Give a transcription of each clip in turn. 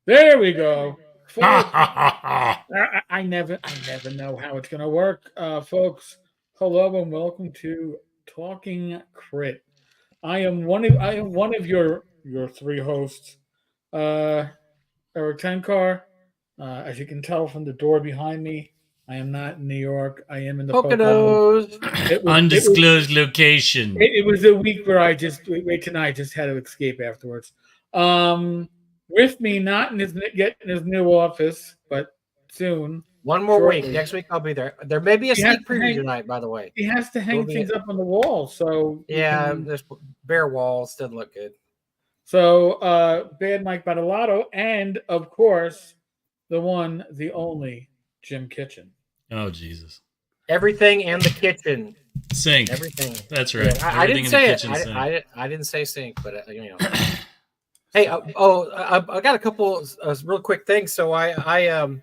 There we go, folks. I never know how it's gonna work, folks. Hello and welcome to Talking Crit. I am one of your three hosts, uh, Eric Tenkar. As you can tell from the door behind me, I am not in New York. I am in the Poconos. Poconos. It was Undisclosed location. it was a week where I just wait tonight. Just had to escape afterwards. Um, with me, not in his yet in his new office, but soon, One more week. shortly. Next week I'll be there. There may be a He has sneak to preview hang. tonight, by the way. He has to There will hang be. things up on the wall so you Yeah, can. there's bare walls. Doesn't look good. So, Bad Mike Battalato, and of course, the one, the only Jim Kitchen. Oh Jesus! Everything and the kitchen. Sink. Everything. That's right. Yeah, I didn't Everything in say the it. kitchen sink. I didn't say sink, but Hey, I got a couple real quick things. So I am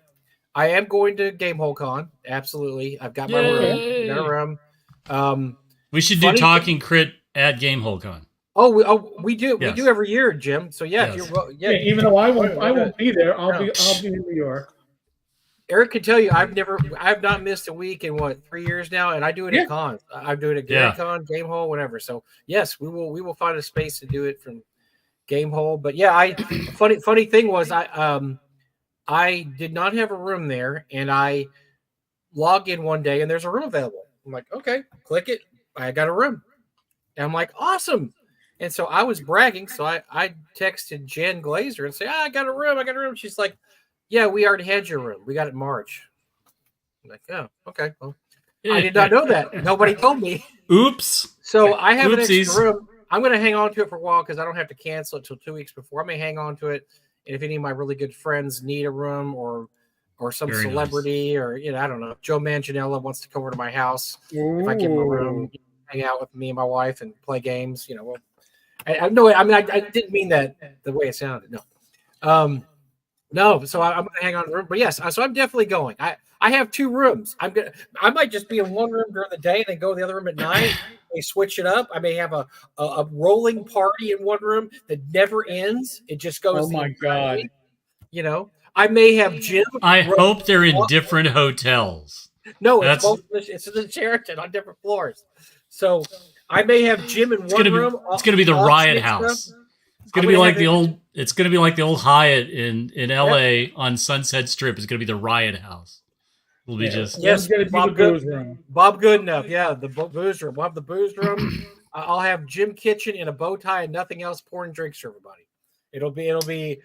going to Gamehole Con. Absolutely, I've got my room. Yay! Got a room. Um, We should do funny thing- talking crit at GameholeCon. we do Yes. every year, Jim. So yeah, Yes. if you're Yeah, even though I won't be there, I'll No. be in New York. Eric can tell you I've not missed a week in 3 years now, and I do it Yeah. at cons. I'm doing it at Yeah. Con, Gamehole, whatever. So yes, we will find a space to do it from Gamehole. But yeah, funny thing was I did not have a room there, and I log in one day and there's a room available. I'm like, okay, click it. I got a room. And I'm like, awesome. And so I was bragging. So I texted Jen Glazer and say, I got a room. I got a room. She's like, yeah, we already had your room. We got it in March. I'm like, oh, okay. Well, I did not know that. Nobody told me. Oops. So I have an Oopsies. extra room. I'm going to hang on to it for a while because I don't have to cancel it till 2 weeks before. I may hang on to it. And if any of my really good friends need a room or some Very celebrity or, I don't know, Joe Manganiello wants to come over to my house. If I give him a room, hang out with me and my wife and play games, well, I didn't mean that the way it sounded. No. No, so I'm going to hang on to the room. But yes, so I'm definitely going. I have two rooms. I might just be in one room during the day and then go to the other room at night. They switch it up. I may have a rolling party in one room that never ends. It just goes. Oh my God! Week. I may have Jim. I hope they're in different hotels. No, it's in the Sheraton on different floors. So I may have Jim in one room. It's going to be the Riot House. It's going to be like the old. It's going to be like the old Hyatt in L.A. on Sunset Strip. It's going to be the Riot House. It'll be just Bob Goodenough. Yeah, the booze room. We'll have the booze room. I'll have Jim Kitchen in a bow tie and nothing else, pouring drinks for everybody. It'll be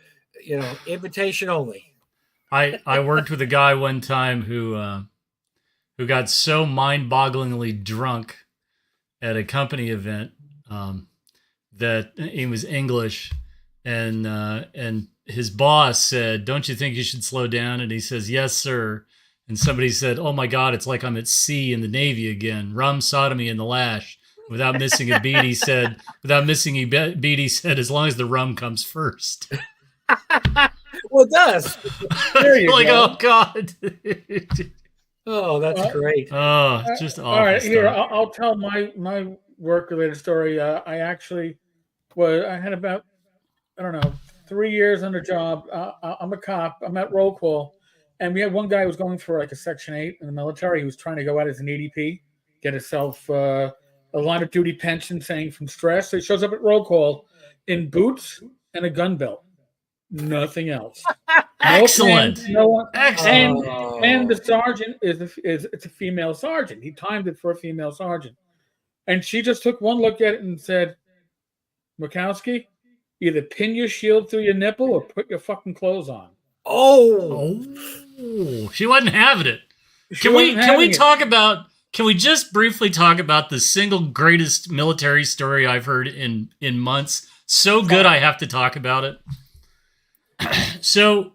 invitation only. I worked with a guy one time who got so mind-bogglingly drunk at a company event that he was English, and his boss said, "Don't you think you should slow down?" And he says, "Yes, sir." And somebody said, "Oh my God, it's like I'm at sea in the Navy again. Rum, sodomy, and the lash." Without missing a beat, he said, "As long as the rum comes first." Well, it does. There you like, go. oh God. Oh, that's great. Oh, just awful. All right, stuff. here I'll tell my work related story. I actually I had about 3 years on the job. I'm a cop. I'm at roll call, and we had one guy who was going for like a Section 8 in the military. He was trying to go out as an EDP, get himself a line of duty pension, saying from stress. So he shows up at roll call in boots and a gun belt. Nothing else. Excellent. Excellent. And the sergeant it's a female sergeant. He timed it for a female sergeant. And she just took one look at it and said, "Murkowski, either pin your shield through your nipple or put your fucking clothes on." Oh, she wasn't having it. Can we just briefly talk about the single greatest military story I've heard in months? So good I have to talk about it. So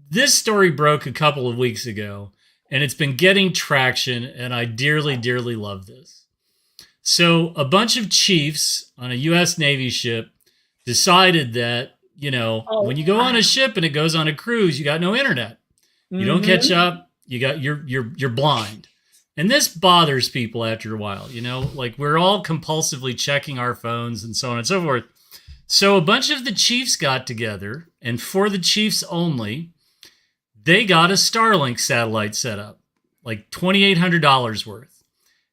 this story broke a couple of weeks ago, and it's been getting traction, and I dearly, dearly love this. So a bunch of chiefs on a U.S. Navy ship decided that, when you go on a ship and it goes on a cruise, you got no internet. You don't catch up. You're blind. And this bothers people after a while, like we're all compulsively checking our phones and so on and so forth. So a bunch of the chiefs got together, and for the chiefs only, they got a Starlink satellite set up, like $2,800 worth.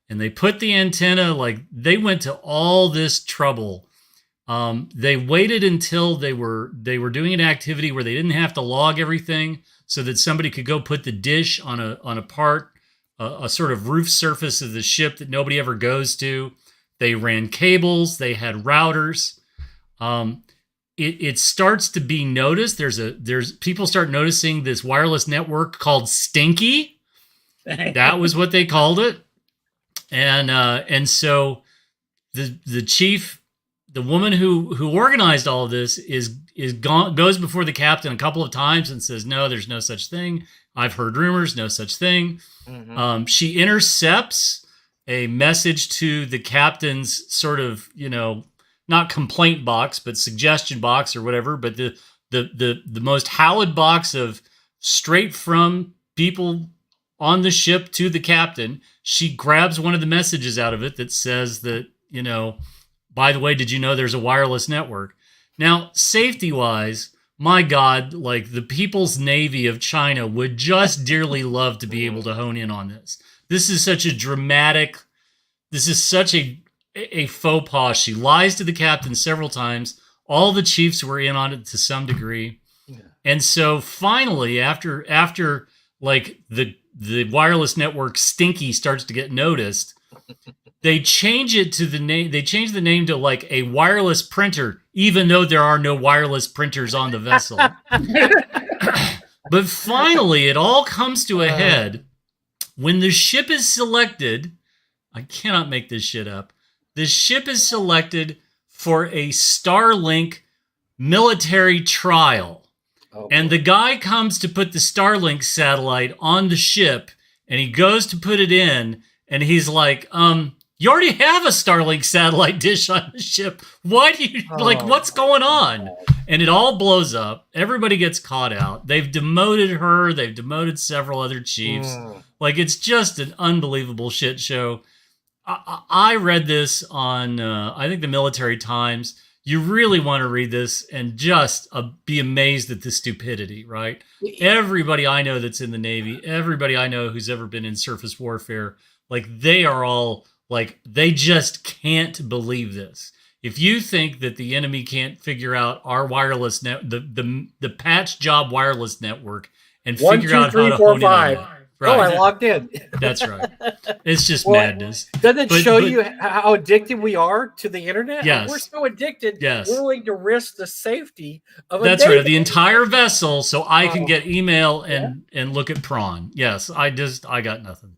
And they put the antenna, like they went to all this trouble. They waited until they were doing an activity where they didn't have to log everything, so that somebody could go put the dish on a part, a sort of roof surface of the ship that nobody ever goes to. They ran cables. They had routers. It starts to be noticed. There's people start noticing this wireless network called Stinky. That was what they called it. And so the chief, the woman who organized all of this goes before the captain a couple of times and says, no, there's no such thing. I've heard rumors, no such thing. Mm-hmm. She intercepts a message to the captain's sort of, not complaint box, but suggestion box or whatever, but the most hallowed box of straight from people on the ship to the captain. She grabs one of the messages out of it that says that, by the way, did you know there's a wireless network? Now, safety-wise, my God, like the People's Navy of China would just dearly love to be able to hone in on this. This is such a faux pas. She lies to the captain several times. All the chiefs were in on it to some degree. Yeah. And so finally, after like the wireless network Stinky starts to get noticed, they change it to the name. They change the name to like a wireless printer, even though there are no wireless printers on the vessel. But finally, it all comes to a head when the ship is selected. I cannot make this shit up. The ship is selected for a Starlink military trial. And the guy comes to put the Starlink satellite on the ship, and he goes to put it in, and he's like, you already have a Starlink satellite dish on the ship. Why do you, what's going on? And it all blows up. Everybody gets caught out. They've demoted her. They've demoted several other chiefs. Like, it's just an unbelievable shit show. I read this on, I think, the Military Times. You really want to read this and just be amazed at the stupidity, right? Everybody I know that's in the Navy, everybody I know who's ever been in surface warfare, like they are all like, they just can't believe this. If you think that the enemy can't figure out our wireless the patch job wireless network and figure out how to hone in on it. Right. Oh, I logged in. That's right. It's just madness. Doesn't it show you how addicted we are to the internet? Yes. We're so addicted, yes. We're willing to risk the safety of That's right. The entire vessel, so I can get email and look at prawn. Yes, I got nothing.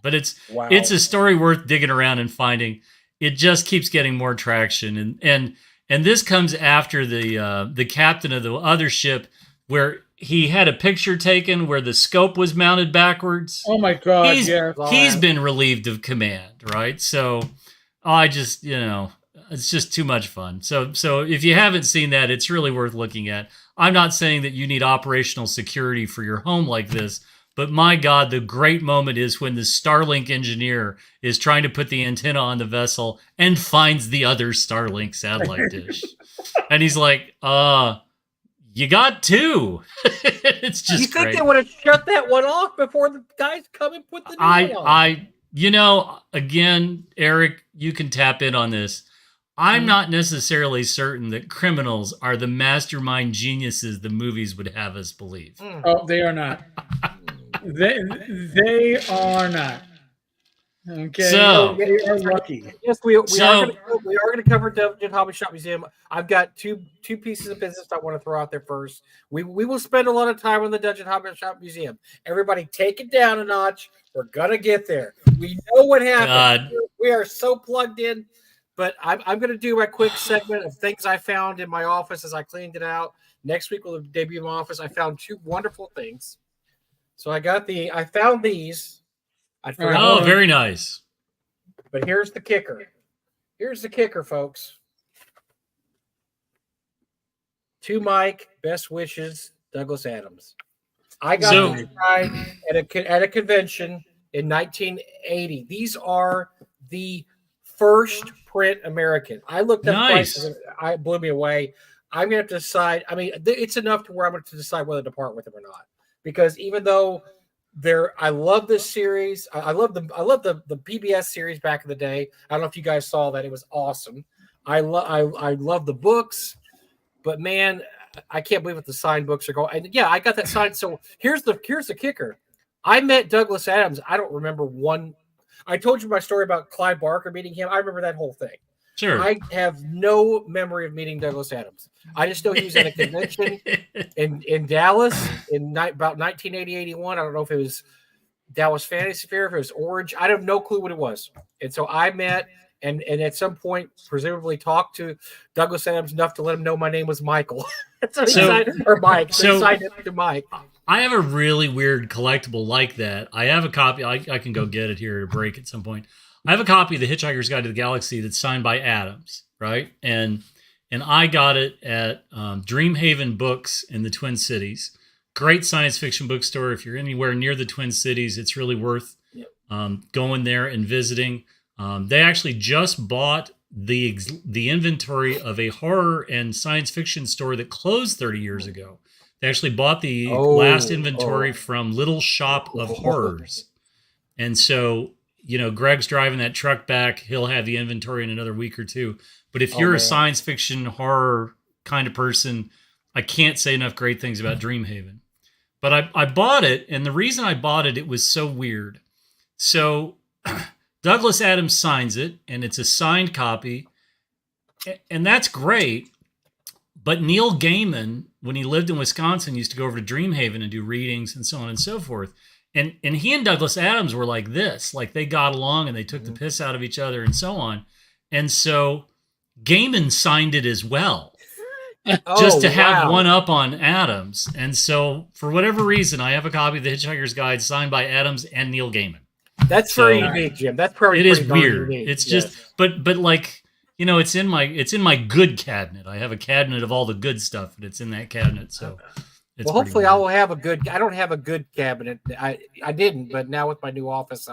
But it's a story worth digging around and finding. It just keeps getting more traction. And this comes after the captain of the other ship, where he had a picture taken where the scope was mounted backwards. Oh my God! He's been relieved of command, right? So I just, it's just too much fun. So if you haven't seen that, it's really worth looking at. I'm not saying that you need operational security for your home like this, but my God, the great moment is when the Starlink engineer is trying to put the antenna on the vessel and finds the other Starlink satellite dish, and he's like, you got two. It's just. You think great. they would have shut that one off before the guys come and put the new one on? Again, Eric, you can tap in on this. I'm not necessarily certain that criminals are the mastermind geniuses the movies would have us believe. Oh, they are not. they are not. Okay, so they are lucky. Yes, we are going to cover Dungeon Hobby Shop Museum. I've got two pieces of business I want to throw out there first. We will spend a lot of time on the Dungeon Hobby Shop Museum. Everybody, take it down a notch. We're gonna get there. We know what happened. We are so plugged in. But I'm going to do my quick segment of things I found in my office as I cleaned it out. Next week will debut my office. I found two wonderful things. So I found these. Oh, very nice. But here's the kicker. Here's the kicker, folks. To Mike, best wishes, Douglas Adams. I got this guy at a convention in 1980. These are the first print American. I looked up Nice. prices, and it blew me away. I'm gonna have to decide. I mean, it's enough to where I'm going to decide whether to part with them or not. Because even though I love this series. I love the PBS series back in the day. I don't know if you guys saw that; it was awesome. I love the books, but man, I can't believe what the signed books are going. And yeah, I got that signed. So here's the kicker. I met Douglas Adams. I don't remember one. I told you my story about Clive Barker meeting him. I remember that whole thing. Sure. I have no memory of meeting Douglas Adams. I just know he was at a convention in Dallas about 1980, 81. I don't know if it was Dallas Fantasy Fair, if it was Orange. I have no clue what it was. And so I met and at some point presumably talked to Douglas Adams enough to let him know my name was Michael. Or Mike. So he signed it to Mike. I have a really weird collectible like that. I have a copy. I can go get it here at a break at some point. I have a copy of The Hitchhiker's Guide to the Galaxy that's signed by Adams, right? And I got it at Dreamhaven Books in the Twin Cities. Great science fiction bookstore. If you're anywhere near the Twin Cities, it's really worth going there and visiting. They actually just bought the inventory of a horror and science fiction store that closed 30 years ago. They actually bought the last inventory from Little Shop of Horrors. And so, Greg's driving that truck back. He'll have the inventory in another week or two. But if you're a science fiction horror kind of person, I can't say enough great things about Dreamhaven. But I bought it, and the reason I bought it, it was so weird. So Douglas Adams signs it, and it's a signed copy, and that's great. But Neil Gaiman, when he lived in Wisconsin, used to go over to Dreamhaven and do readings and so on and so forth. And he and Douglas Adams were like this, like they got along and they took the piss out of each other and so on. And so Gaiman signed it as well, just to have one up on Adams. And so for whatever reason, I have a copy of The Hitchhiker's Guide signed by Adams and Neil Gaiman. That's very unique, Jim. That's probably it is weird. Unique. It's just, but like, it's in my good cabinet. I have a cabinet of all the good stuff, and it's in that cabinet. So, hopefully, I will have a good. I don't have a good cabinet. I didn't, but now with my new office,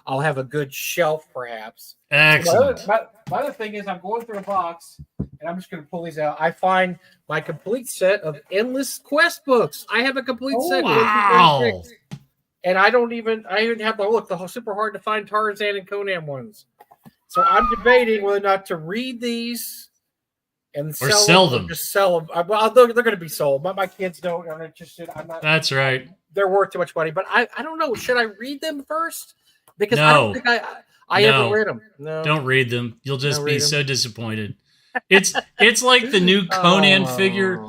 I'll have a good shelf, perhaps. Excellent. My other thing is, I'm going through a box, and I'm just going to pull these out. I find my complete set of Endless Quest books. I have a complete set. Wow. And I even have the super hard to find Tarzan and Conan ones. So I'm debating whether or not to read these and sell them. Or just sell them. Well, they're going to be sold. My kids aren't interested. I'm not. That's right. They're worth too much money. But I don't know. Should I read them first? Because no. I don't think I ever read them. No. Don't read them. You'll just be so disappointed. It's like the new Conan figure,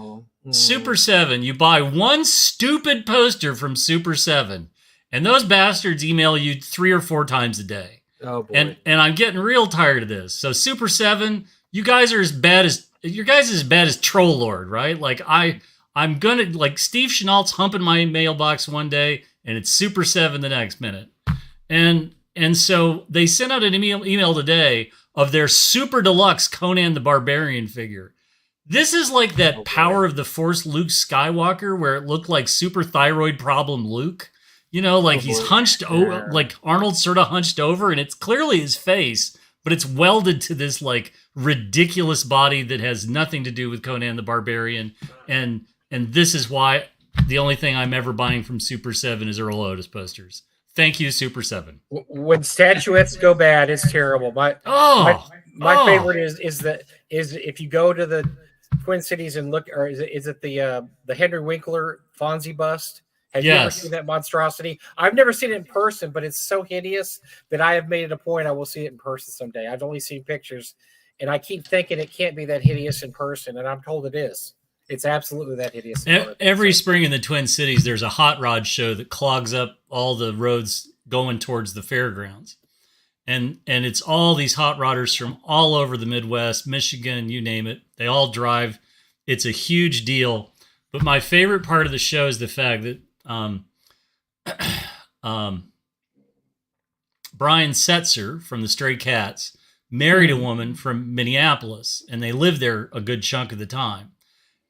Super 7. You buy one stupid poster from Super 7, and those bastards email you 3 or 4 times a day. Oh boy. And I'm getting real tired of this. So Super 7, you guys are as bad as Troll Lord, right? Like I'm gonna, like, Steve Chenault's humping my mailbox one day and it's Super 7 the next minute. And so they sent out an email today of their super deluxe Conan the Barbarian figure. This is like that Power of the Force Luke Skywalker where it looked like super thyroid problem Luke. He's hunched over, like Arnold's sort of hunched over, and it's clearly his face, but it's welded to this like ridiculous body that has nothing to do with Conan the Barbarian. And this is why the only thing I'm ever buying from Super 7 is Earl Otis posters. Thank you, Super 7. When statuettes go bad, it's terrible. My favorite is if you go to the Twin Cities and look, or is it the Henry Winkler Fonzie bust? Have you ever seen that monstrosity? I've never seen it in person, but it's so hideous that I have made it a point I will see it in person someday. I've only seen pictures, and I keep thinking it can't be that hideous in person, and I'm told it is. It's absolutely that hideous. Every spring in the Twin Cities, there's a hot rod show that clogs up all the roads going towards the fairgrounds. And it's all these hot rodders from all over the Midwest, Michigan, you name it. They all drive. It's a huge deal. But my favorite part of the show is the fact that Brian Setzer from the Stray Cats married a woman from Minneapolis, and they lived there a good chunk of the time.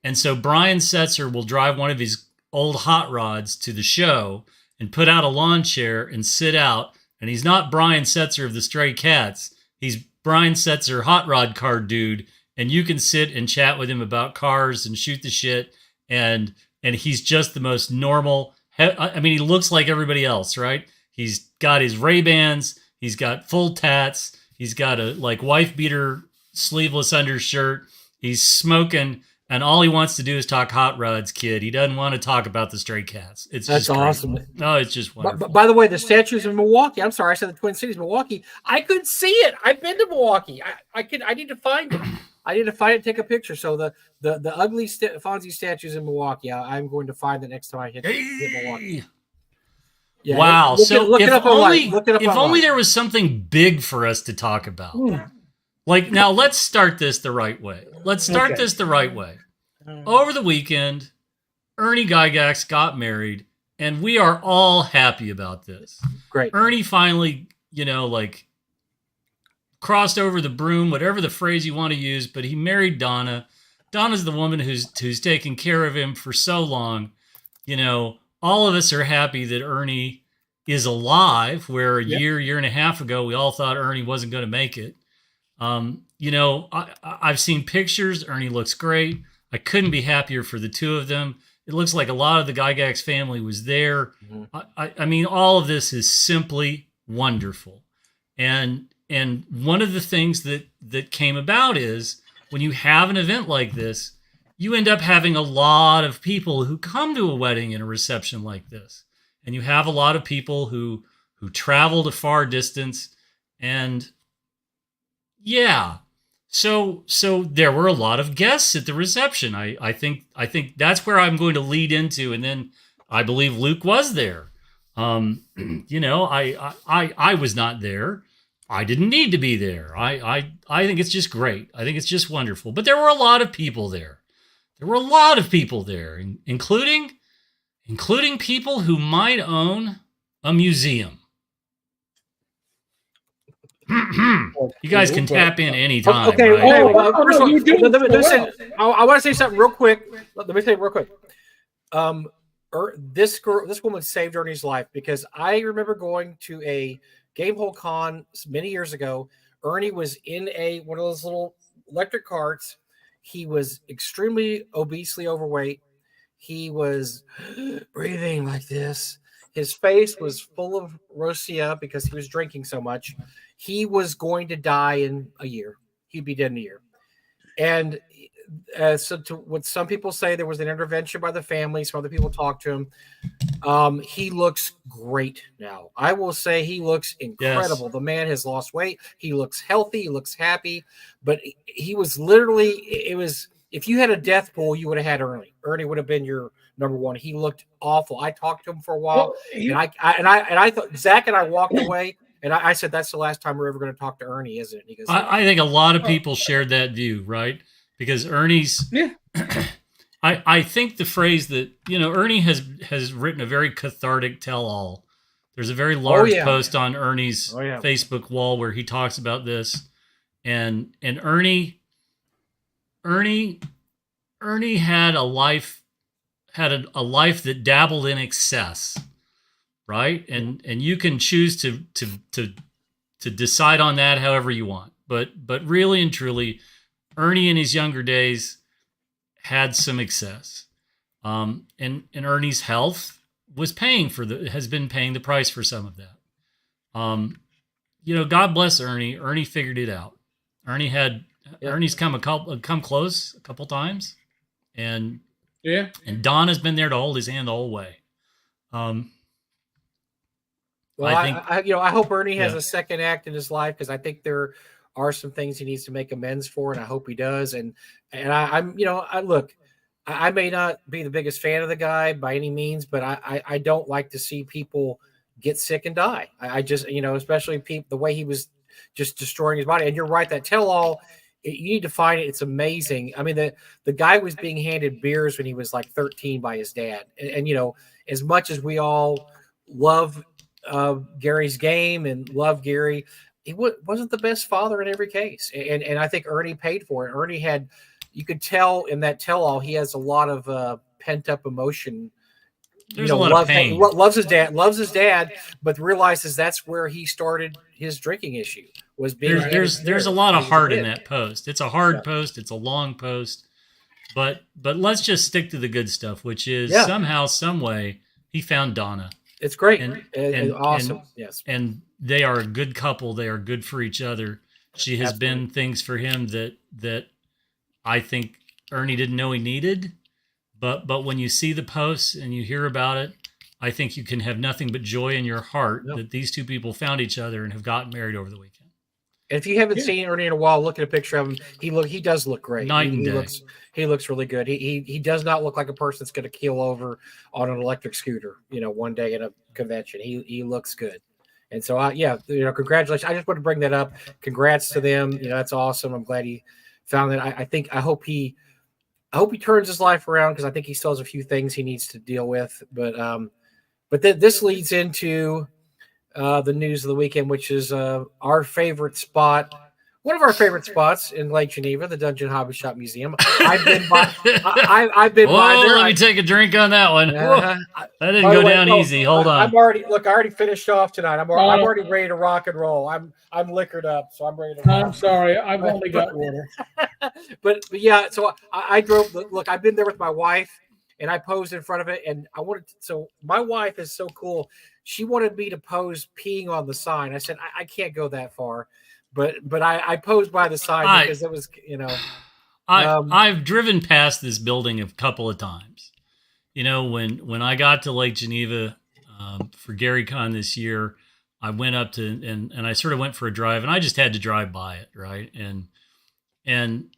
And so Brian Setzer will drive one of his old hot rods to the show and put out a lawn chair and sit out. And he's not Brian Setzer of the Stray Cats. He's Brian Setzer, hot rod car dude, and you can sit and chat with him about cars and shoot the shit, and he's just the most normal. I mean, he looks like everybody else, right? He's got his Ray-Bans, he's got full tats, he's got a like wife beater sleeveless undershirt, he's smoking, and all he wants to do is talk hot rods, kid. He doesn't want to talk about the stray cats. It's That's just awesome. No, it's just wonderful. By the way, the statues in Milwaukee. I'm sorry, I said the Twin Cities, Milwaukee. I couldn't see it. I've been to Milwaukee. I need to find it. I need to find it and take a picture. So the ugly Fonzie statues in Milwaukee, I'm going to find it next time I hit Milwaukee. Yeah, wow. So if only there was something big for us to talk about. Like, now let's start this the right way. Over the weekend, Ernie Gygax got married, and we are all happy about this. Great. Ernie finally, like crossed over the broom, whatever the phrase you want to use, but he married Donna. Donna's the woman who's taken care of him for so long. All of us are happy that Ernie is alive, where a year and a half ago, we all thought Ernie wasn't going to make it. I've seen pictures. Ernie looks great. I couldn't be happier for the two of them. It looks like a lot of the Gygax family was there. Mm-hmm. I mean, all of this is simply wonderful. And one of the things that came about is when you have an event like this, you end up having a lot of people who come to a wedding and a reception like this. And you have a lot of people who traveled a far distance. And yeah, so there were a lot of guests at the reception. I think that's where I'm going to lead into. And then I believe Luke was there. I was not there. I didn't need to be there. I think it's just great. I think it's just wonderful. But there were a lot of people there. Including people who might own a museum. You guys can tap in anytime. Okay. Right? I want to say something real quick. Let me say it real quick. This woman saved Ernie's life, because I remember going to a Gamehole Con many years ago. Ernie was in one of those little electric carts. He was extremely obesely overweight. He was breathing like this. His face was full of rosacea because he was drinking so much. He was going to die in a year. He'd be dead in a year. And so to what some people say, there was an intervention by the family. Some other people talked to him. He looks great now. I will say he looks incredible. Yes. The man has lost weight. He looks healthy. He looks happy. But he was literally, if you had a death pool, you would have had Ernie. Ernie would have been your number one. He looked awful. I talked to him for a while, and I thought Zach and I walked away. And I said, that's the last time we're ever going to talk to Ernie, isn't it? He goes, I think a lot of people shared that view, right? Because Ernie's, I think the phrase that, Ernie has written a very cathartic tell-all. There's a very large post on Ernie's Facebook wall where he talks about this. And Ernie had a life that dabbled in excess. Right. And you can choose to decide on that however you want. But really and truly, Ernie in his younger days had some excess. And Ernie's health has been paying the price for some of that. God bless Ernie. Ernie figured it out. Ernie's come close a couple times. And Don has been there to hold his hand the whole way. Well, I hope Ernie has a second act in his life, because I think there are some things he needs to make amends for, and I hope he does. And I'm look, I may not be the biggest fan of the guy by any means, but I don't like to see people get sick and die. I just, especially the way he was just destroying his body. And you're right, that tell-all, you need to find it. It's amazing. I mean, the guy was being handed beers when he was like 13 by his dad. And as much as we all love Gary's game and love Gary, he wasn't the best father in every case. And I think Ernie paid for it. Ernie you could tell in that tell-all, he has a lot of pent-up emotion There's a lot of pain. Loves his dad, but realizes that's where he started his drinking issue. Was being there's a lot of heart in that post. It's a hard post. It's a long post, but let's just stick to the good stuff, which is somehow, some way, he found Donna. It's great and awesome. Yes, and they are a good couple. They are good for each other. She has been things for him that I think Ernie didn't know he needed. But when you see the posts and you hear about it, I think you can have nothing but joy in your heart that these two people found each other and have gotten married over the weekend. And if you haven't seen Ernie in a while, look at a picture of him. He does look great. Night and day. He looks really good. He does not look like a person that's going to keel over on an electric scooter, one day at a convention. He looks good. And so congratulations. I just want to bring that up. Congrats to them. That's awesome. I'm glad he found that. I hope he turns his life around, because I think he still has a few things he needs to deal with. But this leads into the news of the weekend, which is our favorite spot, one of our favorite spots in Lake Geneva, the Dungeon Hobby Shop Museum. I've been by. I've been by there. Let me take a drink on that one. That didn't go down easy. Hold on. I already finished off tonight. I'm already ready to rock and roll. I'm liquored up, so I'm ready to roll. I'm sorry, I've only got water. but yeah, so I drove. Look, I've been there with my wife, and I posed in front of it, and I wanted. So my wife is so cool. She wanted me to pose peeing on the sign. I said I can't go that far, but I posed by the sign because it was I've driven past this building a couple of times. When I got to Lake Geneva for GaryCon this year, I went up to and I sort of went for a drive, and I just had to drive by it, right? And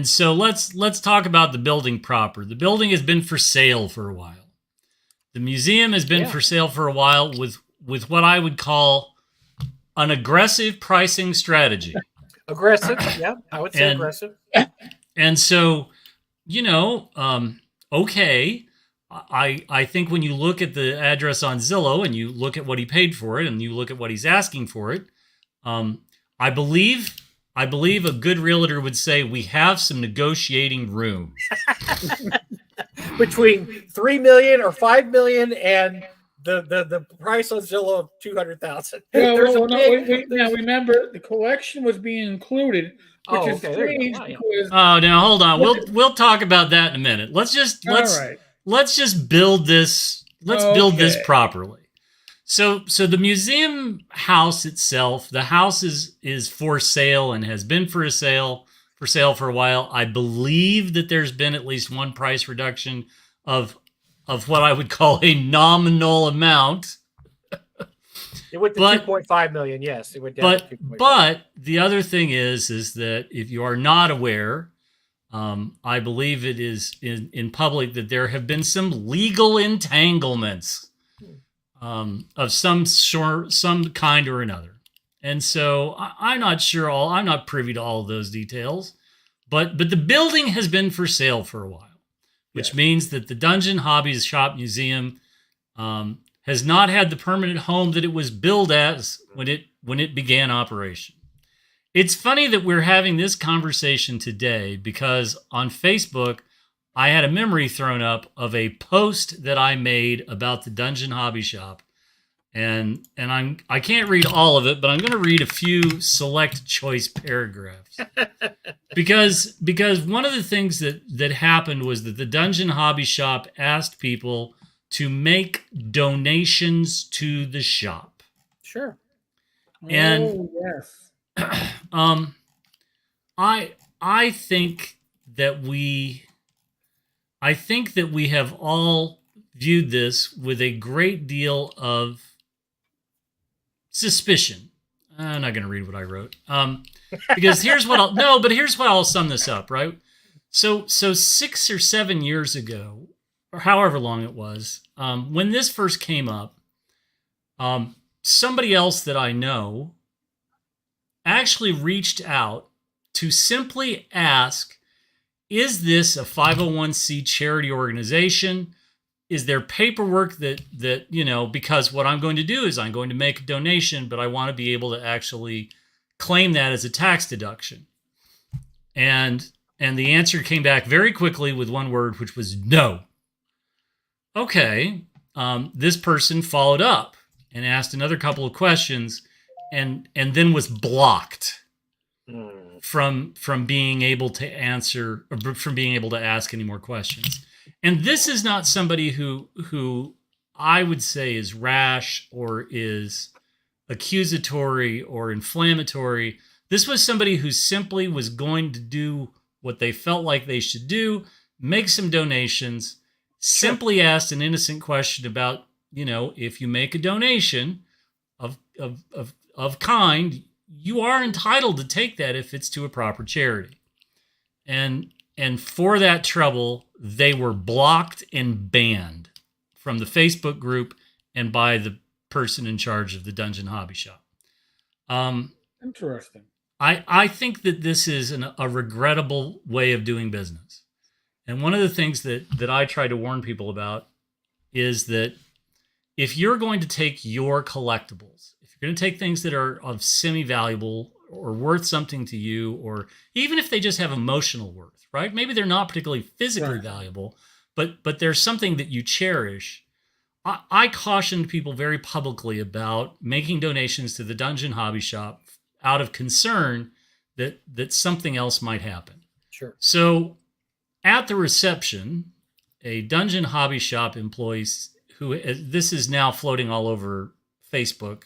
so let's talk about the building proper. The building has been for sale for a while. The museum has been for sale for a while with what I would call an aggressive pricing strategy. Aggressive, yeah, I would say aggressive. And so, okay, I think when you look at the address on Zillow and you look at what he paid for it and you look at what he's asking for it, I believe a good realtor would say we have some negotiating room. Between $3 million or $5 million and the price on Zillow of $200,000. Now remember, the collection was being included, which is strange because. Oh, now hold on. We'll talk about that in a minute. Let's just build this. Let's build this properly. So the museum house itself, the house is for sale and has been for sale for a while. I believe that there's been at least one price reduction of what I would call a nominal amount. It went to 2.5 million. Yes, it went down. But the other thing is that if you are not aware, I believe it is in public that there have been some legal entanglements of some sort, some kind or another. And so I'm not sure I'm not privy to all of those details, but the building has been for sale for a while, which means that the Dungeon Hobby Shop Museum has not had the permanent home that it was billed as when it began operation. It's funny that we're having this conversation today because on Facebook, I had a memory thrown up of a post that I made about the Dungeon Hobby Shop. And I can't read all of it, but I'm going to read a few select choice paragraphs. because one of the things that happened was that the Dungeon Hobby Shop asked people to make donations to the shop. Sure. And yes. I think that we have all viewed this with a great deal of suspicion. I'm not going to read what I wrote. Because here's what I'll sum this up, right? So 6 or 7 years ago, or however long it was, when this first came up, somebody else that I know actually reached out to simply ask, is this a 501c charity organization? Is there paperwork that because what I'm going to do is I'm going to make a donation, but I want to be able to actually claim that as a tax deduction. And the answer came back very quickly with one word, which was no. Okay, this person followed up and asked another couple of questions, and then was blocked from being able to answer, or from being able to ask any more questions. And this is not somebody who I would say is rash or is accusatory or inflammatory. This was somebody who simply was going to do what they felt like they should do, make some donations, simply asked an innocent question about, if you make a donation of kind, you are entitled to take that if it's to a proper charity. And for that trouble, they were blocked and banned from the Facebook group and by the person in charge of the Dungeon Hobby Shop. Interesting. I think that this is a regrettable way of doing business. And one of the things that I try to warn people about is that if you're going to take your collectibles, if you're going to take things that are of semi-valuable or worth something to you, or even if they just have emotional worth, right? Maybe they're not particularly physically valuable, but there's something that you cherish. I cautioned people very publicly about making donations to the Dungeon Hobby Shop out of concern that something else might happen. Sure. So at the reception, a Dungeon Hobby Shop employee who, this is now floating all over Facebook.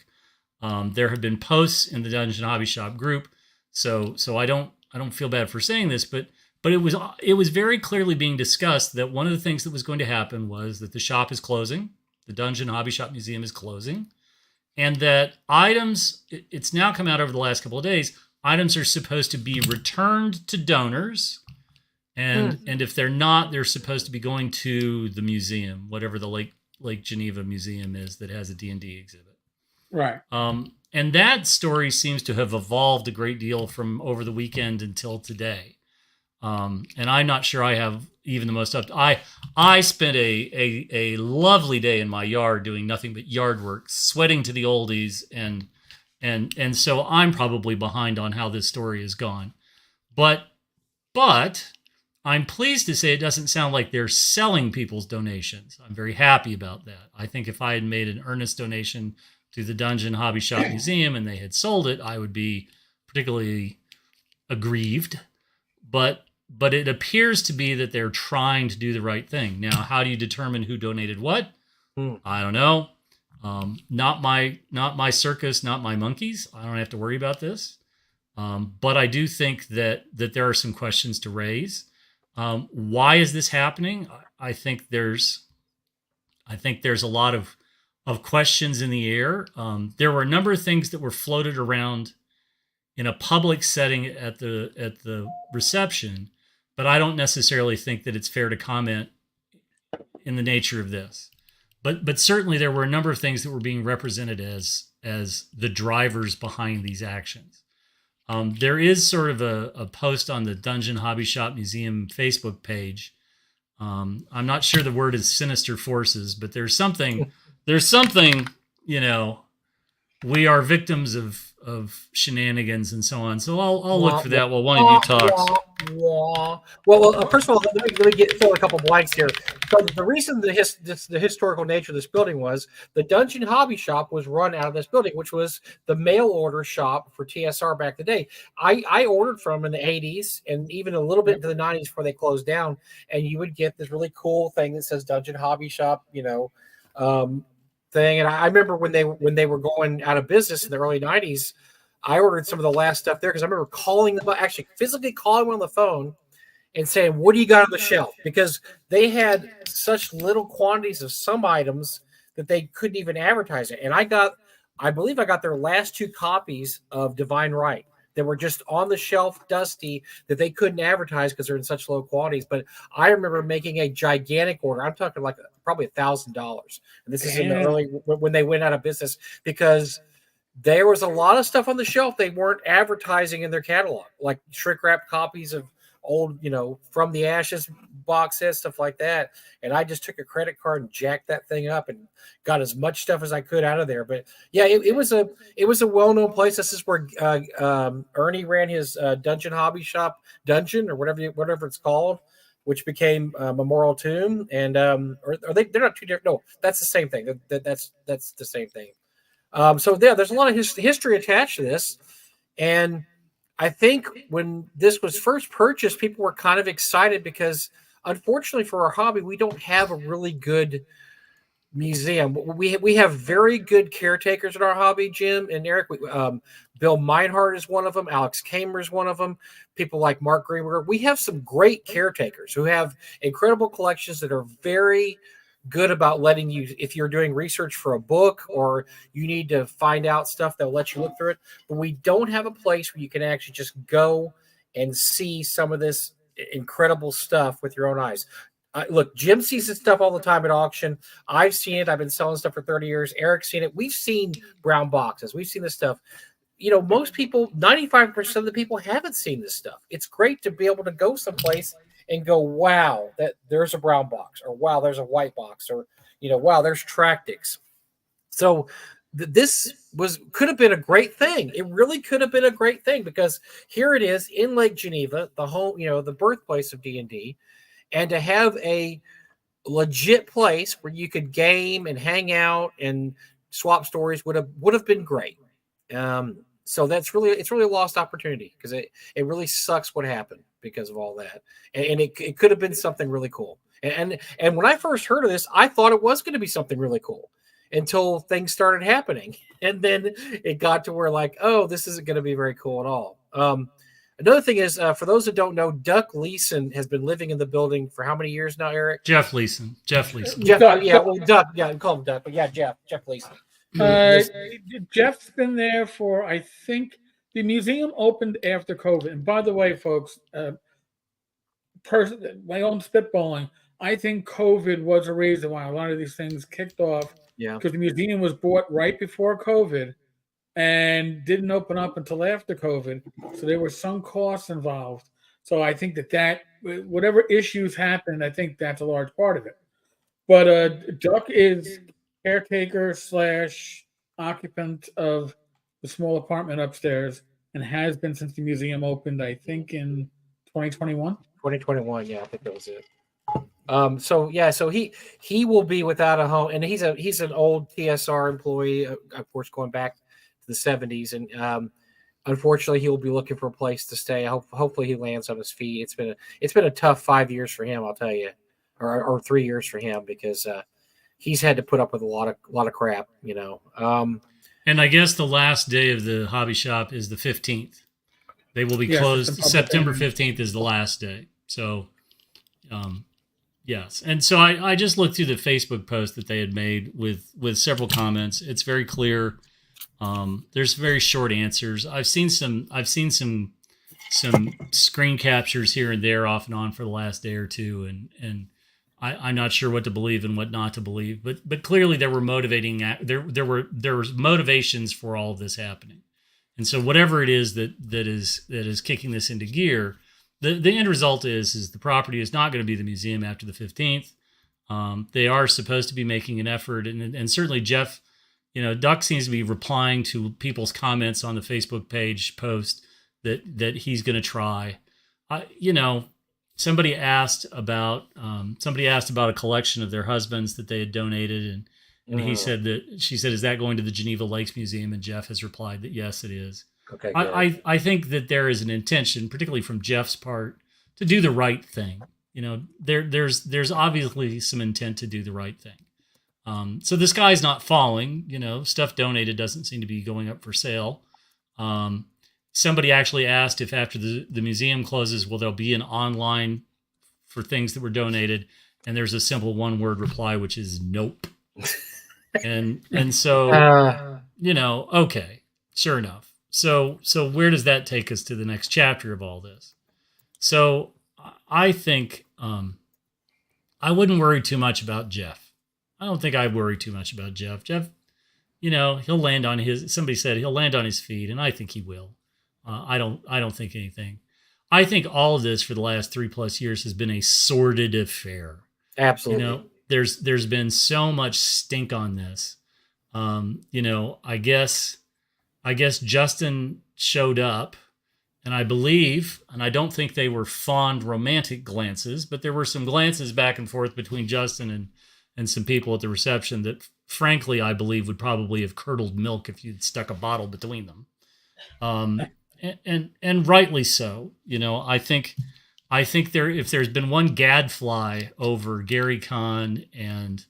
There have been posts in the Dungeon Hobby Shop group, so I don't feel bad for saying this, but it was very clearly being discussed that one of the things that was going to happen was that the shop is closing, the Dungeon Hobby Shop Museum is closing, and that items, it's now come out over the last couple of days, items are supposed to be returned to donors, and if they're not, they're supposed to be going to the museum, whatever the Lake Geneva Museum is that has a D&D exhibit. Right. And that story seems to have evolved a great deal from over the weekend until today. And I'm not sure I have even the most up. I spent a lovely day in my yard doing nothing but yard work, sweating to the oldies, and so I'm probably behind on how this story has gone. But I'm pleased to say it doesn't sound like they're selling people's donations. I'm very happy about that. I think if I had made an earnest donation to the Dungeon Hobby Shop Museum and they had sold it, I would be particularly aggrieved. But it appears to be that they're trying to do the right thing. Now, how do you determine who donated what? I don't know. Not my circus, not my monkeys. I don't have to worry about this. But I do think that there are some questions to raise. Why is this happening? I think there's a lot of questions in the air. There were a number of things that were floated around in a public setting at the reception, but I don't necessarily think that it's fair to comment in the nature of this. But certainly there were a number of things that were being represented as the drivers behind these actions. There is sort of a post on the Dungeon Hobby Shop Museum Facebook page. I'm not sure the word is sinister forces, but there's something, we are victims of shenanigans and so on. So I'll look for that while one of you talks. Well, first of all, let me fill a couple blanks here. So the reason the historical nature of this building was the Dungeon Hobby Shop was run out of this building, which was the mail order shop for TSR back in the day. I ordered from in the 80s and even a little bit into the 90s before they closed down, and you would get this really cool thing that says Dungeon Hobby Shop, thing. And I remember when they were going out of business in the early 90s, I ordered some of the last stuff there because I remember calling them, actually physically calling them on the phone and saying, what do you got on the shelf? Because they had such little quantities of some items that they couldn't even advertise it. And I believe I got their last 2 copies of Divine Right that were just on the shelf, dusty, that they couldn't advertise because they're in such low quantities. But I remember making a gigantic order. I'm talking like probably $1,000. And this is in the early, when they went out of business, because there was a lot of stuff on the shelf they weren't advertising in their catalog, like shrink wrap copies of old, From the Ashes box sets, stuff like that. And I just took a credit card and jacked that thing up and got as much stuff as I could out of there. But yeah, it was a well-known place. This is where Ernie ran his Dungeon Hobby Shop Dungeon, or whatever it's called. which became Memorial Tomb, and or are they? They're not two different. No, that's the same thing. That's the same thing. So yeah, there's a lot of history attached to this, and I think when this was first purchased, people were kind of excited because, unfortunately, for our hobby, we don't have a really good museum. We have very good caretakers in our hobby, Jim and Eric. Bill Meinhardt is one of them. Alex Kamer is one of them. People like Mark Greenberg. We have some great caretakers who have incredible collections that are very good about letting you, if you're doing research for a book or you need to find out stuff, they'll let you look through it. But we don't have a place where you can actually just go and see some of this incredible stuff with your own eyes. Look, Jim sees this stuff all the time at auction. I've seen it. I've been selling stuff for 30 years. Eric's seen it. We've seen brown boxes. We've seen this stuff. Most people, 95% of the people haven't seen this stuff. It's great to be able to go someplace and go, wow, that there's a brown box, or wow, there's a white box, or wow, there's Tractics. So this could have been a great thing. It really could have been a great thing, because here it is in Lake Geneva, the home, the birthplace of D&D, and to have a legit place where you could game and hang out and swap stories would have been great. So it's really a lost opportunity, because it really sucks what happened because of all that. And it could have been something really cool. And when I first heard of this, I thought it was going to be something really cool until things started happening. And then it got to where, like, oh, this isn't going to be very cool at all. Another thing is, for those that don't know, Duck Leeson has been living in the building for how many years now, Eric? Jeff Leeson. Duck, Duck, yeah, we call him Duck, but yeah, Jeff Leeson. Jeff's been there for, I think, the museum opened after COVID. And by the way, folks, my own spitballing, I think COVID was a reason why a lot of these things kicked off. Yeah. Because the museum was bought right before COVID and didn't open up until after COVID. So there were some costs involved. So I think that whatever issues happened, I think that's a large part of it. But Duck is caretaker / occupant of the small apartment upstairs, and has been since the museum opened, I think, in 2021. 2021, yeah, I think that was it. So he will be without a home, and he's an old TSR employee, of course, going back to the 70s, and unfortunately, he will be looking for a place to stay. Hopefully, he lands on his feet. It's been a tough 5 years for him, I'll tell you, or 3 years for him, because he's had to put up with a lot of crap, And I guess the last day of the hobby shop is the 15th. They will be closed. September 15th is the last day. So, yes. And so I just looked through the Facebook post that they had made with several comments. It's very clear. There's very short answers. I've seen some screen captures here and there off and on for the last day or two, and I'm not sure what to believe and what not to believe, but clearly there were there was motivations for all of this happening. And so whatever it is that is kicking this into gear, the end result is the property is not going to be the museum after the 15th. They are supposed to be making an effort, and certainly Jeff, Duck seems to be replying to people's comments on the Facebook page post that he's going to try. Somebody asked about a collection of their husbands that they had donated, and she said, is that going to the Geneva Lakes Museum? And Jeff has replied that yes, it is. Okay. I think that there is an intention, particularly from Jeff's part, to do the right thing. There's obviously some intent to do the right thing. So the sky's not falling. Stuff donated doesn't seem to be going up for sale. Somebody actually asked if after the museum closes, will there be an online for things that were donated? And there's a simple one-word reply, which is nope. and so, okay, sure enough. So where does that take us to the next chapter of all this? So I think I wouldn't worry too much about Jeff. I don't think I'd worry too much about Jeff. Jeff, he'll land on somebody said he'll land on his feet, and I think he will. I don't think anything. I think all of this for the last 3+ years has been a sordid affair. Absolutely. There's been so much stink on this. I guess Justin showed up And I believe, and I don't think they were fond romantic glances, but there were some glances back and forth between Justin and some people at the reception that, frankly, I believe would probably have curdled milk if you'd stuck a bottle between them. And rightly so. I think if there's been one gadfly over Gary Kahn and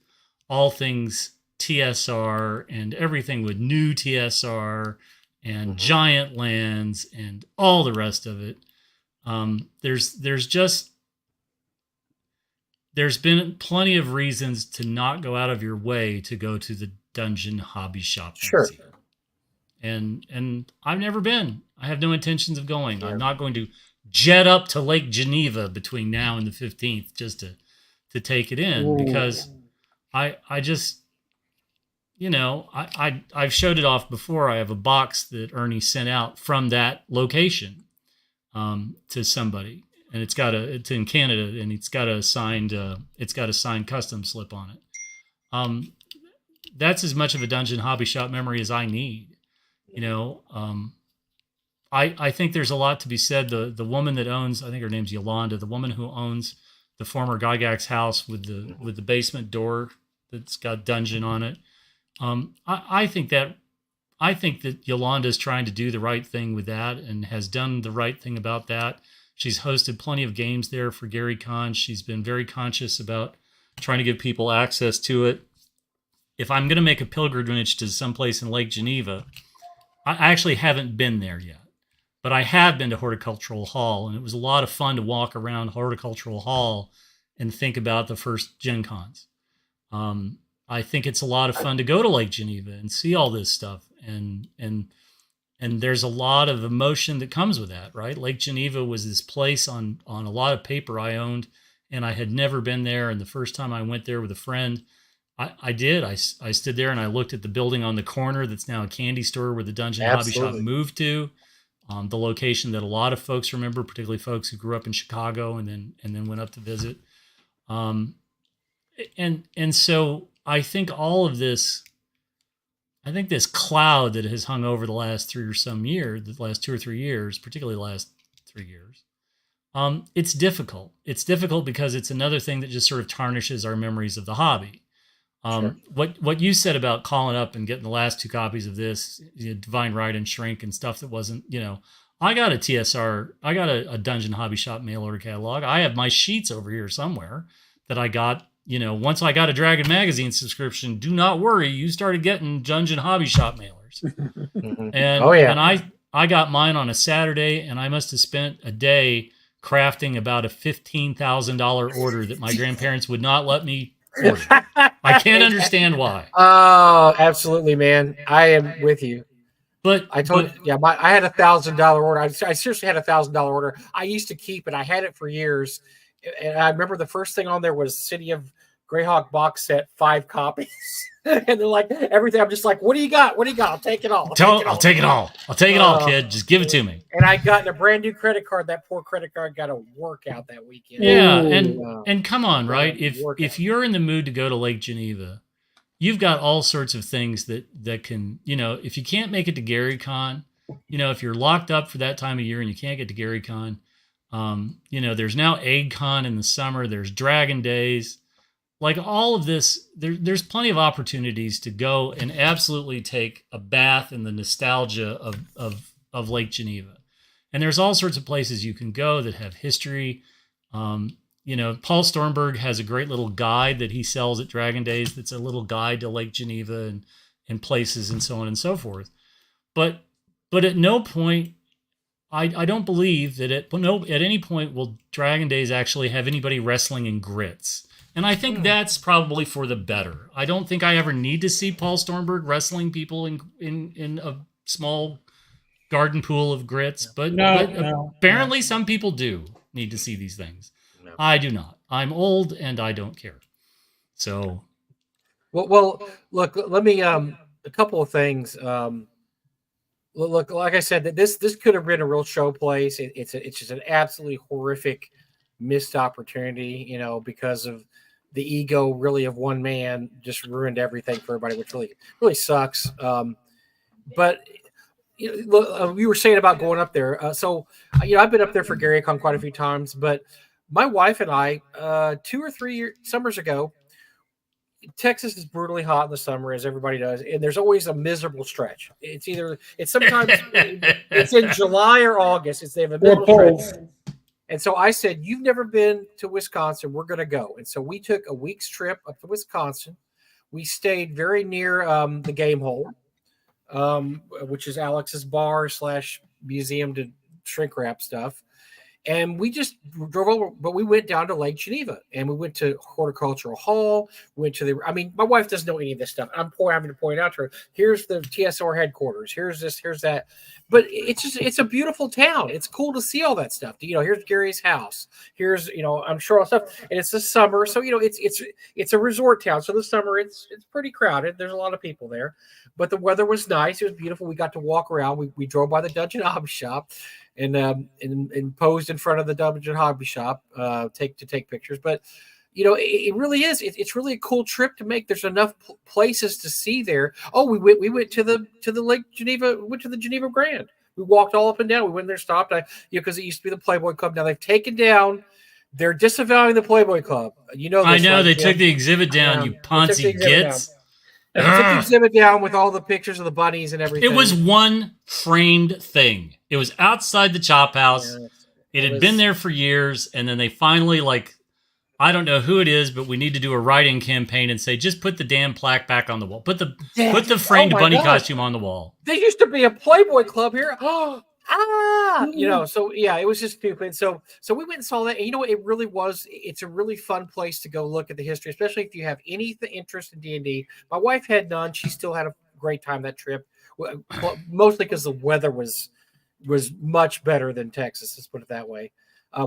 all things TSR and everything with new TSR and giant lands and all the rest of it, there's been plenty of reasons to not go out of your way to go to the Dungeon Hobby Shop. Sure. And I've never been. I have no intentions of going. Yeah. I'm not going to jet up to Lake Geneva between now and the 15th just to take it in, because I just, I've showed it off before. I have a box that Ernie sent out from that location to somebody, and it's in Canada, and it's got a signed custom slip on it. That's as much of a Dungeon Hobby Shop memory as I need. I think there's a lot to be said. The woman that owns, I think her name's Yolanda, the woman who owns the former Gygax house with the basement door that's got dungeon on it. I think that Yolanda is trying to do the right thing with that and has done the right thing about that. She's hosted plenty of games there for Gary Kahn. She's been very conscious about trying to give people access to it. If I'm going to make a pilgrimage to someplace in Lake Geneva, I actually haven't been there yet. But I have been to Horticultural Hall, and it was a lot of fun to walk around Horticultural Hall and think about the first Gen Cons. I think it's a lot of fun to go to Lake Geneva and see all this stuff, and there's a lot of emotion that comes with that, right? Lake Geneva was this place on a lot of paper I owned, and I had never been there. And the first time I went there with a friend, I did. I stood there and I looked at the building on the corner that's now a candy store where the Dungeon Hobby Shop moved to. The location that a lot of folks remember, particularly folks who grew up in Chicago and then went up to visit. And so I think all of this, this cloud that has hung over the last 2 or 3 years, particularly the last 3 years, it's difficult. It's difficult because it's another thing that just sort of tarnishes our memories of the hobby. Sure. What you said about calling up and getting the last 2 copies of this, Divine Right and Shrink and stuff that wasn't, I got a TSR, I got a Dungeon Hobby Shop mail order catalog. I have my sheets over here somewhere that I got, once I got a Dragon Magazine subscription. Do not worry, you started getting Dungeon Hobby Shop mailers. And I got mine on a Saturday, and I must have spent a day crafting about a $15,000 order that my grandparents would not let me order. I can't understand why. Oh, absolutely, man. I am with you. But I told you, I had $1,000 order. I seriously had $1,000 order. I used to keep it. I had it for years. And I remember the first thing on there was City of Greyhawk box set, 5 copies. And they're like, everything. I'm just like, what do you got? What do you got? I'll take it all. I'll take it all. I'll take it all, kid. Just give it to me. And I got a brand new credit card. That poor credit card got a workout that weekend. Yeah, and come on, right? If you're in the mood to go to Lake Geneva, you've got all sorts of things that can, if you can't make it to Gary Con, if you're locked up for that time of year and you can't get to Gary Con, there's now Egg Con in the summer. There's Dragon Days. Like all of this, there's plenty of opportunities to go and absolutely take a bath in the nostalgia of Lake Geneva. And there's all sorts of places you can go that have history. Paul Stormberg has a great little guide that he sells at Dragon Days. That's a little guide to Lake Geneva and places and so on and so forth. But at no point, I don't believe that at any point will Dragon Days actually have anybody wrestling in grits. And I think that's probably for the better. I don't think I ever need to see Paul Stormberg wrestling people in a small garden pool of grits, but apparently some people do need to see these things. No. I do not. I'm old and I don't care. So, well, look. Let me a couple of things. Look, like I said, that this could have been a real show place. It's just an absolutely horrific missed opportunity, because of the ego really of one man just ruined everything for everybody, which really sucks. But you were saying about going up there. I've been up there for GaryCon quite a few times, but my wife and I, 2 or 3 summers ago, Texas is brutally hot in the summer, as everybody does, and there's always a miserable stretch. It's sometimes it's in July or August. They have a miserable stretch. And so I said, "You've never been to Wisconsin. We're going to go." And so we took a week's trip up to Wisconsin. We stayed very near the Game Hole, which is Alex's bar / museum to shrink wrap stuff. And we just drove over, but we went down to Lake Geneva and we went to Horticultural Hall. My wife doesn't know any of this stuff. I'm having to point out to her, here's the TSR headquarters. Here's this, here's that. But it's a beautiful town. It's cool to see all that stuff. Here's Gary's house. Here's, I'm sure all stuff. And it's the summer. So, it's a resort town. So the summer, it's pretty crowded. There's a lot of people there, but the weather was nice. It was beautiful. We got to walk around. We drove by the Dungeon Hobby Shop. And posed in front of the Dungeon Hobby Shop, take pictures. But it really is. It's really a cool trip to make. There's enough places to see there. Oh, we went to the Lake Geneva. Went to the Geneva Grand. We walked all up and down. We went there, stopped. Because it used to be the Playboy Club. Now they've taken down. They're disavowing the Playboy Club. I know they took the exhibit down. You Ponzi gits. They took the exhibit down with all the pictures of the bunnies and everything. It was one framed thing. It was outside the Chop House. It had been there for years, and then they finally, I don't know who it is, but we need to do a write-in campaign and say, just put the damn plaque back on the wall. Put the framed bunny costume on the wall. There used to be a Playboy Club here. So yeah, it was just stupid. So we went and saw that. And it really was. It's a really fun place to go look at the history, especially if you have any interest in D&D. My wife had none. She still had a great time that trip, mostly because the weather was much better than Texas. Let's put it that way. I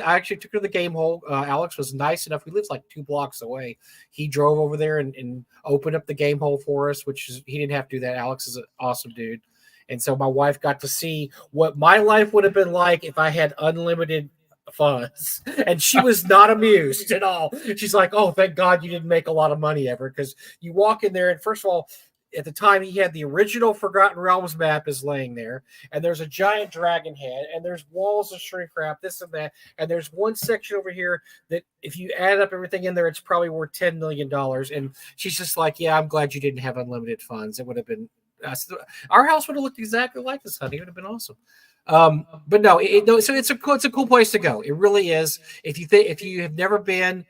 actually took her to the Game Hole. Alex was nice enough. We lived like 2 blocks away. He drove over there and opened up the Game Hole for us, he didn't have to do that. Alex is an awesome dude. And so my wife got to see what my life would have been like if I had unlimited funds. And she was not amused at all. She's like, "Oh, thank God you didn't make a lot of money ever." Because you walk in there, and first of all, at the time, he had the original Forgotten Realms map is laying there. And there's a giant dragon head. And there's walls of shrink wrap, this and that. And there's one section over here that if you add up everything in there, it's probably worth $10 million. And she's just like, "Yeah, I'm glad you didn't have unlimited funds. It would have been... our house would have looked exactly like this, honey. It would have been awesome." But no, so it's a cool place to go. It really is. If you have never been,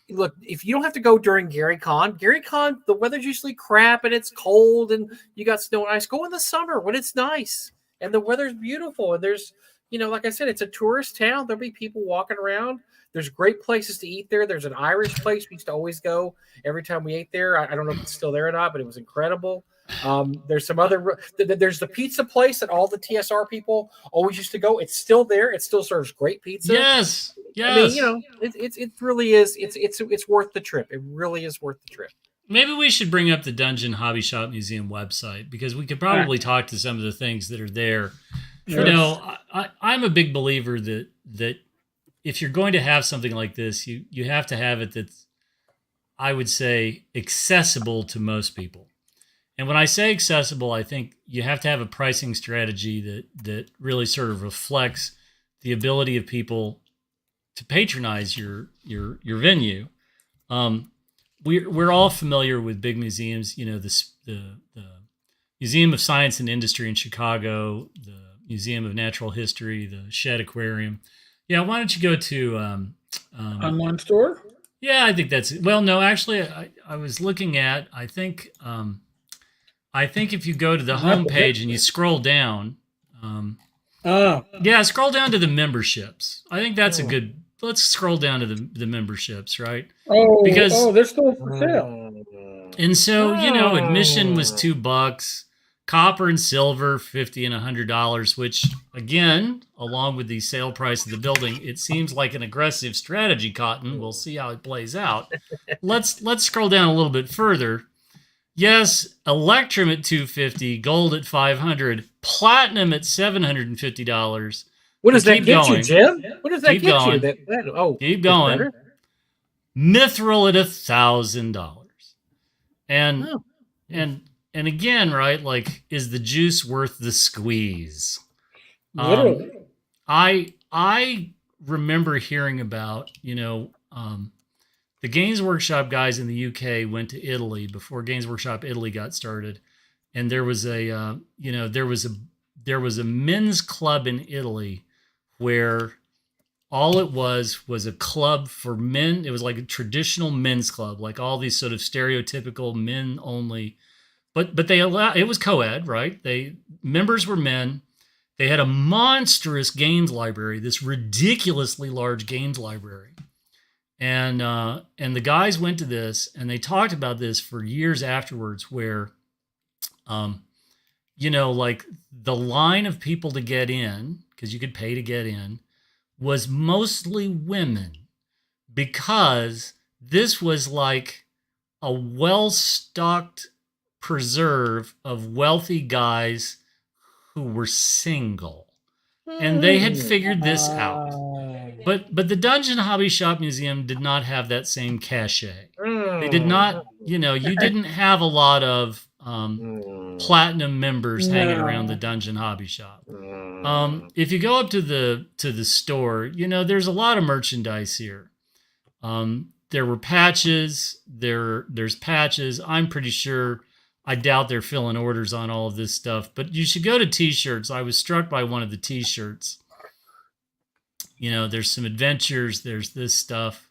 look, if you don't have to go during GaryCon, the weather's usually crap and it's cold and you got snow and ice. Go in the summer when it's nice and the weather's beautiful. And there's, like I said, it's a tourist town. There'll be people walking around. There's great places to eat there. There's an Irish place we used to always go every time we ate there. I don't know if it's still there or not, but it was incredible. There's some other. There's the pizza place that all the TSR people always used to go. It's still there. It still serves great pizza. Yes. I mean, it really is. It's worth the trip. It really is worth the trip. Maybe we should bring up the Dungeon Hobby Shop Museum website because we could probably talk to some of the things that are there. Yes. I'm a big believer that if you're going to have something like this, you have to have it that's, I would say, accessible to most people. And when I say accessible, I think you have to have a pricing strategy that really sort of reflects the ability of people to patronize your venue. We're all familiar with big museums, the Museum of Science and Industry in Chicago, the Museum of Natural History, the Shedd Aquarium. Yeah, why don't you go to online store? Yeah, I think no, actually, I was looking at. I think if you go to the homepage and you scroll down, scroll down to the memberships. I think that's a good. Let's scroll down to the memberships, right? Because they're still for sale. And so admission was $2, copper and silver $50 and $100, which again, along with the sale price of the building, it seems like an aggressive strategy. Cotton. We'll see how it plays out. Let's scroll down a little bit further. Yes, Electrum at $250, gold at $500, platinum at $750. What does that get you, Jim? What does that get you? Keep going. Better. Mithril at $1,000, and and again, right? Like, is the juice worth the squeeze? Literally. I remember hearing about, the Games Workshop guys in the UK went to Italy before Games Workshop Italy got started, and there was a men's club in Italy where all it was a club for men. It was like a traditional men's club, like all these sort of stereotypical men only. But they allow it was co-ed, right? They members were men. They had a monstrous games library, this ridiculously large games library. And the guys went to this and they talked about this for years afterwards, where like the line of people to get in, because you could pay to get in, was mostly women, because this was like a well-stocked preserve of wealthy guys who were single, and they had figured this out. But the Dungeon Hobby Shop Museum did not have that same cachet. They did not, you didn't have a lot of platinum members hanging around the Dungeon Hobby Shop. If you go up to the store, there's a lot of merchandise here. There were patches. There's patches. I'm pretty sure. I doubt they're filling orders on all of this stuff, but you should go to T-shirts. I was struck by one of the T-shirts. There's some adventures. There's this stuff,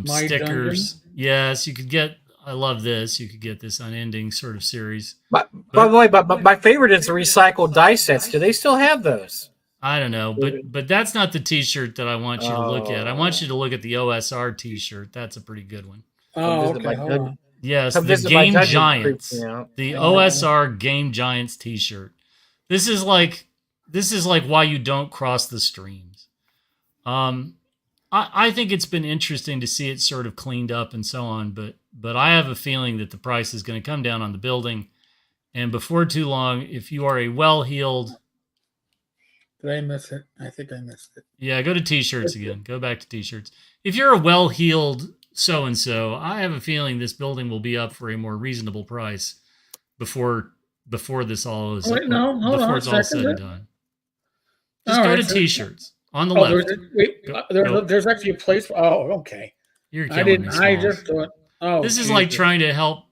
stickers. Dungeon? Yes, you could get. I love this. You could get this unending sort of series. By the way, but my favorite is the recycled dice sets. Do they still have those? I don't know, but that's not the T-shirt that I want you to look at. I want you to look at the OSR T-shirt. That's a pretty good one. Oh, okay. Yes, the Game Giants, the OSR Game Giants T-shirt. This is like why you don't cross the streams. I think it's been interesting to see it sort of cleaned up and so on, but I have a feeling that the price is going to come down on the building, and before too long, if you are a well-heeled, did I miss it? I think I missed it. Yeah, go to T-shirts again. Go back to T-shirts. If you're a well-heeled so-and-so, I have a feeling this building will be up for a more reasonable price before this all is before it's all said and done. Just go to T-shirts on the left. There's actually a place. Okay. You're killing me. I just thought. Oh, this is like trying to help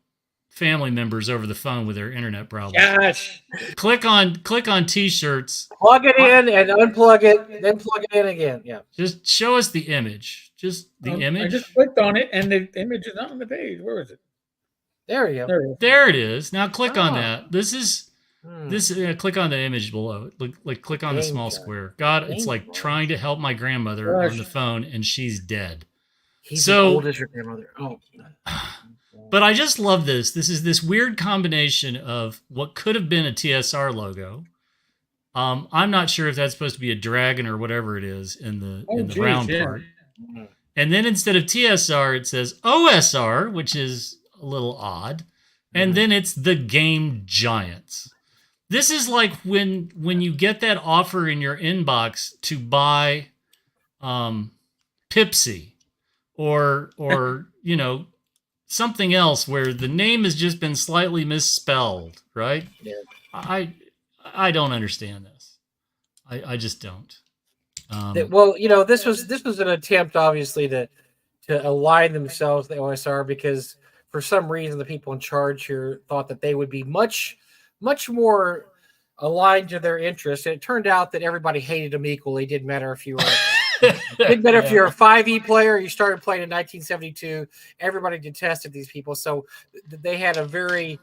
family members over the phone with their internet problems. Gosh. Click on T-shirts. Plug it in and unplug it, then plug it in again. Yeah. Just show us the image. Just the image. I just clicked on it, and the image is not on the page. Where is it? There you go. There it is. Now click on that. This is click on the image below. Click on the small square. God, it's like trying to help my grandmother on the phone, and she's dead. He's as old as your grandmother. Oh. But I just love this. This is this weird combination of what could have been a TSR logo. I'm not sure if that's supposed to be a dragon or whatever it is in the round part. And then instead of TSR, it says OSR, which is a little odd. And then it's the Game Giants. This is like when you get that offer in your inbox to buy Pipsy or something else where the name has just been slightly misspelled, right? Yeah. I don't understand this. I just don't. Well, this was an attempt, obviously, to align themselves with the OSR, because for some reason the people in charge here thought that they would be much, much more aligned to their interests. And it turned out that everybody hated them equally. It didn't matter if you were if you're a 5e player, you started playing in 1972. Everybody detested these people. So they had a very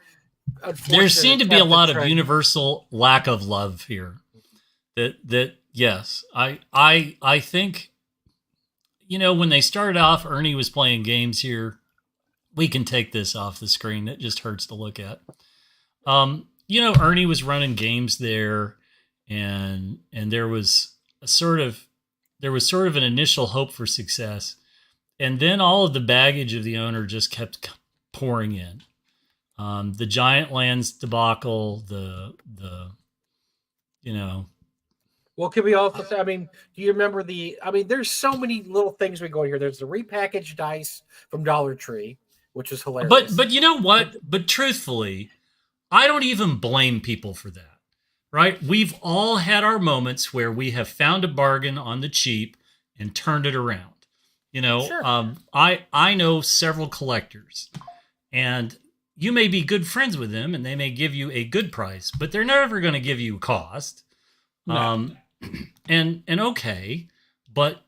there seemed to be a lot of universal lack of love here. That yes, I think, when they started off, Ernie was playing games here. We can take this off the screen. It just hurts to look at. Ernie was running games there, and there was sort of an initial hope for success, and then all of the baggage of the owner just kept pouring in. The Giant Lands debacle, Well, can we also say, do you remember there's so many little things we go here. There's the repackaged dice from Dollar Tree, which is hilarious. But you know what? But truthfully, I don't even blame people for that, right? We've all had our moments where we have found a bargain on the cheap and turned it around. Sure. I know several collectors, and you may be good friends with them, and they may give you a good price, but they're never going to give you cost. No. And okay, but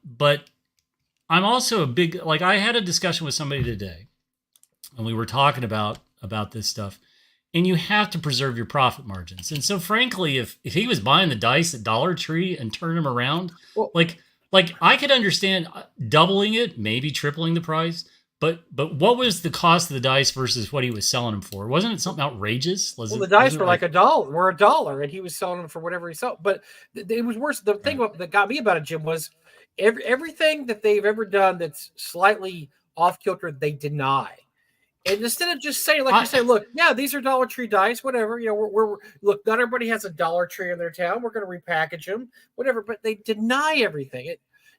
I'm also a big, like, I had a discussion with somebody today, and we were talking about this stuff, and you have to preserve your profit margins. And so, frankly, if he was buying the dice at Dollar Tree and turning them around, Well, like I could understand doubling it, maybe tripling the price, but what was the cost of the dice versus what he was selling them for? Wasn't it something outrageous? well, the dice were like $1. Were $1, and he was selling them for whatever he sold. But it was worse. The thing that got me about it, Jim, was everything that they've ever done that's slightly off kilter, they deny. And instead of just saying, like you say, look, yeah, these are Dollar Tree dice, whatever. You know, we're look, not everybody has a Dollar Tree in their town. We're going to repackage them, whatever. But they deny everything.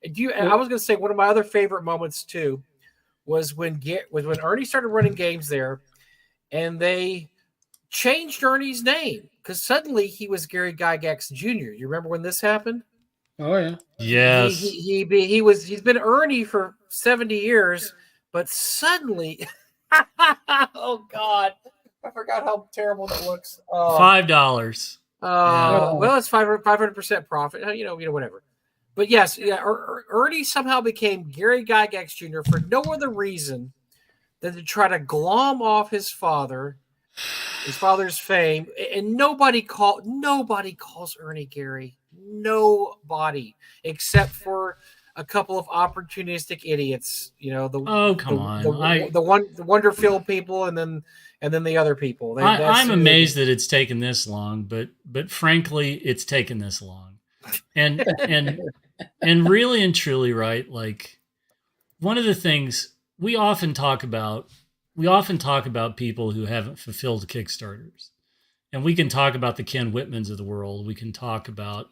I was going to say one of my other favorite moments too was when Ernie started running games there, and they changed Ernie's name because suddenly he was Gary Gygax Jr. You remember when this happened? Oh yeah. Yes. He's been Ernie for 70 years, but suddenly. Oh God! I forgot how terrible that looks. $5. Well, it's 500% profit. You know, whatever. But yes, yeah. Ernie somehow became Gary Gygax Jr. for no other reason than to try to glom off his father's fame. And nobody calls Ernie Gary. Nobody, except for a couple of opportunistic idiots, you know. The Wonderfield people, and then the other people. I'm amazed that it's taken this long, but frankly, it's taken this long, and really and truly, right? Like, one of the things we often talk about people who haven't fulfilled Kickstarters, and we can talk about the Ken Whitmans of the world. We can talk about,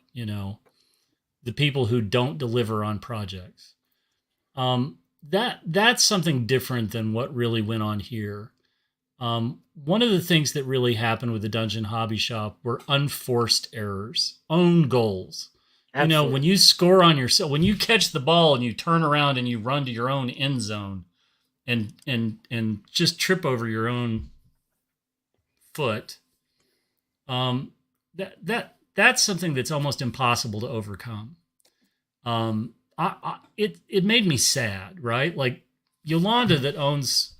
the people who don't deliver on projects. That's something different than what really went on here. One of the things that really happened with the Dungeon Hobby Shop were unforced errors, own goals. Absolutely. When you score on yourself, when you catch the ball and you turn around and you run to your own end zone and just trip over your own foot, that's something that's almost impossible to overcome. It made me sad, right? Like, Yolanda, that owns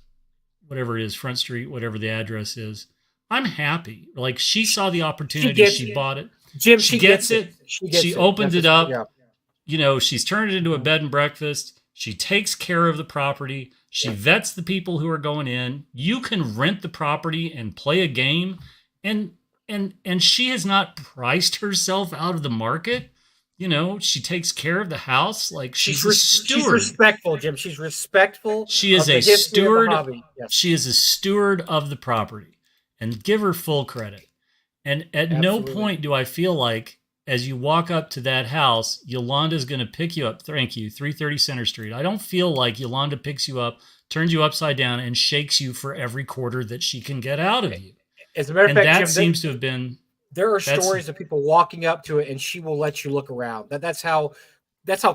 whatever it is, Front Street, whatever the address is, I'm happy. Like, she saw the opportunity, she bought it. Jim, she gets it. She opened it up. Yeah. She's turned it into a bed and breakfast. She takes care of the property. She vets the people who are going in. You can rent the property and play a game, and she has not priced herself out of the market. She takes care of the house. Like, she's a steward. She's respectful, Jim. She's respectful. She is a steward. Yes. She is a steward of the property, and give her full credit. And at no point do I feel like, as you walk up to that house, Yolanda's going to pick you up. Thank you, 330 Center Street. I don't feel like Yolanda picks you up, turns you upside down, and shakes you for every quarter that she can get out of you. As a matter of fact, that Jim, seems to have been. There are stories of people walking up to it, and she will let you look around. That's how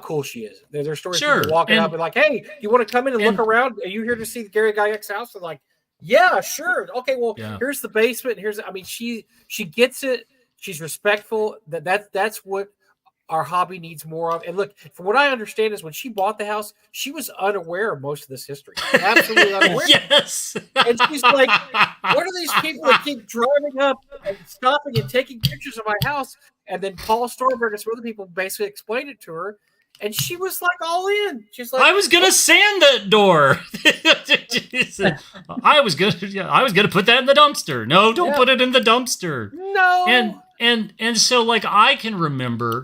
cool she is. There are stories of people walking up and like, "Hey, you want to come in and look around? Are you here to see the Gary Gygax house?" And like, "Yeah, sure. Okay, well, here's the basement. She gets it. She's respectful. That's what our hobby needs more of." And look, from what I understand is when she bought the house, she was unaware of most of this history. Absolutely unaware. Yes. And she's like, what are these people that keep driving up and stopping and taking pictures of my house? And then Paul Storberg and some other people basically explained it to her. And she was like all in. She's like, I was gonna sand that door. I was gonna put that in the dumpster. No, don't put it in the dumpster. No. And so, like, I can remember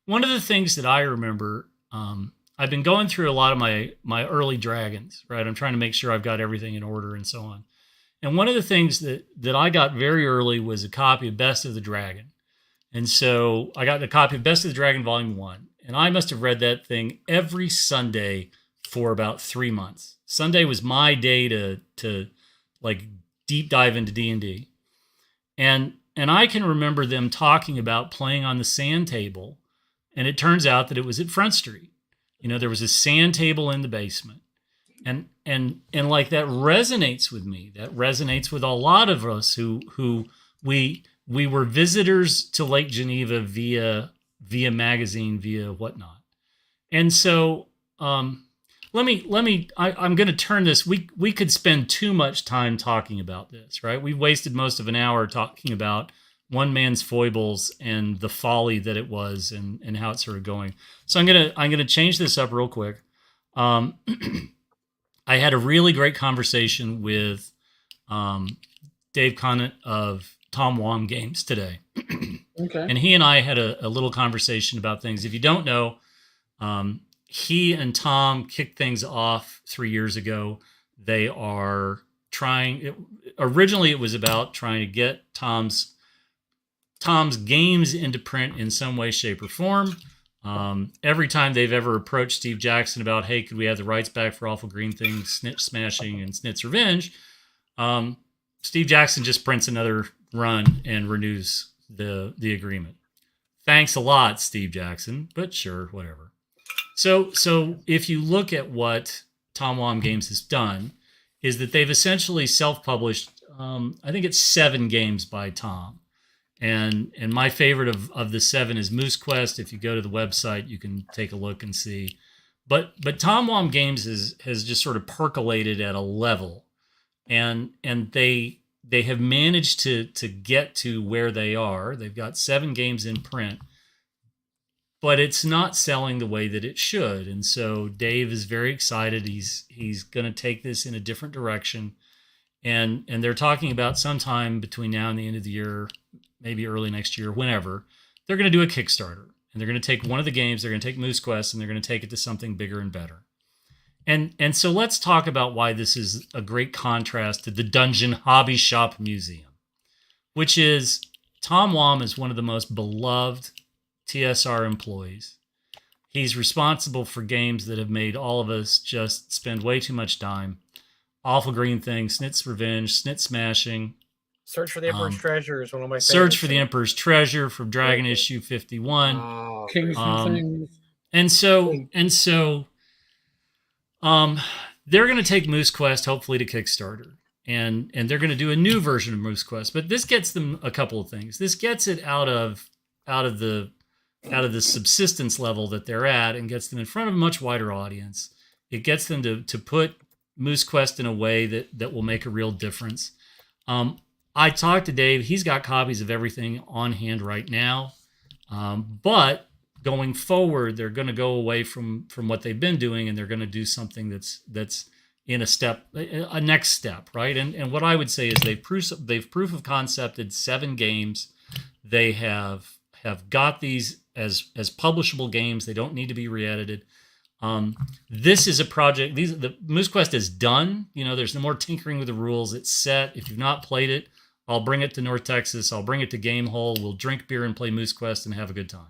one of the things that I remember. I've been going through a lot of my early dragons, right? I'm trying to make sure I've got everything in order and so on. And one of the things that I got very early was a copy of Best of the Dragon. And so I got a copy of Best of the Dragon Volume 1. And I must have read that thing every Sunday for about 3 months. Sunday was my day to like deep dive into D&D. And I can remember them talking about playing on the sand table, and it turns out that it was at Front Street. There was a sand table in the basement, and like that resonates with me. That resonates with a lot of us who we were visitors to Lake Geneva via magazine, via whatnot. And so I'm going to turn this. We could spend too much time talking about this, right? We wasted most of an hour talking about one man's foibles and the folly that it was, and how it's sort of going. So I'm gonna change this up real quick. I had a really great conversation with Dave Conant of Tom Wom Games today. Okay. And he and I had a little conversation about things. If you don't know, he and Tom kicked things off 3 years ago. They are originally it was about trying to get Tom's games into print in some way, shape, or form. Every time they've ever approached Steve Jackson about, hey, could we have the rights back for Awful Green Things, Snitch Smashing, and Snit's Revenge? Steve Jackson just prints another run and renews the agreement. Thanks a lot, Steve Jackson, but sure, whatever. So if you look at what Tom Wom Games has done, is that they've essentially self-published, I think it's 7 games by Tom. And my favorite of the 7 is Moose Quest. If you go to the website, you can take a look and see. But Tom Wom Games has just sort of percolated at a level, and they have managed to get to where they are. They've got 7 games in print, but it's not selling the way that it should. And so Dave is very excited. He's going to take this in a different direction, and they're talking about sometime between now and the end of the year, maybe early next year, whenever, they're going to do a Kickstarter. And they're going to take one of the games, they're going to take Moose Quest, and they're going to take it to something bigger and better. And so let's talk about why this is a great contrast to the Dungeon Hobby Shop Museum, which is Tom Wom is one of the most beloved TSR employees. He's responsible for games that have made all of us just spend way too much time. Awful Green Things, Snit's Revenge, Snit Smashing, Search for the Emperor's Treasure is one of my favorites. Search for the Emperor's Treasure from Dragon Issue 51. Oh, Kings and Things. And so they're going to take Moose Quest hopefully to Kickstarter, and they're going to do a new version of Moose Quest. But this gets them a couple of things. This gets it out of the subsistence level that they're at, and gets them in front of a much wider audience. It gets them to put Moose Quest in a way that will make a real difference. I talked to Dave. He's got copies of everything on hand right now. But going forward, they're going to go away from what they've been doing, and they're going to do something that's in a next step, right? And what I would say is they've proof of concepted 7 games. They have got these as publishable games. They don't need to be re-edited. This is a project. The Moose Quest is done. There's no more tinkering with the rules. It's set. If you've not played it, I'll bring it to North Texas. I'll bring it to Game Hole. We'll drink beer and play Moose Quest and have a good time.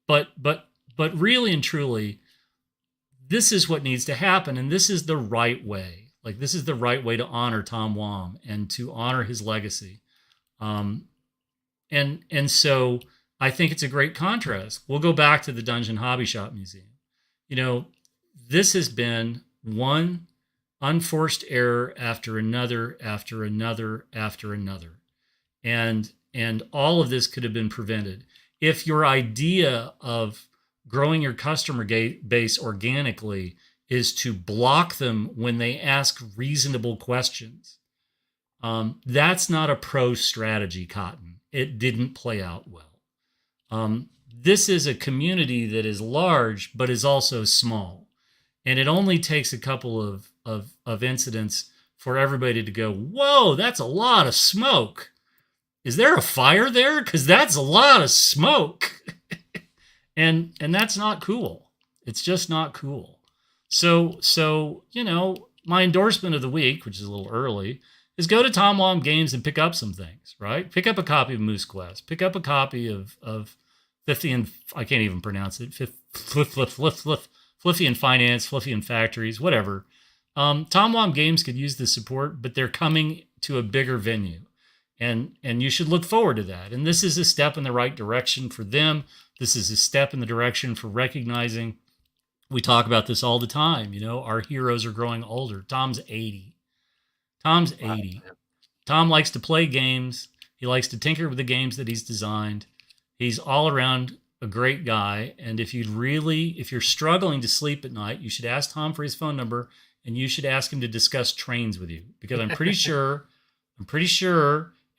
But really and truly, this is what needs to happen, and this is the right way. Like, this is the right way to honor Tom Wom and to honor his legacy. And so I think it's a great contrast. We'll go back to the Dungeon Hobby Shop Museum. This has been one unforced error after another, after another, after another. And all of this could have been prevented. If your idea of growing your customer base organically is to block them when they ask reasonable questions, that's not a pro strategy, Cotton. It didn't play out well. This is a community that is large, but is also small. And it only takes a couple of incidents for everybody to go, whoa, that's a lot of smoke. Is there a fire there? Because that's a lot of smoke. and that's not cool. It's just not cool. So my endorsement of the week, which is a little early, is go to Tom Wom Games and pick up some things, right? Pick up a copy of Moose Quest. Pick up a copy of Fliffian, I can't even pronounce it, Fliffian Finance, Fliffian Factories, whatever. Tom Wom Games could use the support, but they're coming to a bigger venue. and you should look forward to that. And this is a step in the right direction for them. This is a step in the direction for recognizing. We talk about this all the time. Our heroes are growing older. Tom's 80. Tom's Wow. 80. Tom likes to play games. He likes to tinker with the games that he's designed. He's all around a great guy. And if you're struggling to sleep at night, you should ask Tom for his phone number, and you should ask him to discuss trains with you, because I'm pretty sure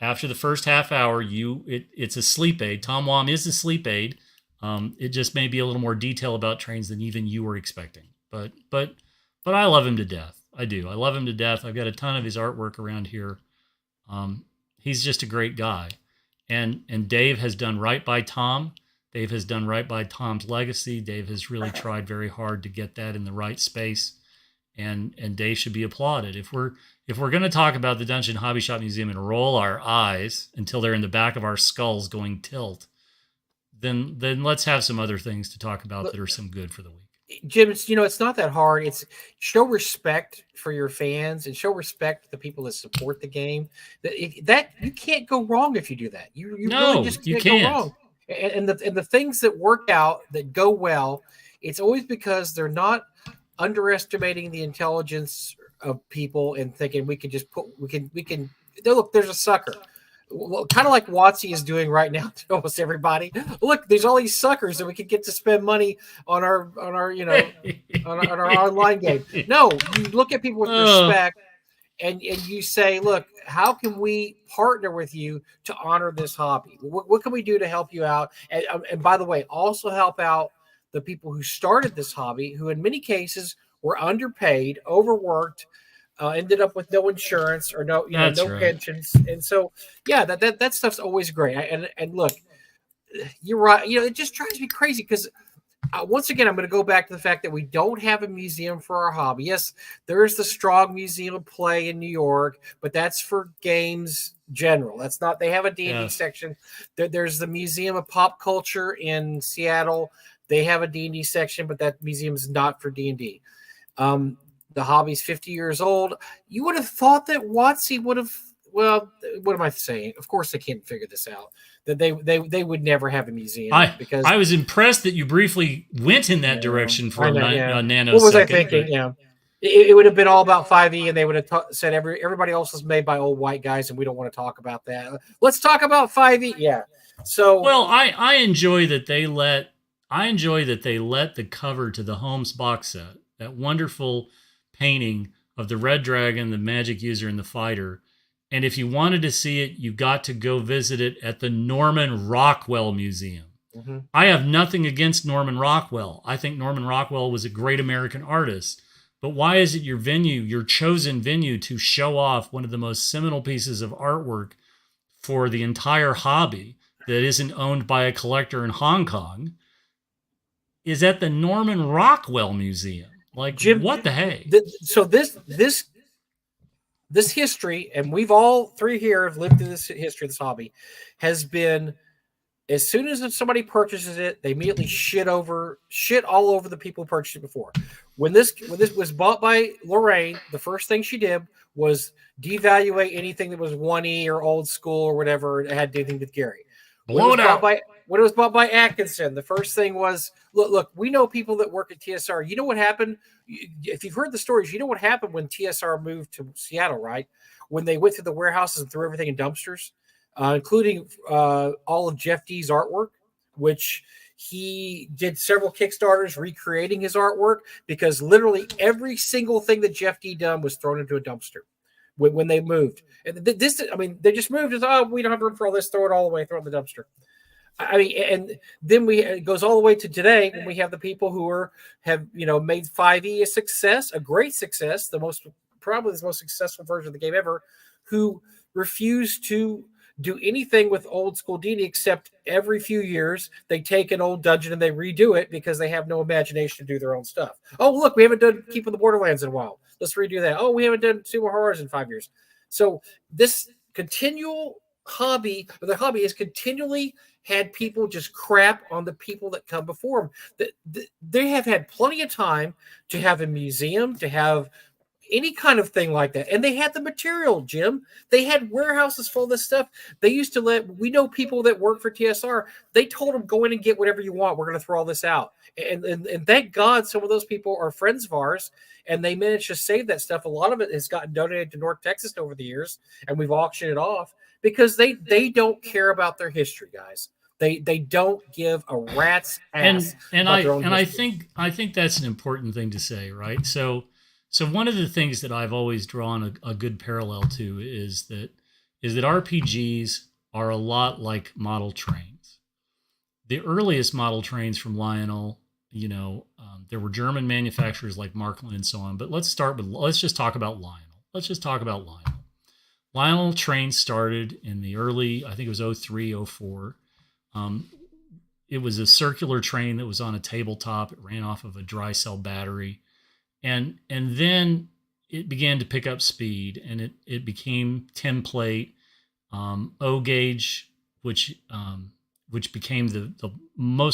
after the first half hour, it's a sleep aid. Tom Wam is a sleep aid. It just may be a little more detail about trains than even you were expecting. But I love him to death. I do. I love him to death. I've got a ton of his artwork around here. He's just a great guy. And Dave has done right by Tom. Dave has done right by Tom's legacy. Dave has really tried very hard to get that in the right space. And Dave should be applauded. If we're going to talk about the Dungeon Hobby Shop Museum and roll our eyes until they're in the back of our skulls going tilt, then let's have some other things to talk about that are some good for the week. Jim, it's not that hard. It's show respect for your fans and show respect to the people that support the game. That you can't go wrong if you do that. You really just can't go wrong. And the things that work out, that go well, it's always because they're not underestimating the intelligence of people and thinking we can look, there's a sucker. Well, kind of like WotC is doing right now to almost everybody. Look, there's all these suckers that we could get to spend money on our on our online game. No, you look at people with respect and you say, look, how can we partner with you to honor this hobby? What can we do to help you out? And by the way, also help out the people who started this hobby, who in many cases were underpaid, overworked, ended up with no insurance or no pensions. And so, yeah, that stuff's always great. And look, you're right. It just drives me crazy because once again, I'm going to go back to the fact that we don't have a museum for our hobby. Yes, there is the Strong Museum of Play in New York, but that's for games general. That's not, they have a D&D section. There's the Museum of Pop Culture in Seattle. They have a D&D section, but that museum is not for D&D. The hobby's 50 years old. You would have thought that WotC would have, well, what am I saying? Of course they can't figure this out. That they would never have a museum. Because I was impressed that you briefly went in that direction for a nanosecond. What was I thinking? Yeah. It would have been all about 5e, and they would have said everybody else is made by old white guys, and we don't want to talk about that. Let's talk about 5e. Yeah. So I enjoy that they let the cover to the Holmes box set, that wonderful painting of the Red Dragon, the Magic User, and the Fighter. And if you wanted to see it, you got to go visit it at the Norman Rockwell Museum. Mm-hmm. I have nothing against Norman Rockwell. I think Norman Rockwell was a great American artist. But why is it your chosen venue to show off one of the most seminal pieces of artwork for the entire hobby that isn't owned by a collector in Hong Kong is at the Norman Rockwell Museum? Like, Jim, what the hey? So this history, and we've all three here have lived through this history of this hobby, has been, as soon as somebody purchases it, they immediately shit all over the people who purchased it before. When this was bought by Lorraine, the first thing she did was devaluate anything that was 1E or old school or whatever that had anything with Gary. Blow it out. When it was bought by Atkinson, the first thing was, look, we know people that work at TSR. You know what happened? If you've heard the stories, you know what happened when TSR moved to Seattle, right? When they went through the warehouses and threw everything in dumpsters, including all of Jeff D's artwork, which he did several Kickstarters recreating his artwork, because literally every single thing that Jeff D done was thrown into a dumpster when they moved. And they just moved. It's, we don't have room for all this. Throw it all away. Throw it in the dumpster. And then it goes all the way to today when we have the people who have made 5e a success, a great success, probably the most successful version of the game ever, who refuse to do anything with old school D&D except every few years they take an old dungeon and they redo it because they have no imagination to do their own stuff. Oh, look, we haven't done Keep of the Borderlands in a while. Let's redo that. Oh, we haven't done Sumo Horrors in 5 years. So this continual hobby, or the hobby, has continually had people just crap on the people that come before them. They have had plenty of time to have a museum, to have any kind of thing like that. And they had the material, Jim. They had warehouses full of this stuff. They used to we know people that work for TSR. They told them, go in and get whatever you want. We're going to throw all this out. And thank God some of those people are friends of ours, and they managed to save that stuff. A lot of it has gotten donated to North Texas over the years, and we've auctioned it off because they don't care about their history, guys. They don't give a rat's ass. I think that's an important thing to say, right? So one of the things that I've always drawn a good parallel to is that RPGs are a lot like model trains. The earliest model trains from Lionel, there were German manufacturers like Markland and so on. But let's just talk about Lionel. Lionel trains started in the early, I think it was 03, 04. It was a circular train that was on a tabletop. It ran off of a dry cell battery. And then it began to pick up speed, and it became template, O gauge, which became the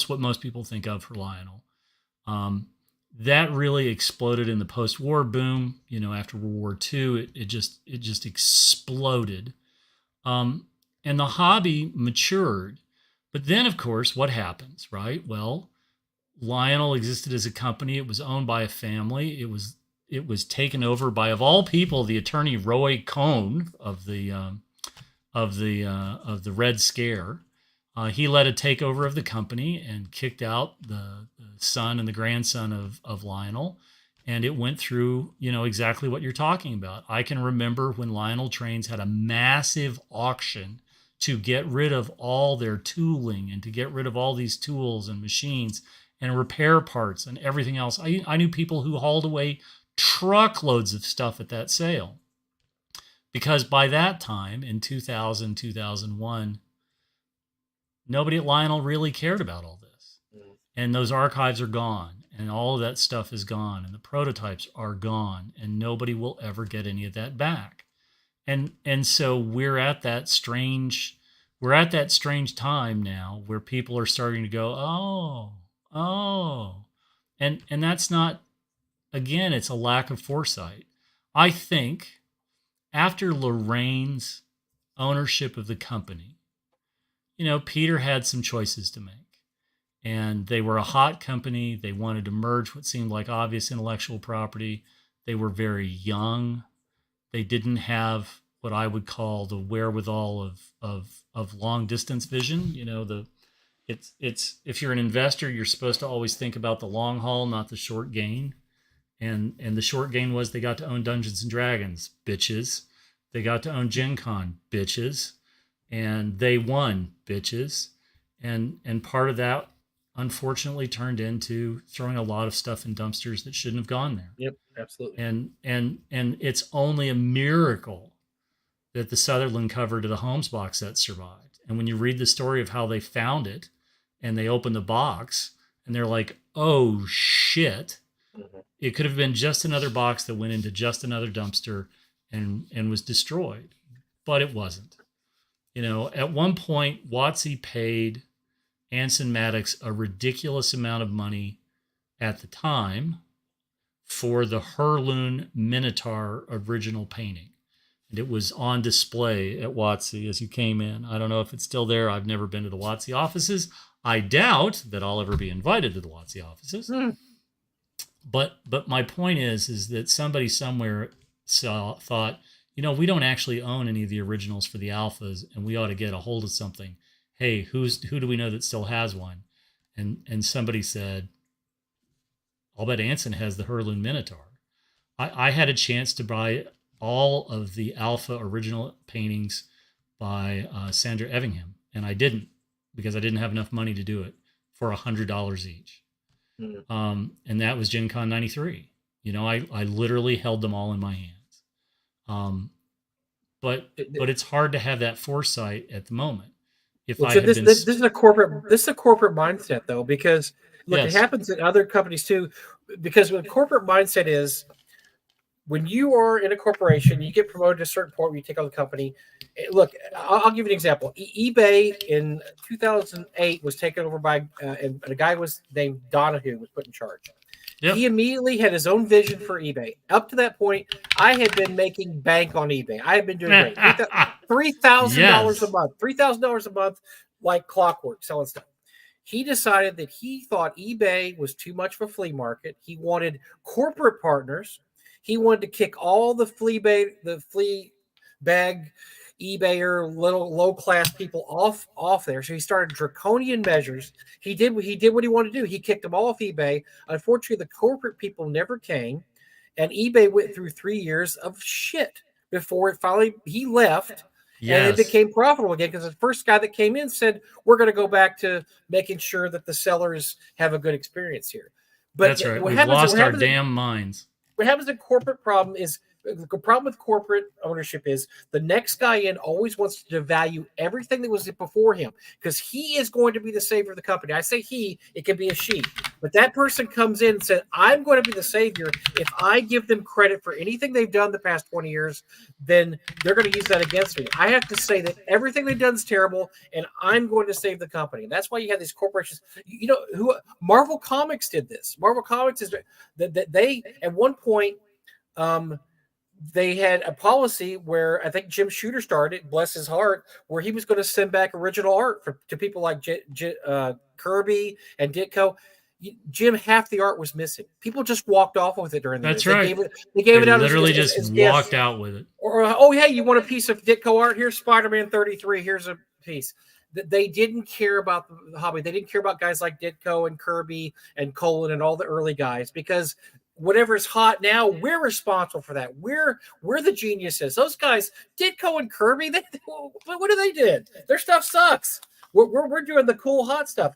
what most people think of for Lionel. That really exploded in the post-war boom. After World War II, it just exploded, and the hobby matured. But then, of course, what happens, right? Well, Lionel existed as a company. It was owned by a family. It was taken over by, of all people, the attorney Roy Cohn of the Red Scare. He led a takeover of the company and kicked out the son and the grandson of Lionel, and it went through exactly what you're talking about. I can remember when Lionel Trains had a massive auction to get rid of all their tooling and to get rid of all these tools and machines and repair parts and everything else. I knew people who hauled away truckloads of stuff at that sale, because by that time in 2000, 2001, nobody at Lionel really cared about all this. And those archives are gone, and all of that stuff is gone, and the prototypes are gone, and nobody will ever get any of that back. And so we're at that strange time now where people are starting to go, oh. And that's not, again, it's a lack of foresight. I think after Lorraine's ownership of the company, Peter had some choices to make. And they were a hot company. They wanted to merge what seemed like obvious intellectual property. They were very young. They didn't have what I would call the wherewithal of long distance vision. It's if you're an investor, you're supposed to always think about the long haul, not the short gain. And the short gain was they got to own Dungeons and Dragons, bitches. They got to own Gen Con, bitches. And they won, bitches. And part of that, unfortunately, turned into throwing a lot of stuff in dumpsters that shouldn't have gone there. Yep, absolutely. And it's only a miracle that the Sutherland cover to the Holmes box set survived. And when you read the story of how they found it, and they open the box, and they're like, oh shit, it could have been just another box that went into just another dumpster and was destroyed. But it wasn't. At one point, WotC paid Anson Maddox a ridiculous amount of money at the time for the Herloon Minotaur original painting. And it was on display at WotC as you came in. I don't know if it's still there. I've never been to the WotC offices. I doubt that I'll ever be invited to the WotC offices. But my point is that somebody somewhere thought, we don't actually own any of the originals for the alphas, and we ought to get a hold of something. Hey, who do we know that still has one? And somebody said, I'll bet Anson has the Herloon Minotaur. I had a chance to buy all of the alpha original paintings by Sandra Evingham, and I didn't, because I didn't have enough money to do it, for $100 each. And that was Gen Con 93. I literally held them all in my hands. But it's hard to have that foresight at the moment. This is a corporate mindset, though, because look, yes, it happens in other companies too. Because what a corporate mindset is, when you are in a corporation, you get promoted to a certain point where you take on the company. Look, I'll give you an example. eBay in 2008 was taken over by, and a guy was named Donahue was put in charge. Yep. He immediately had his own vision for eBay. Up to that point, I had been making bank on eBay. I had been doing great. $3,000 a Yes. month, $3,000 a month, like clockwork, selling stuff. He decided that he thought eBay was too much of a flea market. He wanted corporate partners. He wanted to kick all the flea bag eBayer little low class people off there. So he started draconian measures. He did what he wanted to do. He kicked them all off eBay. Unfortunately, the corporate people never came, and eBay went through 3 years of shit before it finally he left. And it Yes. became profitable again because the first guy that came in said, "We're going to go back to making sure that the sellers have a good experience here." But That's right. We've lost our damn minds. What happens in corporate problem is the problem with corporate ownership is the next guy in always wants to devalue everything that was before him because he is going to be the savior of the company. I say he, it can be a she, but that person comes in and says, "I'm going to be the savior." If I give them credit for anything they've done the past 20 years, then they're going to use that against me. I have to say that everything they've done is terrible, and I'm going to save the company. And that's why you have these corporations. You know who Marvel Comics did this. Marvel Comics is that they at one point. They had a policy where I think Jim Shooter started, bless his heart, where he was going to send back original art to people like Kirby and Ditko. Jim, half the art was missing. People just walked off with it during the That's years. right. They gave it out literally as just gifts. walked out with it. Or, oh, yeah, you want a piece of Ditko art? Here's Spider-Man 33. Here's a piece. They didn't care about the hobby. They didn't care about guys like Ditko and Kirby and Colin and all the early guys because whatever's hot now, we're responsible for that. We're the geniuses. Those guys, Ditko and Kirby, what do they did? Their stuff sucks. We're doing the cool hot stuff.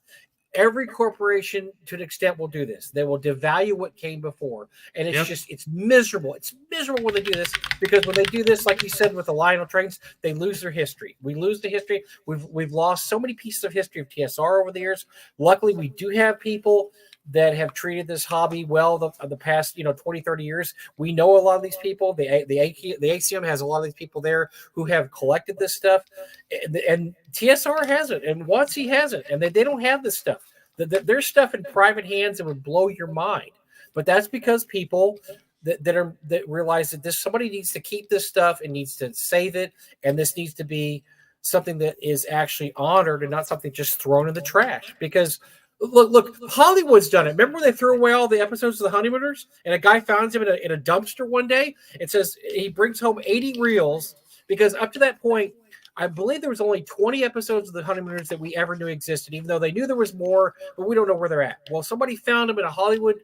Every corporation, to an extent, will do this. They will devalue what came before, and it's miserable. It's miserable when they do this because when they do this, like you said with the Lionel trains, they lose their history. We lose the history. We've lost so many pieces of history of TSR over the years. Luckily, we do have people that have treated this hobby well the past 20, 30 years. We know a lot of these people. The ACM has a lot of these people there who have collected this stuff, and TSR hasn't, and WotC hasn't, and they don't have this stuff. There's stuff in private hands that would blow your mind, but that's because people that realize that somebody needs to keep this stuff and needs to save it, and this needs to be something that is actually honored and not something just thrown in the trash because. Look, Hollywood's done it. Remember when they threw away all the episodes of The Honeymooners and a guy finds him in a dumpster one day? It says he brings home 80 reels because up to that point, I believe there was only 20 episodes of The Honeymooners that we ever knew existed, even though they knew there was more, but we don't know where they're at. Well, somebody found them in a Hollywood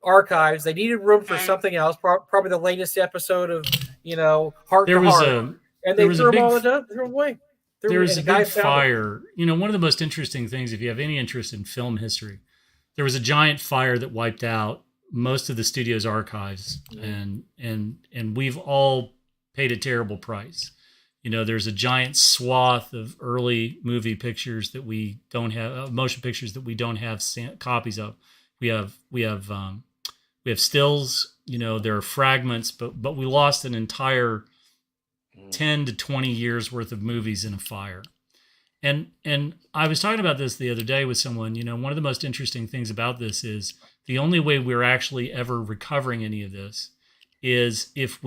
archives. They needed room for something else, probably the latest episode of, Heart to Heart. And they threw them all away. There was a big fire. One of the most interesting things, if you have any interest in film history, there was a giant fire that wiped out most of the studio's archives, and we've all paid a terrible price. There's a giant swath of early movie pictures that we don't have, motion pictures that we don't have copies of. We have stills. There are fragments, but we lost an entire 10 to 20 years worth of movies in a fire. And I was talking about this the other day with someone. One of the most interesting things about this is the only way we're actually ever recovering any of this is if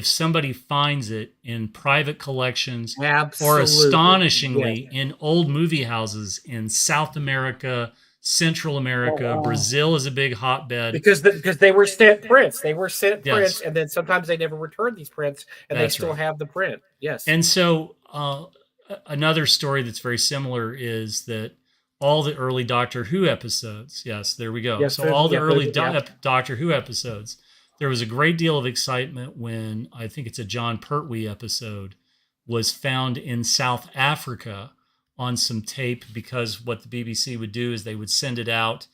somebody finds it in private collections. Absolutely. Or astonishingly in old movie houses in South America, Central America. Brazil is a big hotbed because they were sent prints. They were sent prints, and then sometimes they never returned these prints, and they still have the print. Yes. And so another story that's very similar is that all the early Doctor Who episodes. Yes, there we go. So all the early Doctor Who episodes. There was a great deal of excitement when I think it's a John Pertwee episode was found in South Africa on some tape, because what the BBC would do is they would send it out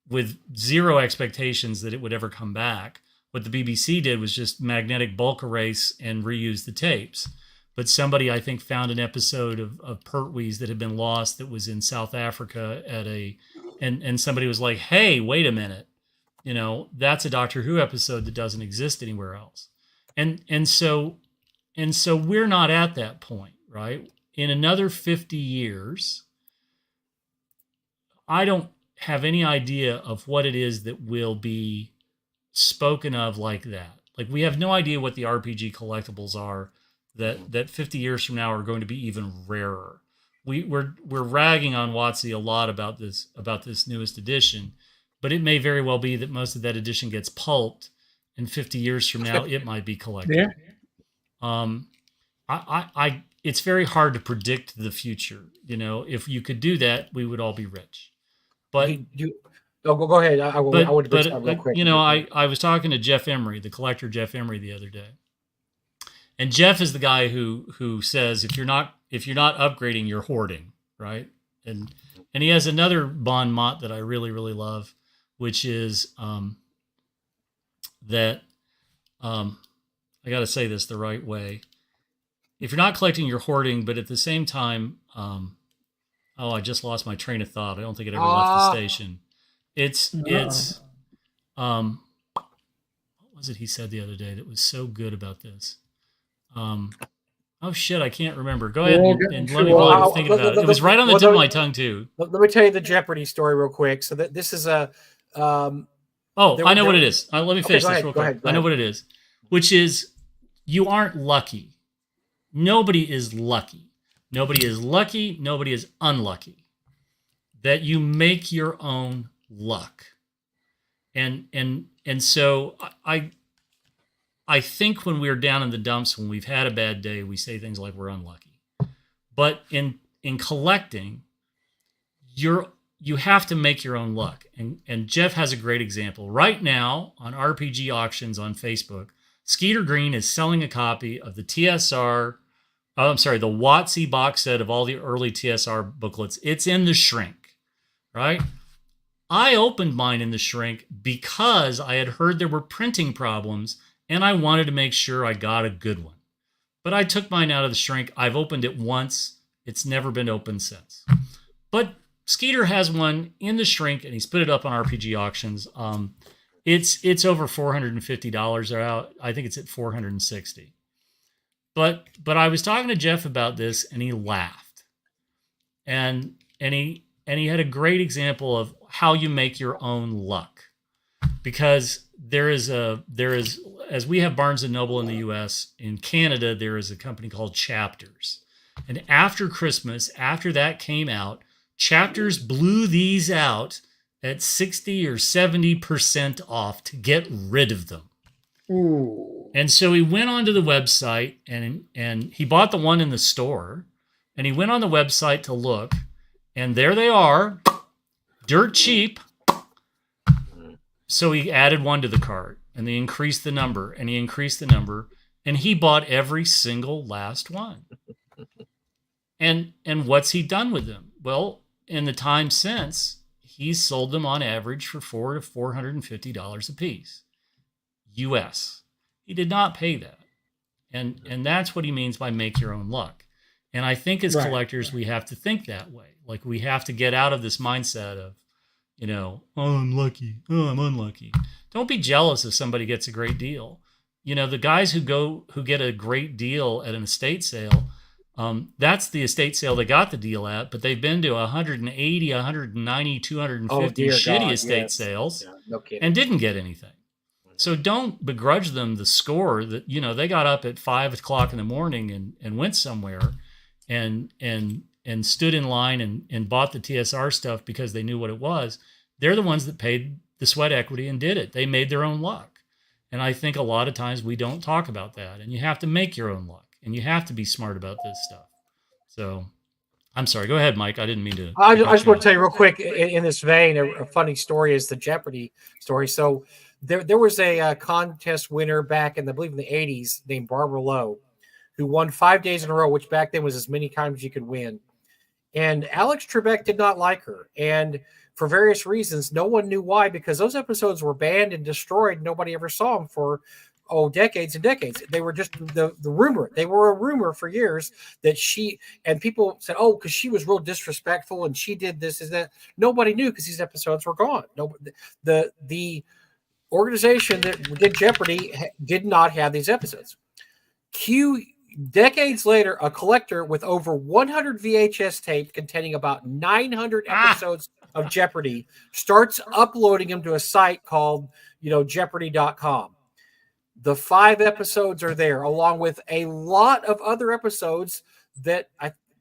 with zero expectations that it would ever come back. What the BBC did was just magnetic bulk erase and reuse the tapes. But somebody, I think, found an episode of Pertwee's that had been lost that was in South Africa and somebody was like, hey, wait a minute. That's a Doctor Who episode that doesn't exist anywhere else. And so we're not at that point, right? In another 50 years, I don't have any idea of what it is that will be spoken of like that. Like we have no idea what the RPG collectibles are that 50 years from now are going to be even rarer. We're ragging on WotC a lot about this newest edition, but it may very well be that most of that edition gets pulped, and 50 years from now it might be collectible. Yeah. It's very hard to predict the future. You know, if you could do that, we would all be rich. But go ahead. I would real quick. You know, I was talking to Jeff Emery, the collector Jeff Emery, the other day, and Jeff is the guy who says if you're not upgrading, you're hoarding, right? And he has another bon mot that I really love, which is that I got to say this the right way. If you're not collecting, you're hoarding, but at the same time, I just lost my train of thought. I don't think it ever left the station. It's what was it he said the other day that was so good about this? Oh shit, I can't remember. Go ahead and let me while I'm thinking about it. It was right on the tip of my tongue too. Let me tell you the Jeopardy story real quick. So that this is a I know what it is. Let me finish this real quick. I know what it is, which is you aren't lucky. Nobody is lucky. Nobody is lucky. Nobody is unlucky. That you make your own luck. And so I think when we're down in the dumps, when we've had a bad day, we say things like we're unlucky. But in collecting, you have to make your own luck. And Jeff has a great example. Right now on RPG auctions on Facebook, Skeeter Green is selling a copy of the TSR, the WotC box set of all the early TSR booklets. It's in the shrink, right? I opened mine in the shrink because I had heard there were printing problems and I wanted to make sure I got a good one. But I took mine out of the shrink. I've opened it once. It's never been opened since. But Skeeter has one in the shrink and he's put it up on RPG auctions. It's over $450 out. I think it's at $460. But I was talking to Jeff about this and he laughed. And he had a great example of how you make your own luck. Because there is as we have Barnes & Noble in the US, in Canada there is a company called Chapters. And after Christmas, after that came out, Chapters blew these out at 60 or 70% off to get rid of them. Ooh. And so he went onto the website and he bought the one in the store and he went on the website to look and there they are, dirt cheap. So he added one to the cart and they increased the number and he increased the number and he bought every single last one. And what's he done with them? Well, in the time since, he's sold them on average for $400 to $450 a piece. US. He did not pay that. And that's what he means by make your own luck. And I think as collectors, we have to think that way. Like we have to get out of this mindset of, you know, oh, I'm lucky. Oh, I'm unlucky. Don't be jealous if somebody gets a great deal. You know, the guys who get a great deal at an estate sale, that's the estate sale they got the deal at, but they've been to 180, 190, 250 shitty estate sales and didn't get anything. So don't begrudge them the score that, you know, they got up at 5 o'clock in the morning and went somewhere and stood in line and bought the TSR stuff because they knew what it was. They're the ones that paid the sweat equity and did it. They made their own luck. And I think a lot of times we don't talk about that. And you have to make your own luck. And you have to be smart about this stuff. So I'm sorry. Go ahead, Mike. I didn't mean to. I just want to tell you real quick in this vein, a funny story is the Jeopardy story. So there was a contest winner back in, I believe, in the 80s named Barbara Lowe, who won 5 days in a row, which back then was as many times you could win. And Alex Trebek did not like her. And for various reasons, no one knew why, because those episodes were banned and destroyed. Nobody ever saw them for decades and decades. They were just the rumor. They were a rumor for years that she, and people said, oh, because she was real disrespectful and she did this, is that. Nobody knew because these episodes were gone. The organization that did Jeopardy did not have these episodes. Decades later, a collector with over 100 VHS tapes containing about 900 episodes of Jeopardy, starts uploading them to a site called, Jeopardy.com. The 5 episodes are there, along with a lot of other episodes that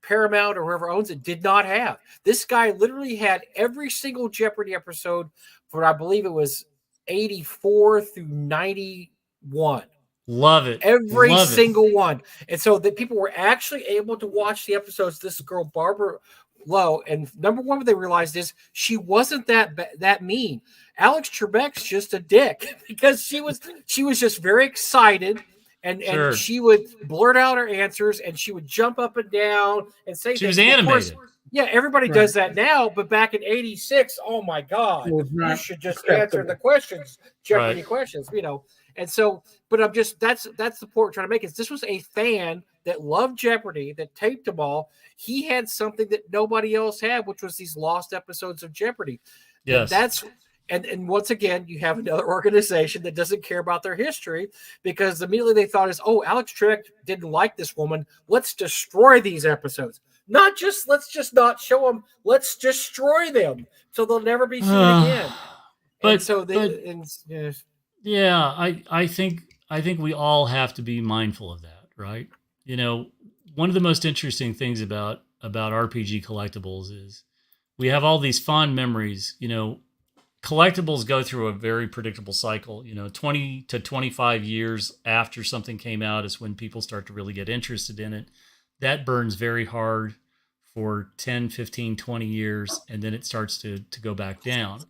Paramount or whoever owns it did not have. This guy literally had every single Jeopardy episode for, I believe it was 84 through 91. Love it. Every Love single it. one. And so that people were actually able to watch the episodes. This girl, Barbara Lowe, and number one, what they realized is she wasn't that mean. Alex Trebek's just a dick because she was just very excited. And Sure. she would blurt out her answers, and she would jump up and down and say She was things. animated. Of course, yeah, everybody does that now, but back in '86, oh my God, you should just answer the questions, Jeopardy questions, And so, but I'm just that's the point we're trying to make is this was a fan that loved Jeopardy, that taped them all. He had something that nobody else had, which was these lost episodes of Jeopardy. Yes. And once again, you have another organization that doesn't care about their history because immediately they thought Alex Trebek didn't like this woman. Let's destroy these episodes. Let's just not show them. Let's destroy them so they'll never be seen again. I think we all have to be mindful of that, right? One of the most interesting things about RPG collectibles is we have all these fond memories. Collectibles go through a very predictable cycle. 20 to 25 years after something came out is when people start to really get interested in it. That burns very hard for 10, 15, 20 years, and then it starts to go back down.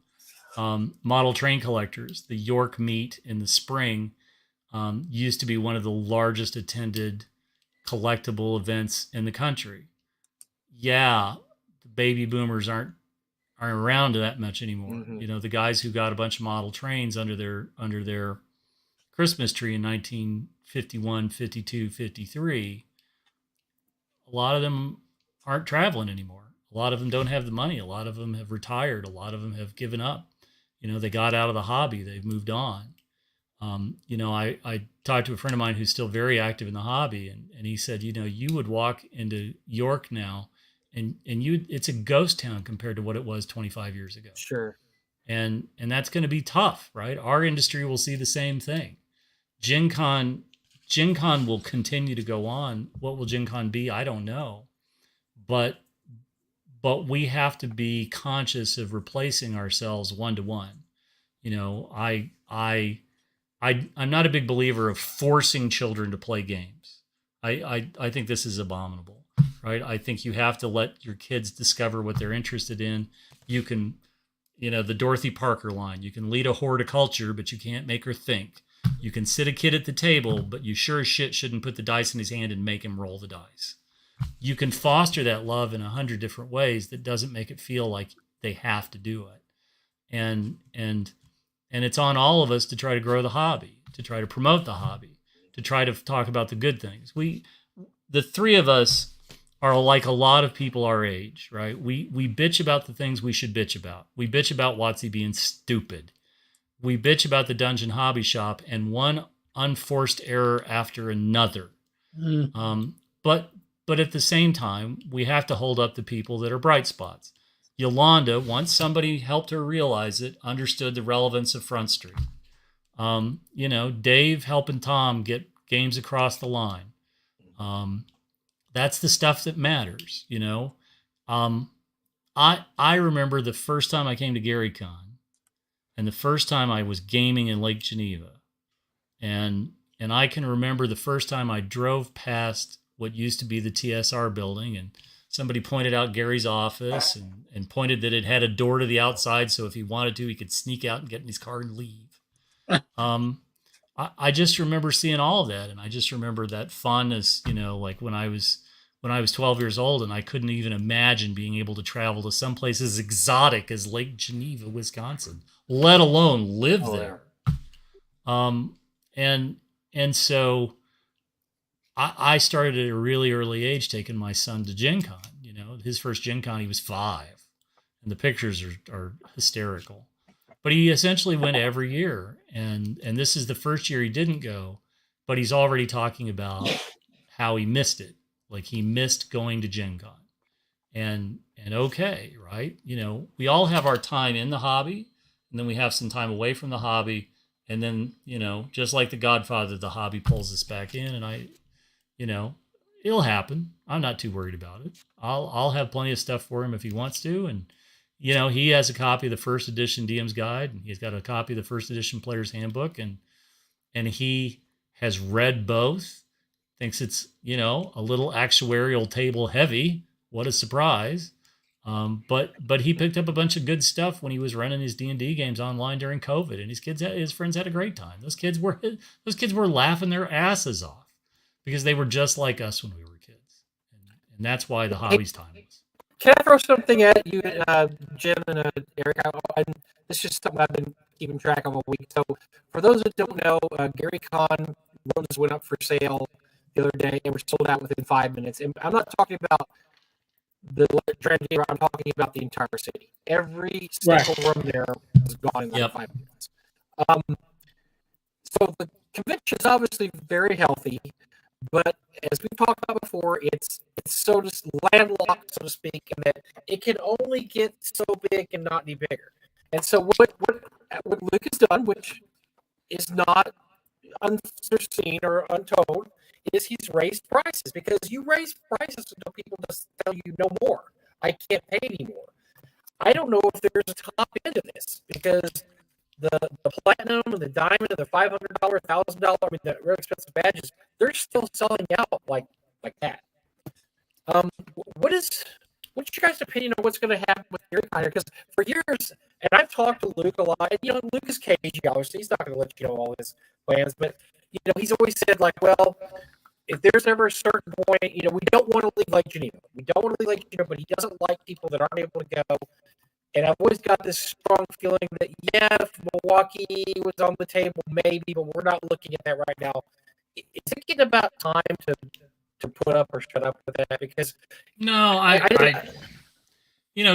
Model train collectors, the York meet in the spring used to be one of the largest attended collectible events in the country. Yeah, the baby boomers aren't around that much anymore. Mm-hmm. The guys who got a bunch of model trains under their Christmas tree in 1951, 52, 53, a lot of them aren't traveling anymore. A lot of them don't have the money. A lot of them have retired. A lot of them have given up. They got out of the hobby. They've moved on. I talked to a friend of mine who's still very active in the hobby, and he said, you would walk into York now, and it's a ghost town compared to what it was 25 years ago. Sure. And that's going to be tough, right? Our industry will see the same thing. Gen Con will continue to go on. What will Gen Con be? I don't know. But we have to be conscious of replacing ourselves one-to-one. I'm not a big believer of forcing children to play games. I think this is abominable, right? I think you have to let your kids discover what they're interested in. You can, the Dorothy Parker line, you can lead a horticulture, but you can't make her think. You can sit a kid at the table, but you sure as shit shouldn't put the dice in his hand and make him roll the dice. You can foster that love in 100 different ways that doesn't make it feel like they have to do it. And it's on all of us to try to grow the hobby, to try to promote the hobby, to try to talk about the good things. The three of us are like a lot of people our age, right? We bitch about the things we should bitch about. We bitch about WotC being stupid. We bitch about the Dungeon Hobby Shop and one unforced error after another. But at the same time, we have to hold up the people that are bright spots. Yolanda, once somebody helped her realize it, understood the relevance of Front Street. Dave helping Tom get games across the line. That's the stuff that matters, I remember the first time I came to GaryCon and the first time I was gaming in Lake Geneva. And I can remember the first time I drove past what used to be the TSR building, and somebody pointed out Gary's office and pointed that it had a door to the outside, so if he wanted to, he could sneak out and get in his car and leave. I just remember seeing all of that, and I just remember that fondness, like when I was 12 years old, and I couldn't even imagine being able to travel to someplace as exotic as Lake Geneva, Wisconsin, let alone live there. And so I started at a really early age taking my son to Gen Con. His first Gen Con, he was 5. And the pictures are hysterical. But he essentially went every year. And this is the first year he didn't go. But he's already talking about how he missed it. Like he missed going to Gen Con. and okay, right? We all have our time in the hobby, and then we have some time away from the hobby, and then just like the Godfather, the hobby pulls us back in, and you know, it'll happen. I'm not too worried about it. I'll have plenty of stuff for him if he wants to, and he has a copy of the first edition DM's Guide, and he's got a copy of the first edition Player's Handbook, and he has read both. Thinks it's a little actuarial table heavy. What a surprise! But he picked up a bunch of good stuff when he was running his D&D games online during COVID, and his friends had a great time. Those kids were laughing their asses off because they were just like us when we were kids, and that's why the hobby's timeless. Can I throw something at you, Jim and Eric? This is just something I've been keeping track of all week. So, for those that don't know, Gary Con rooms went up for sale the other day and were sold out within 5 minutes. And I'm not talking about the tragedy, I'm talking about the entire city. Every single room there was gone in like 5 minutes. So the convention is obviously very healthy, but as we've talked about before, it's so just landlocked, so to speak, and that it can only get so big and not any bigger. And so what Luke has done, which is not unforeseen or untold, is he's raised prices, because you raise prices until people just tell you no more. I can't pay anymore. I don't know if there's a top end of this, because the platinum and the diamond and the $500, $1,000, I mean, the real expensive badges, they're still selling out like that. What's your guys' opinion on what's going to happen with Gary Conner? Because for years, and I've talked to Luke a lot, and Luke is cagey, obviously. He's not going to let you know all his plans, but he's always said, like, well, if there's ever a certain point, we don't want to leave Lake Geneva. We don't want to leave Lake Geneva, but he doesn't like people that aren't able to go. And I've always got this strong feeling that, if Milwaukee was on the table, maybe, but we're not looking at that right now. Is it getting about time to put up or shut up with that? Because no,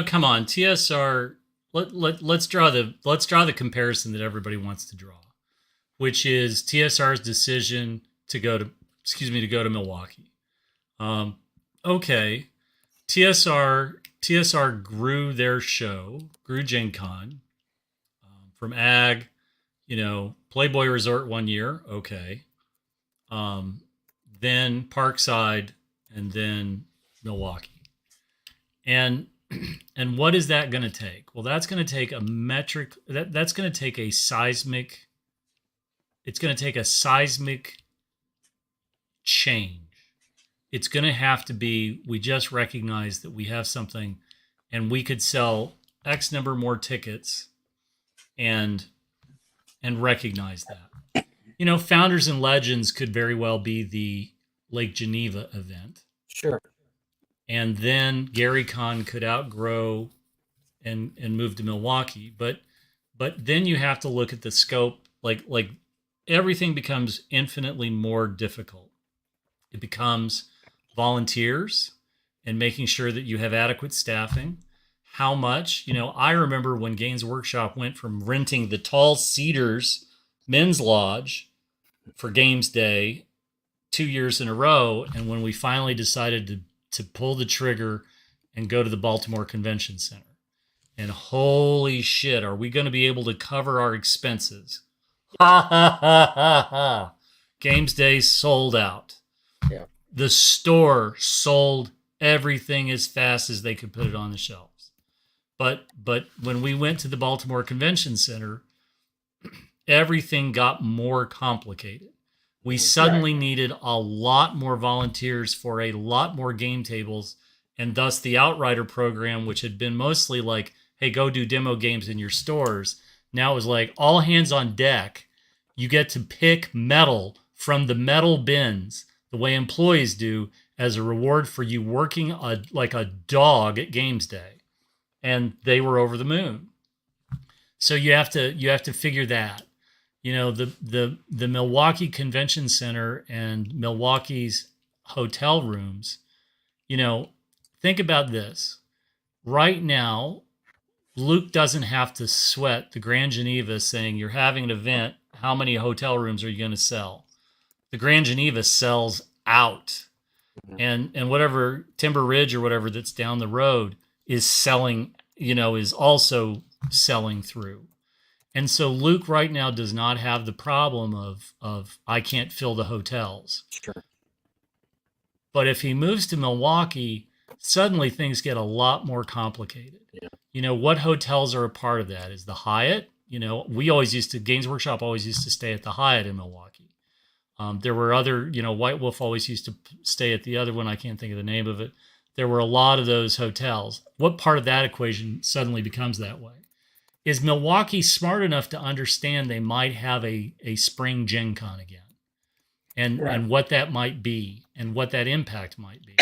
come on, TSR. Let's draw the comparison that everybody wants to draw, which is TSR's decision to go to Milwaukee. Okay, TSR grew their show, grew Gen Con from Ag, Playboy Resort 1 year, okay. Then Parkside, and then Milwaukee. And what is that going to take? Well, that's going to take that's going to take a seismic, it's going to take a seismic change. It's going to have to be, we just recognize that we have something and we could sell X number more tickets and recognize that. Founders and Legends could very well be the Lake Geneva event. Sure. And then Gary Con could outgrow and move to Milwaukee. But then you have to look at the scope, like everything becomes infinitely more difficult. It becomes volunteers and making sure that you have adequate staffing. How much? I remember when Gaines Workshop went from renting the Tall Cedars Men's Lodge for Games Day 2 years in a row, and when we finally decided to pull the trigger and go to the Baltimore Convention Center. And holy shit, are we going to be able to cover our expenses? Ha ha ha ha ha. Games Day sold out. Yeah. The store sold everything as fast as they could put it on the shelves. But when we went to the Baltimore Convention Center, everything got more complicated. We suddenly needed a lot more volunteers for a lot more game tables, and thus the Outrider program, which had been mostly like, hey, go do demo games in your stores, now it was like all hands on deck. You get to pick metal from the metal bins the way employees do as a reward for you working like a dog at Games Day. And they were over the moon. So you have to figure that. The Milwaukee Convention Center and Milwaukee's hotel rooms, think about this. Right now, Luke doesn't have to sweat the Grand Geneva saying, you're having an event, how many hotel rooms are you going to sell? The Grand Geneva sells out. and whatever Timber Ridge or whatever that's down the road is selling, is also selling through. And so Luke right now does not have the problem of I can't fill the hotels. Sure. But if he moves to Milwaukee, suddenly things get a lot more complicated. Yeah. What hotels are a part of that? Is the Hyatt? We always Games Workshop always used to stay at the Hyatt in Milwaukee. There were other, White Wolf always used to stay at the other one. I can't think of the name of it. There were a lot of those hotels. What part of that equation suddenly becomes that way? Is Milwaukee smart enough to understand they might have a spring Gen Con again? And what that might be and what that impact might be.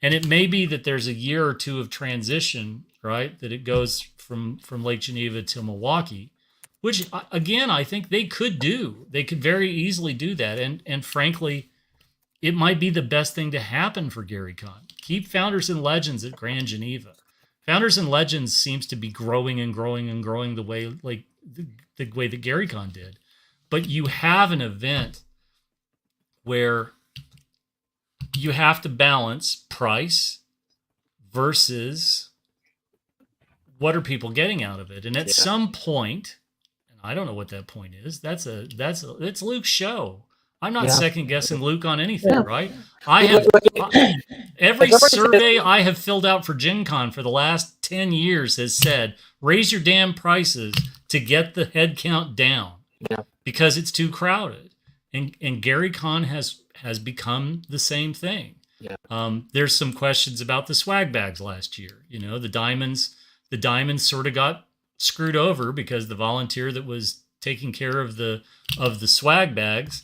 And it may be that there's a year or two of transition, right? That it goes from Lake Geneva to Milwaukee, which again, I think they could do. They could very easily do that. And frankly, it might be the best thing to happen for Gary Con. Keep Founders and Legends at Grand Geneva. Founders and Legends seems to be growing and growing and growing the way the way that Gary Con did. But you have an event where you have to balance price versus what are people getting out of it. And at some point, and I don't know what that point is, it's Luke's show. I'm not second guessing Luke on anything, right? Every survey I have filled out for Gen Con for the last 10 years has said, raise your damn prices to get the head count down because it's too crowded. And Gary Con has become the same thing. Yeah. There's some questions about the swag bags last year. The diamonds sort of got screwed over because the volunteer that was taking care of the swag bags,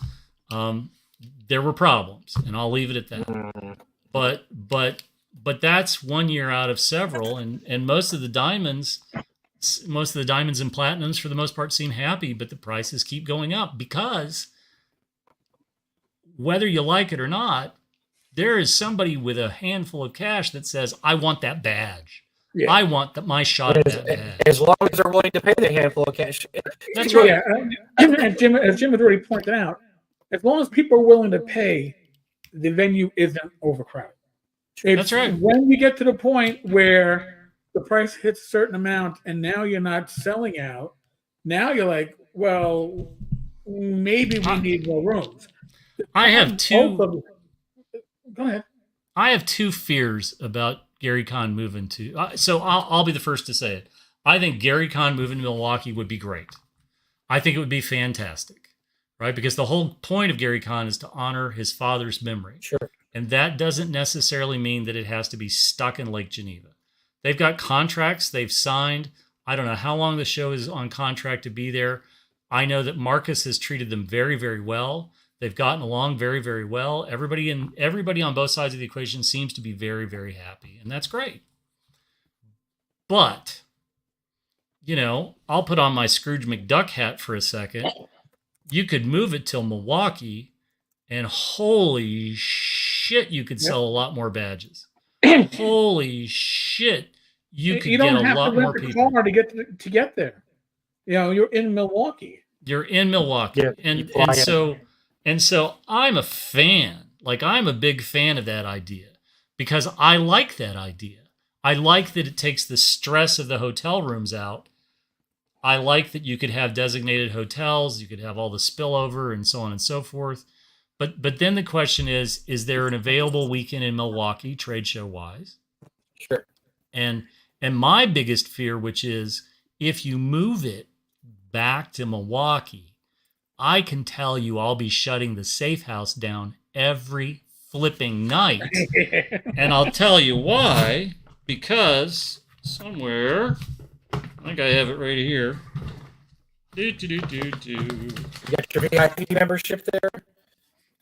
there were problems, and I'll leave it at that. But that's 1 year out of several, and most of the diamonds and platinums for the most part seem happy, but the prices keep going up because whether you like it or not, there is somebody with a handful of cash that says, I want that badge. Yeah. I want my shot at that badge. As long as they're willing to pay the handful of cash. That's right. Yeah. And Jim, as Jim has already pointed out, as long as people are willing to pay, the venue isn't overcrowded. That's right. When you get to the point where the price hits a certain amount and now you're not selling out, now you're like, well, maybe we need more rooms. I have two. Go ahead. I have two fears about Gary Con moving to. So I'll be the first to say it. I think Gary Con moving to Milwaukee would be great. I think it would be fantastic, right? Because the whole point of Gary Con is to honor his father's memory. Sure. And that doesn't necessarily mean that it has to be stuck in Lake Geneva. They've got contracts they've signed. I don't know how long the show is on contract to be there. I know that Marcus has treated them very, very well. They've gotten along very, very well. Everybody on both sides of the equation seems to be very, very happy, and that's great. But, I'll put on my Scrooge McDuck hat for a second. You could move it till Milwaukee, and holy shit, you could sell a lot more badges. Holy shit, you could get a lot more people. You don't have to rent a car to get there. You're in Milwaukee. You're in Milwaukee, and so I'm a fan. I'm a big fan of that idea because I like that idea. I like that it takes the stress of the hotel rooms out. I like that you could have designated hotels, you could have all the spillover and so on and so forth. But then the question is there an available weekend in Milwaukee, trade show wise? Sure. And my biggest fear, which is if you move it back to Milwaukee, I can tell you I'll be shutting the safe house down every flipping night. And I'll tell you why, because somewhere, I think I have it right here. You got your VIP membership there?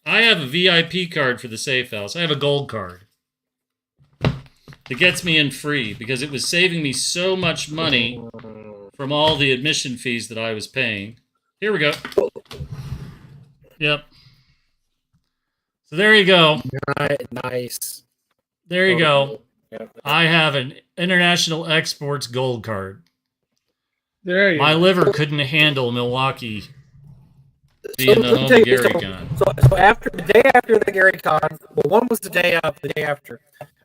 I have a VIP card for the safe house. I have a gold card that gets me in free because it was saving me so much money from all the admission fees that I was paying. Here we go. Yep. So there you go. Nice. There you go. I have an International Exports gold card. There you go. My liver couldn't handle Milwaukee. Be in the let me home tell of you, Gary Con. so after the day after the Gary Con, well, one was the day of, the day after,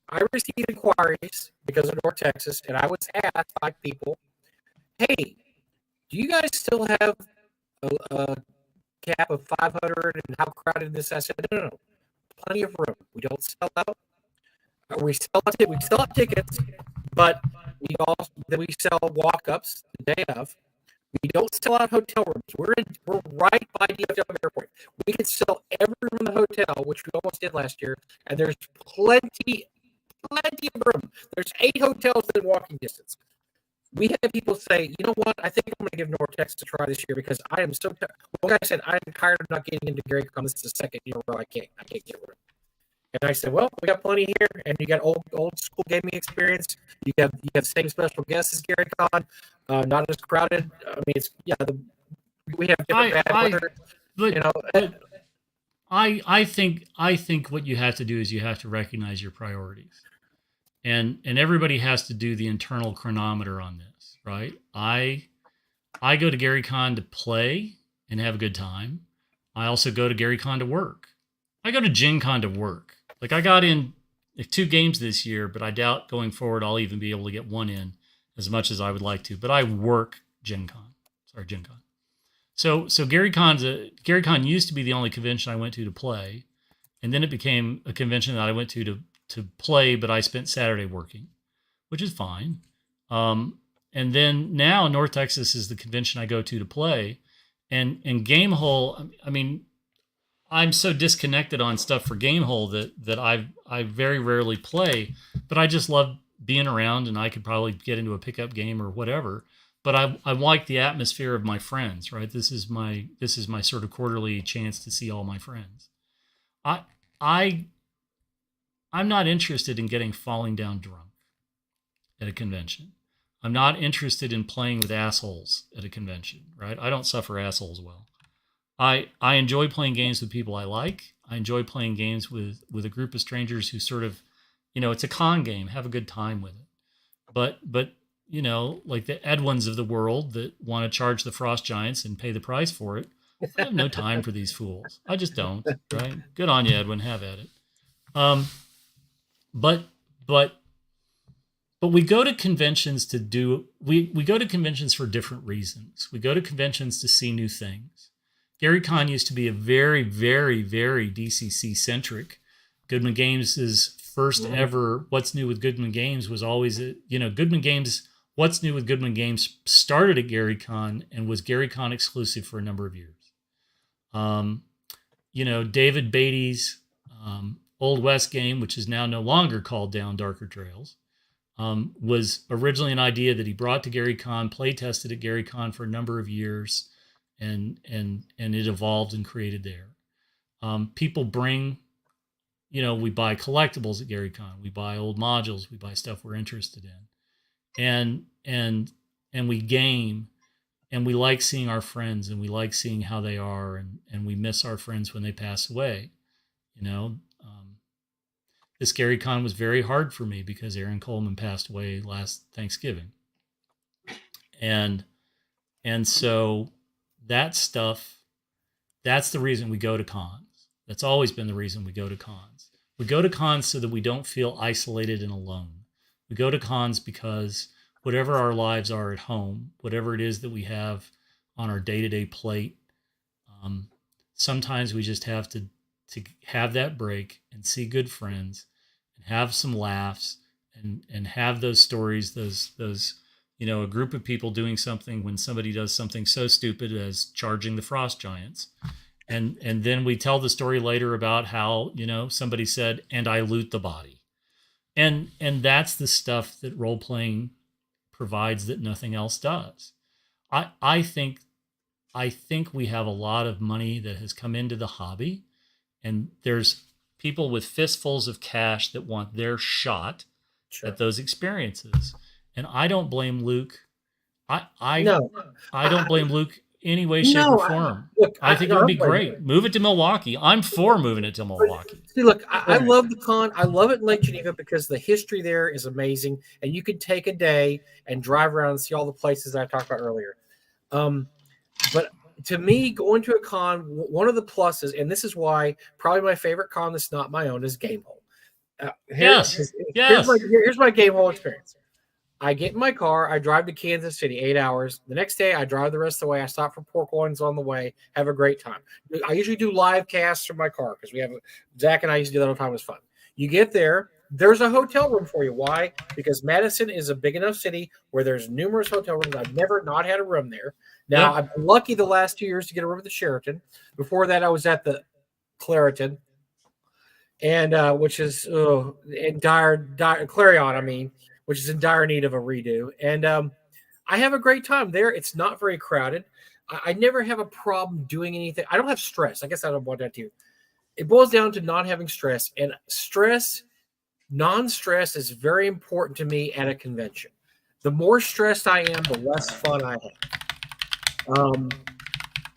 I received inquiries because of North Texas, and I was asked by people, hey, do you guys still have a cap of 500 and how crowded this? I said, no, plenty of room. We don't sell out. We sell out tickets, but we sell walk-ups the day of. We don't sell out hotel rooms. We're right by DFW Airport. We can sell every room in the hotel, which we almost did last year, and there's plenty of room. There's 8 hotels within walking distance. We had people say, you know what? I think I'm going to give North Texas a try this year because I am so tired. One guy said, I'm tired of not getting into Gary Con. This is the second year where I can't get room. And I said, well, we got plenty here, and you got old school gaming experience. You have same special guests as Gary Con, not as crowded. I mean, we have different bad weather. But, you know, but I think what you have to do is you have to recognize your priorities, and everybody has to do the internal chronometer on this, right? I go to Gary Con to play and have a good time. I also go to Gary Con to work. I go to Gen Con to work. Like, I got in 2 games this year, but I doubt going forward I'll even be able to get 1 in as much as I would like to. But I work Gen Con. So Gary Con used to be the only convention I went to play, and then it became a convention that I went to play, but I spent Saturday working, which is fine. And then now North Texas is the convention I go to play, and Gamehole. I mean, I'm so disconnected on stuff for Gamehole that I very rarely play, but I just love being around, and I could probably get into a pickup game or whatever. But I like the atmosphere of my friends, right? This is my sort of quarterly chance to see all my friends. I'm not interested in getting falling down drunk at a convention. I'm not interested in playing with assholes at a convention, right? I don't suffer assholes well. I enjoy playing games with people I like. I enjoy playing games with a group of strangers who sort of, it's a con game. Have a good time with it. But like the Edwins of the world that want to charge the Frost Giants and pay the price for it, I have no time for these fools. I just don't. Right? Good on you, Edwin. Have at it. But we go to conventions we go to conventions for different reasons. We go to conventions to see new things. Gary Con used to be a very, very, very DCC centric. Goodman Games' first ever What's New with Goodman Games was always, Goodman Games, What's New with Goodman Games started at Gary Con and was Gary Con exclusive for a number of years. David Beatty's Old West game, which is now no longer called Down Darker Trails, was originally an idea that he brought to Gary Con, play tested at Gary Con for a number of years, and it evolved and created there. People bring, we buy collectibles at Gary Con, we buy old modules, we buy stuff we're interested in, and we game, and we like seeing our friends, and we like seeing how they are, and we miss our friends when they pass away. This Gary Con was very hard for me because Aaron Coleman passed away last Thanksgiving. And so that stuff, that's the reason we go to cons. That's always been the reason we go to cons. We go to cons so that we don't feel isolated and alone. We go to cons because whatever our lives are at home, whatever it is that we have on our day-to-day plate, sometimes we just have to have that break and see good friends and have some laughs and have those stories, those a group of people doing something when somebody does something so stupid as charging the Frost Giants. And then we tell the story later about how, somebody said, and I loot the body. And that's the stuff that role-playing provides that nothing else does. I think we have a lot of money that has come into the hobby, and there's people with fistfuls of cash that want their shot at those experiences. And I don't blame Luke. I don't blame Luke any way, shape, or form. I think it would be great. Move it to Milwaukee. I'm for moving it to Milwaukee. See, look, I love the con. I love it in Lake Geneva because the history there is amazing, and you could take a day and drive around and see all the places that I talked about earlier. But to me, going to a con, one of the pluses, and this is why probably my favorite con that's not my own is Game Hole. Yes. Here's my Game Hole experience. I get in my car. I drive to Kansas City, 8 hours. The next day, I drive the rest of the way. I stop for pork loins on the way. Have a great time. I usually do live casts from my car because Zach and I used to do that all the time. It was fun. You get there. There's a hotel room for you. Why? Because Madison is a big enough city where there's numerous hotel rooms. I've never not had a room there. Now, I've been lucky the last 2 years to get a room at the Sheraton. Before that, I was at the Clarion, and which is in Clarion, I mean, which is in dire need of a redo. And I have a great time there. It's not very crowded. I never have a problem doing anything. I don't have stress. I guess I don't want that too. It boils down to not having stress. And non-stress is very important to me at a convention. The more stressed I am, the less fun I have.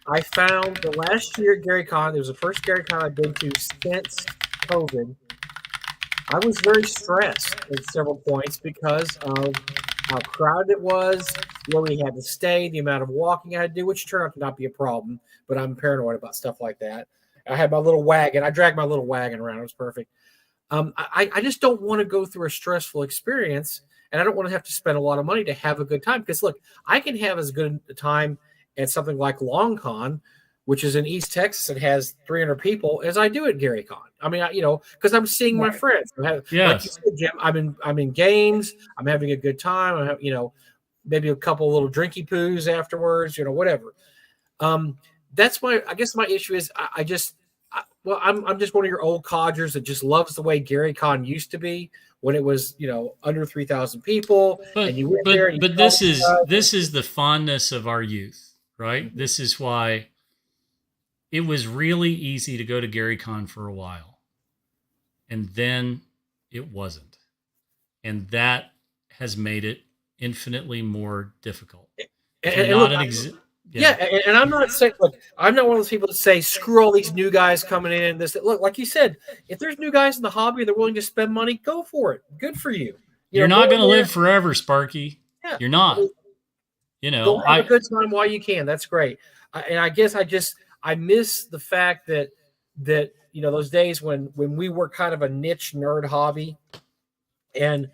I found the last year at Gary Con, it was the first Gary Con I've been to since COVID. I was very stressed at several points because of how crowded it was, where we had to stay, the amount of walking I had to do, which turned out to not be a problem, but I'm paranoid about stuff like that. I had my little wagon. I dragged my little wagon around. It was perfect. I just don't want to go through a stressful experience, and I don't want to have to spend a lot of money to have a good time. Because, look, I can have as good a time at something like Long Con, which is in East Texas and has 300 people, as I do at Gary Con. I mean, because I'm seeing my friends. Like you said, Jim, I'm in games. I'm having a good time. I have, maybe a couple little drinky poos afterwards. Whatever. That's I guess my issue is I'm just one of your old codgers that just loves the way Gary Con used to be when it was under 3,000 people. And you went there. But this is the fondness of our youth, right? Mm-hmm. This is why it was really easy to go to Gary Con for a while, and then it wasn't, and that has made it infinitely more difficult. And I'm not saying, look, I'm not one of those people that say, screw all these new guys coming in. Look, like you said, if there's new guys in the hobby and they're willing to spend money, go for it. Good for you. You're not going to live forever, Sparky. Yeah. You're not. Go have a good time while you can. That's great. And I guess I miss the fact that those days when we were kind of a niche nerd hobby, and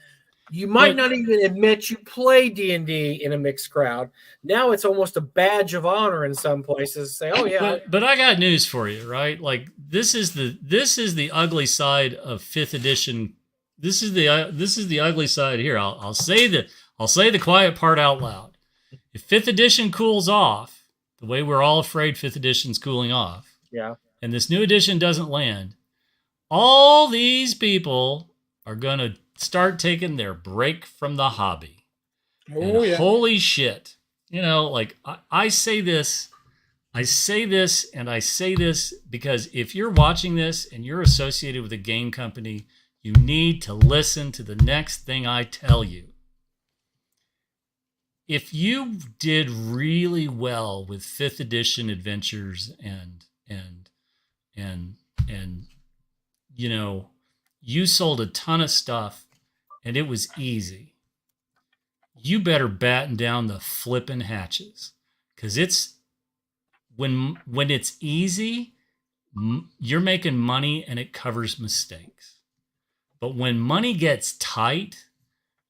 you might not even admit you play D&D in a mixed crowd. Now it's almost a badge of honor in some places to say, "Oh yeah." But I got news for you, right? Like this is the ugly side of 5th edition. This is the ugly side here. I'll say the quiet part out loud. If 5th edition cools off, the way we're all afraid 5th edition's cooling off, and this new edition doesn't land, all these people are going to start taking their break from the hobby. Holy shit. I say this because if you're watching this and you're associated with a game company, you need to listen to the next thing I tell you. If you did really well with 5th edition adventures and you sold a ton of stuff and it was easy, you better batten down the flipping hatches, because it's when it's easy, you're making money and it covers mistakes. But when money gets tight,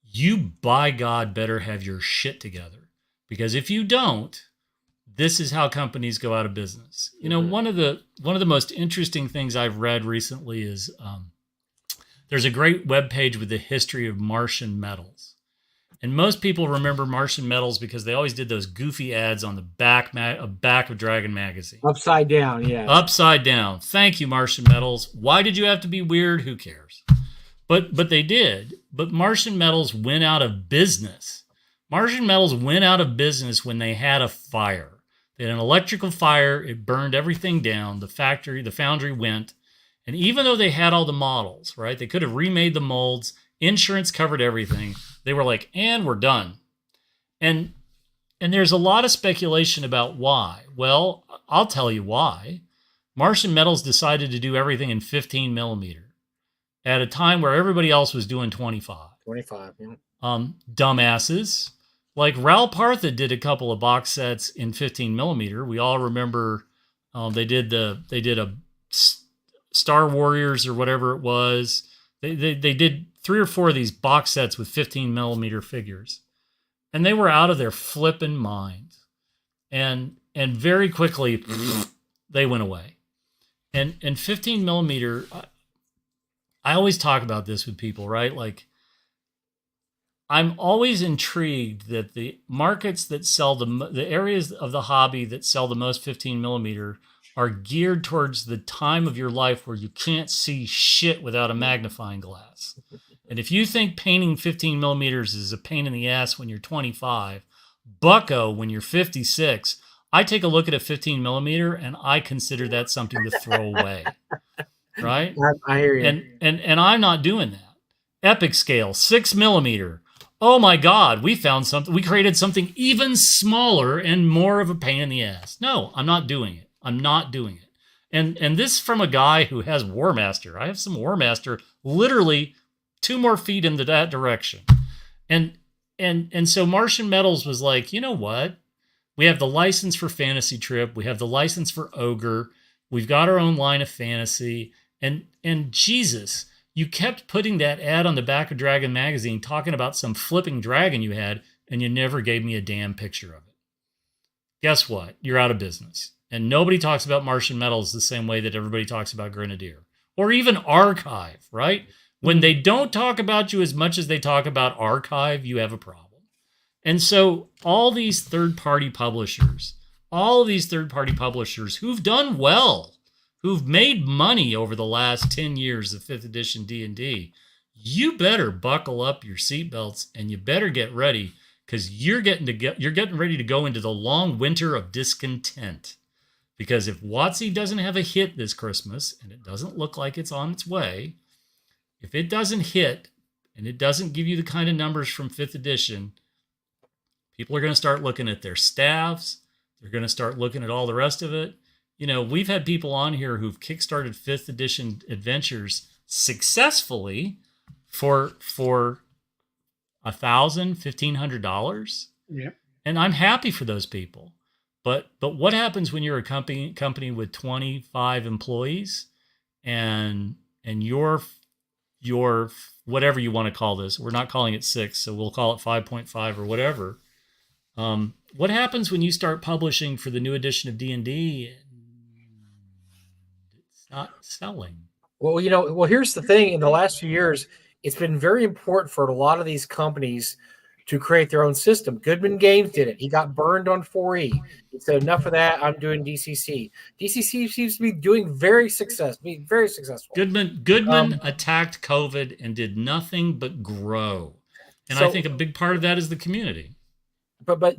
you, by God, better have your shit together, because if you don't, this is how companies go out of business. One of the most interesting things I've read recently is there's a great webpage with the history of Martian metals. And most people remember Martian metals because they always did those goofy ads on the back of Dragon magazine. Upside down, yeah. Upside down. Thank you, Martian metals. Why did you have to be weird? Who cares? But they did. But Martian metals went out of business. Martian metals went out of business when they had a fire. They had an electrical fire. It burned everything down. The foundry went. And even though they had all the models, right, they could have remade the molds. Insurance covered everything. They were like, and we're done. And there's a lot of speculation about why. Well, I'll tell you why. Martian Metals decided to do everything in 15 millimeter at a time where everybody else was doing 25. 25, yeah. Dumbasses. like Raoul Partha did a couple of box sets in 15 millimeter. We all remember they did a Star Warriors or whatever it was. They did 3 or 4 of these box sets with 15 millimeter figures, and they were out of their flippin' minds. And very quickly they went away. And 15 millimeter, I always talk about this with people, right? I'm always intrigued that the markets that sell the areas of the hobby that sell the most 15 millimeter are geared towards the time of your life where you can't see shit without a magnifying glass. And if you think painting 15 millimeters is a pain in the ass when you're 25, bucko when you're 56, I take a look at a 15 millimeter and I consider that something to throw away. Right? I hear you. And I'm not doing that. Epic scale, 6 millimeter. Oh my God, we found something. We created something even smaller and more of a pain in the ass. No, I'm not doing it. I'm not doing it. And this from a guy who has War Master. I have some War Master literally 2 more feet into that direction. And so Martian Metals was like, you know what? We have the license for Fantasy Trip. We have the license for Ogre. We've got our own line of fantasy. And Jesus, you kept putting that ad on the back of Dragon Magazine talking about some flipping dragon you had, and you never gave me a damn picture of it. Guess what? You're out of business. And nobody talks about Martian Metals the same way that everybody talks about Grenadier. Or even Archive, right? When they don't talk about you as much as they talk about Archive, you have a problem. And so all these third-party publishers who've done well, who've made money over the last 10 years of 5th edition D&D, you better buckle up your seatbelts and you better get ready, because you're getting ready to go into the long winter of discontent. Because if WotC doesn't have a hit this Christmas, and it doesn't look like it's on its way, if it doesn't hit and it doesn't give you the kind of numbers from 5th edition, people are going to start looking at their staffs. They're going to start looking at all the rest of it. You know, we've had people on here who've kickstarted 5th edition adventures successfully for $1,000, $1,500. Yeah. And I'm happy for those people. But what happens when you're a company with 25 employees and your whatever you want to call this, we're not calling it 6, so we'll call it 5.5 or whatever. What happens when you start publishing for the new edition of D&D and it's not selling? Well, here's the thing. In the last few years, it's been very important for a lot of these companies to create their own system. Goodman Games did it. He got burned on 4E. He said, enough of that. I'm doing DCC. DCC seems to be doing very successful. Goodman attacked COVID and did nothing but grow. And I think a big part of that is the community. But I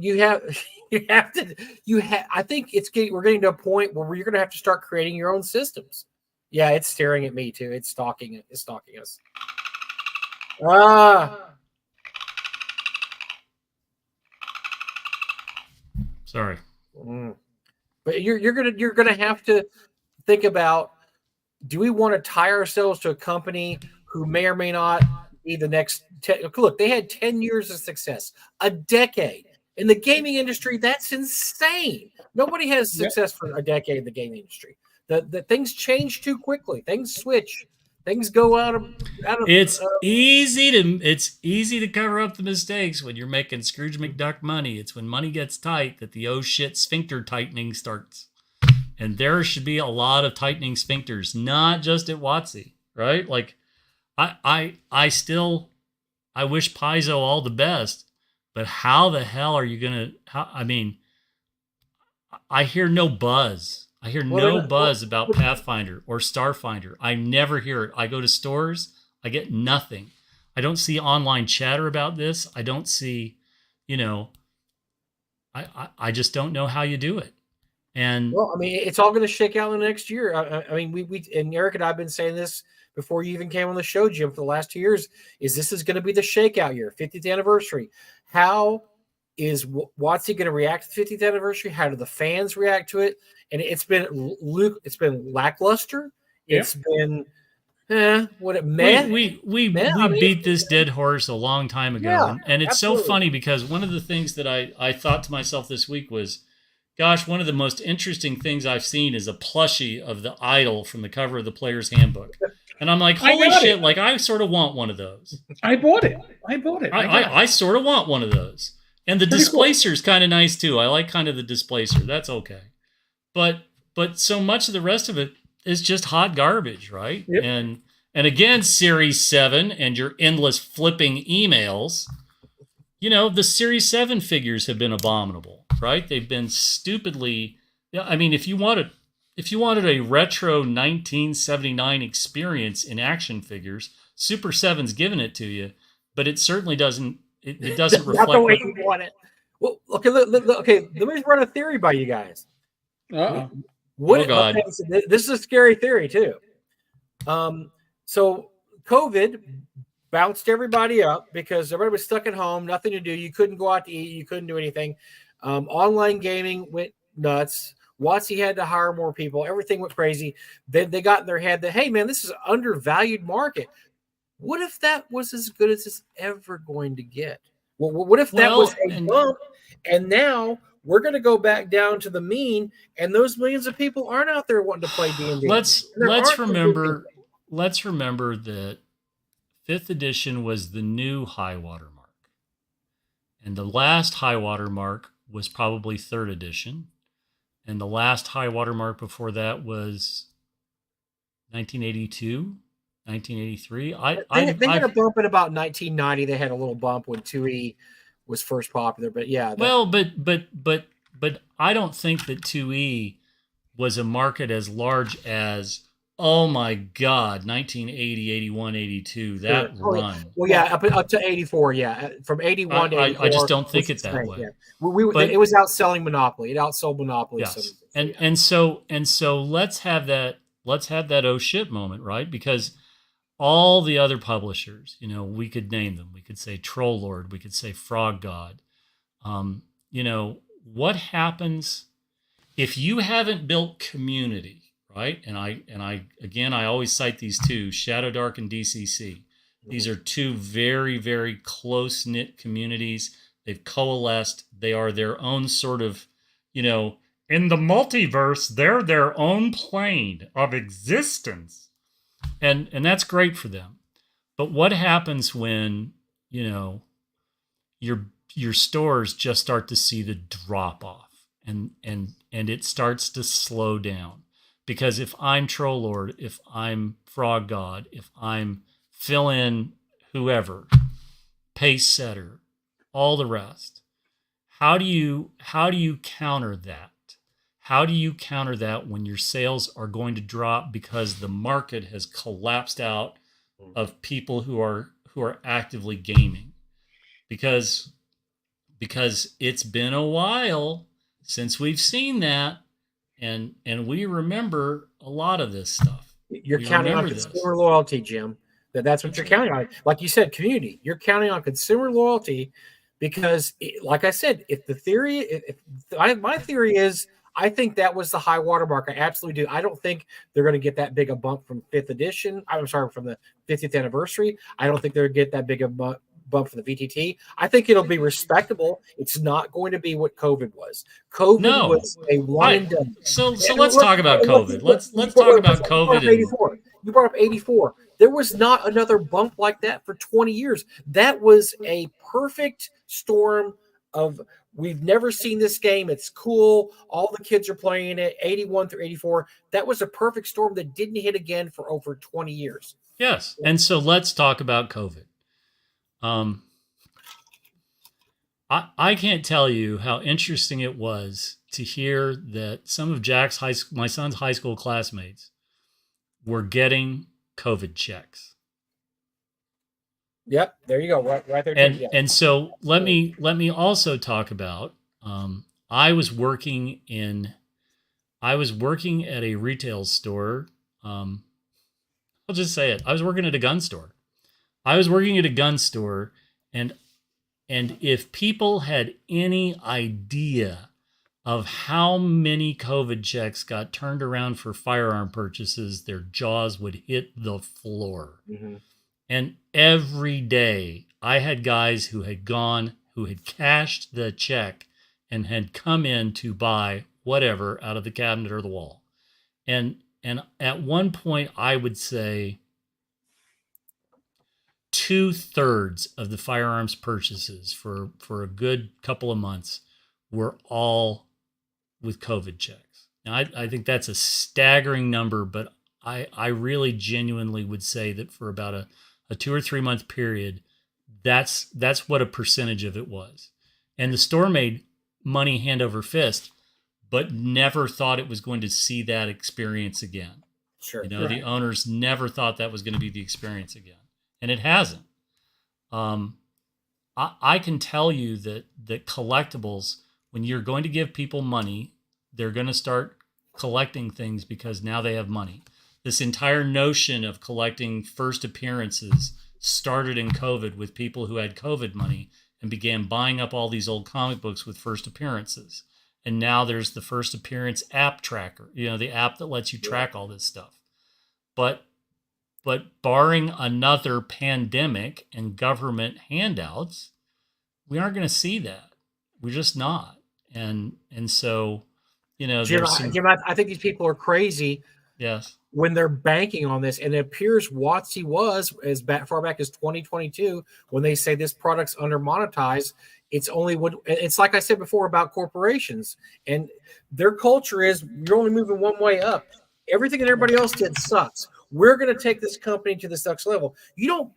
think we're getting to a point where you're going to have to start creating your own systems. Yeah, it's staring at me too. It's stalking us. Sorry. But you're gonna have to think about, do we want to tie ourselves to a company who may or may not be the next look, they had 10 years of success, a decade. In the gaming industry, that's insane. Nobody has success for a decade in the gaming industry. The things change too quickly. Things switch. Things go out of. It's easy to cover up the mistakes when you're making Scrooge McDuck money. It's when money gets tight that the oh shit sphincter tightening starts. And there should be a lot of tightening sphincters, not just at WotC, right? Like, I wish Paizo all the best, but how the hell are you gonna? I hear no buzz. I hear no buzz about Pathfinder or Starfinder. I never hear it. I go to stores, I get nothing. I don't see online chatter about this. I don't see, I just don't know how you do it. And well, it's all going to shake out in the next year. We and Eric and I have been saying this before you even came on the show, Jim, for the last 2 years. This is going to be the shakeout year, 50th anniversary. How is WotC going to react to the 50th anniversary? How do the fans react to it? And it's been lackluster. Yeah. It's been Would it meh? We I mean, beat this dead horse a long time ago, yeah, and it's so absolutely. funny because one of the things that I thought to myself this week was, gosh, one of the most interesting things I've seen is a plushie of the idol from the cover of the Player's Handbook, and I'm like, I holy got it. shit! Like I sort of want one of those. I bought it. I bought it. I got it. I sort of want one of those, and the Pretty cool. displacer's kind of nice too. I like kind of the displacer. That's okay, but so much of the rest of it is just hot garbage, right? Yep. And again, Series 7 and your endless flipping emails, the Series 7 figures have been abominable, right? They've been stupidly. Yeah, I mean, if you wanted a retro 1979 experience in action figures, Super 7's given it to you, but it certainly doesn't it doesn't Not the reflect way what. you want it. Well, okay, okay. Let me run a theory by you guys. Uh-oh. Oh God. This is a scary theory too. So COVID bounced everybody up because everybody was stuck at home, nothing to do. You couldn't go out to eat. You couldn't do anything. Online gaming went nuts. Watsy had to hire more people. Everything went crazy. Then they got in their head that, hey, man, this is an undervalued market. What if that was as good as it's ever going to get? Well, what if that was a bump and now we're going to go back down to the mean and those millions of people aren't out there wanting to play D&D? Let's remember that 5th edition was the new high water mark. And the last high water mark was probably 3rd edition. And the last high water mark before that was 1982, 1983. They had a bump in about 1990. They had a little bump when 2E was first popular, but yeah. But I don't think that 2E was a market as large as, oh my God, 1980, 81, 82, that run. Well, yeah, up to 84, yeah. From 81 to 84. I just don't think it that way. Yeah. It was outselling Monopoly. It outsold Monopoly. Yes. And so let's have that oh shit moment, right? Because all the other publishers, we could name them. We could say Troll Lord, we could say Frog God. What happens if you haven't built community, right? And I always cite these two, Shadow Dark and DCC. These are two very, very close-knit communities. They've coalesced. They are their own sort of, in the multiverse, they're their own plane of existence. And that's great for them. But what happens when, your stores just start to see the drop off and it starts to slow down? Because if I'm Troll Lord, if I'm Frog God, if I'm fill in whoever, pace setter, all the rest, how do you counter that? How do you counter that when your sales are going to drop because the market has collapsed out of people who are actively gaming? Because it's been a while since we've seen that, and we remember a lot of this stuff. You're counting on consumer loyalty, Jim. That's what you're counting on. Like you said, community. You're counting on consumer loyalty because, like I said, my theory is, I think that was the high watermark. I absolutely do. I don't think they're going to get that big a bump from 5th edition. I'm sorry, from the 50th anniversary. I don't think they're going to get that big a bump from the VTT. I think it'll be respectable. It's not going to be what COVID was. COVID was a one and done. So let's talk about COVID. Let's talk about COVID. You brought up 84. There was not another bump like that for 20 years. That was a perfect storm of, we've never seen this game. It's cool. All the kids are playing it. 81 through 84. That was a perfect storm that didn't hit again for over 20 years. Yes. And so let's talk about COVID. I can't tell you how interesting it was to hear that some of my son's high school classmates were getting COVID checks. Yep, there you go, right there. And so let me also talk about. I was working at a retail store. I'll just say it. I was working at a gun store. And if people had any idea of how many COVID checks got turned around for firearm purchases, their jaws would hit the floor. Mm-hmm. And every day I had guys who had cashed the check and had come in to buy whatever out of the cabinet or the wall. And at one point I would say 2/3 of the firearms purchases for a good couple of months were all with COVID checks. Now, I think that's a staggering number, but I really genuinely would say that for about a 2 or 3 month period, that's what a percentage of it was. And the store made money hand over fist, but never thought it was going to see that experience again. Sure. The owners never thought that was going to be the experience again. And it hasn't. I can tell you that collectibles, when you're going to give people money, they're going to start collecting things because now they have money. This entire notion of collecting first appearances started in COVID with people who had COVID money and began buying up all these old comic books with first appearances. And now there's the first appearance app tracker, the app that lets you track all this stuff. But barring another pandemic and government handouts, we aren't going to see that. We're just not. And so, Jim, I think these people are crazy. Yes. When they're banking on this, and it appears WotC was as far back as 2022 when they say this product's under monetized. It's like I said before about corporations, and their culture is you're only moving one way up. Everything that everybody else did sucks. We're going to take this company to this next level. You don't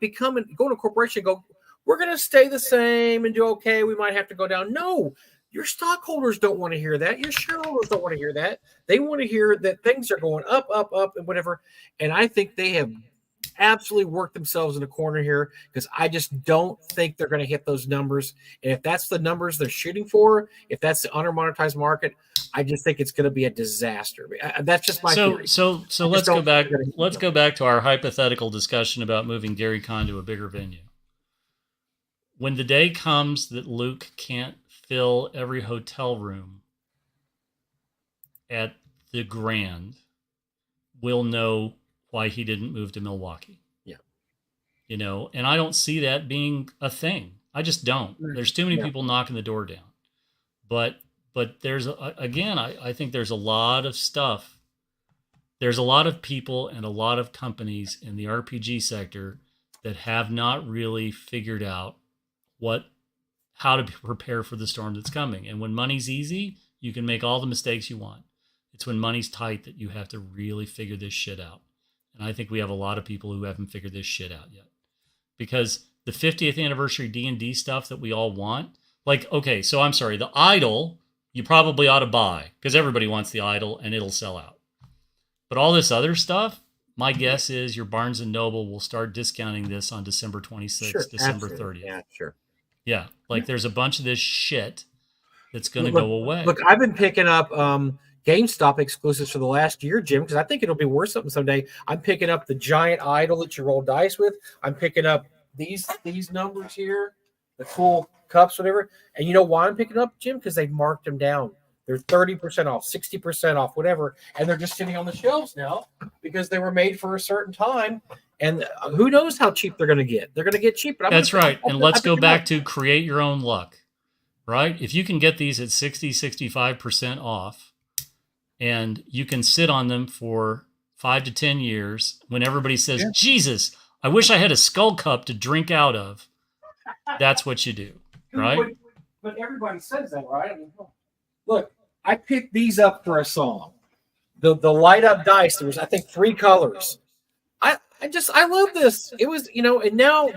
go to a corporation and go, we're going to stay the same and do okay. We might have to go down. No, your stockholders don't want to hear that. Your shareholders don't want to hear that. They want to hear that things are going up, up, up, and whatever. And I think they have absolutely worked themselves in a corner here because I just don't think they're going to hit those numbers. And if that's the numbers they're shooting for, if that's the under-monetized market, I just think it's going to be a disaster. That's just my theory. So let's go back. Let's go back to our hypothetical discussion about moving Gary Con to a bigger venue. When the day comes that Luke can't fill every hotel room at the Grand, we'll know why he didn't move to Milwaukee. Yeah. And I don't see that being a thing. I just don't. There's too many people knocking the door down. But there's, again, I think there's a lot of stuff. There's a lot of people and a lot of companies in the RPG sector that have not really figured out how to prepare for the storm that's coming. And when money's easy, you can make all the mistakes you want. It's when money's tight that you have to really figure this shit out. And I think we have a lot of people who haven't figured this shit out yet. Because the 50th anniversary D&D stuff that we all want, okay, so I'm sorry, the Idol, you probably ought to buy because everybody wants the Idol and it'll sell out. But all this other stuff, my guess is your Barnes & Noble will start discounting this on December 26th, December 30th. Yeah, sure. Yeah, there's a bunch of this shit that's going to go away. Look, I've been picking up GameStop exclusives for the last year, Jim, because I think it'll be worth something someday. I'm picking up the giant Idol that you roll dice with. I'm picking up these numbers here, the cool cups, whatever. And you know why I'm picking up, Jim? Because they've marked them down. They're 30% off, 60% off, whatever. And they're just sitting on the shelves now because they were made for a certain time. And who knows how cheap they're going to get. They're going to get cheap. But that's right. And let's go back to create your own luck, right? If you can get these at 60, 65% off and you can sit on them for 5 to 10 years when everybody says, Jesus, I wish I had a skull cup to drink out of. That's what you do, right? But everybody says that, right? I mean, look, I picked these up for a song. The light up dice. There was, I think, 3 colors. I love this. It was, and now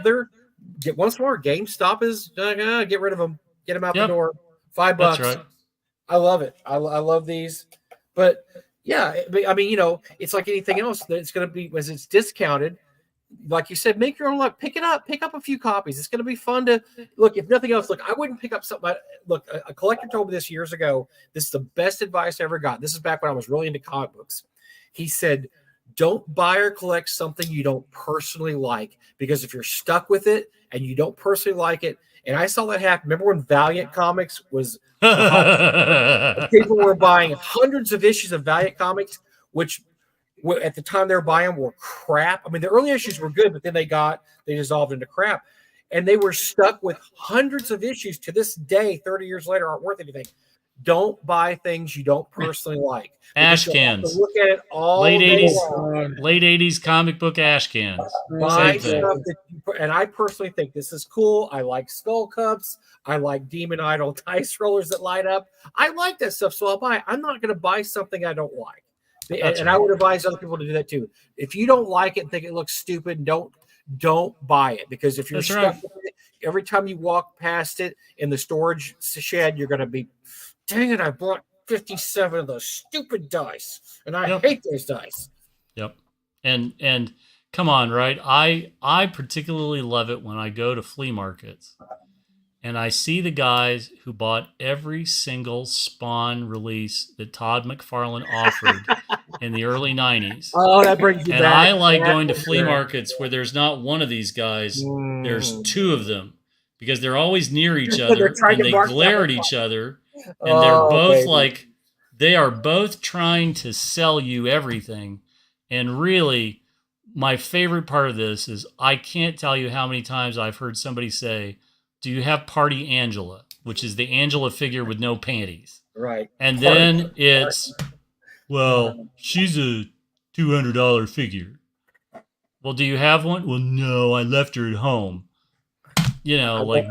once more, GameStop is get rid of them, get them out the door. $5. That's right. I love it. I love these, but yeah, I mean, it's like anything else that it's going to be as it's discounted. Like you said, make your own luck. Pick up a few copies. It's going to be fun to look. If nothing else, look, I wouldn't pick up something. Look, a collector told me this years ago. This is the best advice I ever got. This is back when I was really into comic books. He said, don't buy or collect something you don't personally like, because if you're stuck with it and you don't personally like it, and I saw that happen. Remember when Valiant Comics was people were buying hundreds of issues of Valiant Comics, which at the time they were buying were crap. I mean, the early issues were good, but then they dissolved into crap. And they were stuck with hundreds of issues to this day, 30 years later, aren't worth anything. Don't buy things you don't personally like. Ash cans. Look at it all late day 80s, long. late 80s comic book ash cans. Buy stuff and I personally think this is cool. I like Skull Cups. I like Demon Idol dice rollers that light up. I like that stuff, so I'll buy it. I'm not going to buy something I don't like. And I would advise other people to do that too. If you don't like it and think it looks stupid, don't buy it, because if you're stuck with it, every time you walk past it in the storage shed, you're going to be, dang it, I bought 57 of those stupid dice, and I hate those dice. Yep. And come on, right? I particularly love it when I go to flea markets and I see the guys who bought every single Spawn release that Todd McFarlane offered in the early 90s. Oh, that brings you and back. I like going to flea markets where there's not one of these guys, there's two of them, because they're always near each other and they glare at each other, and they're both they are both trying to sell you everything. And really, my favorite part of this is I can't tell you how many times I've heard somebody say, "Do you have Party Angela?" which is the Angela figure with no panties. Right. And then it's, well, she's a $200 figure. Well, do you have one? Well, no, I left her at home. You know, like,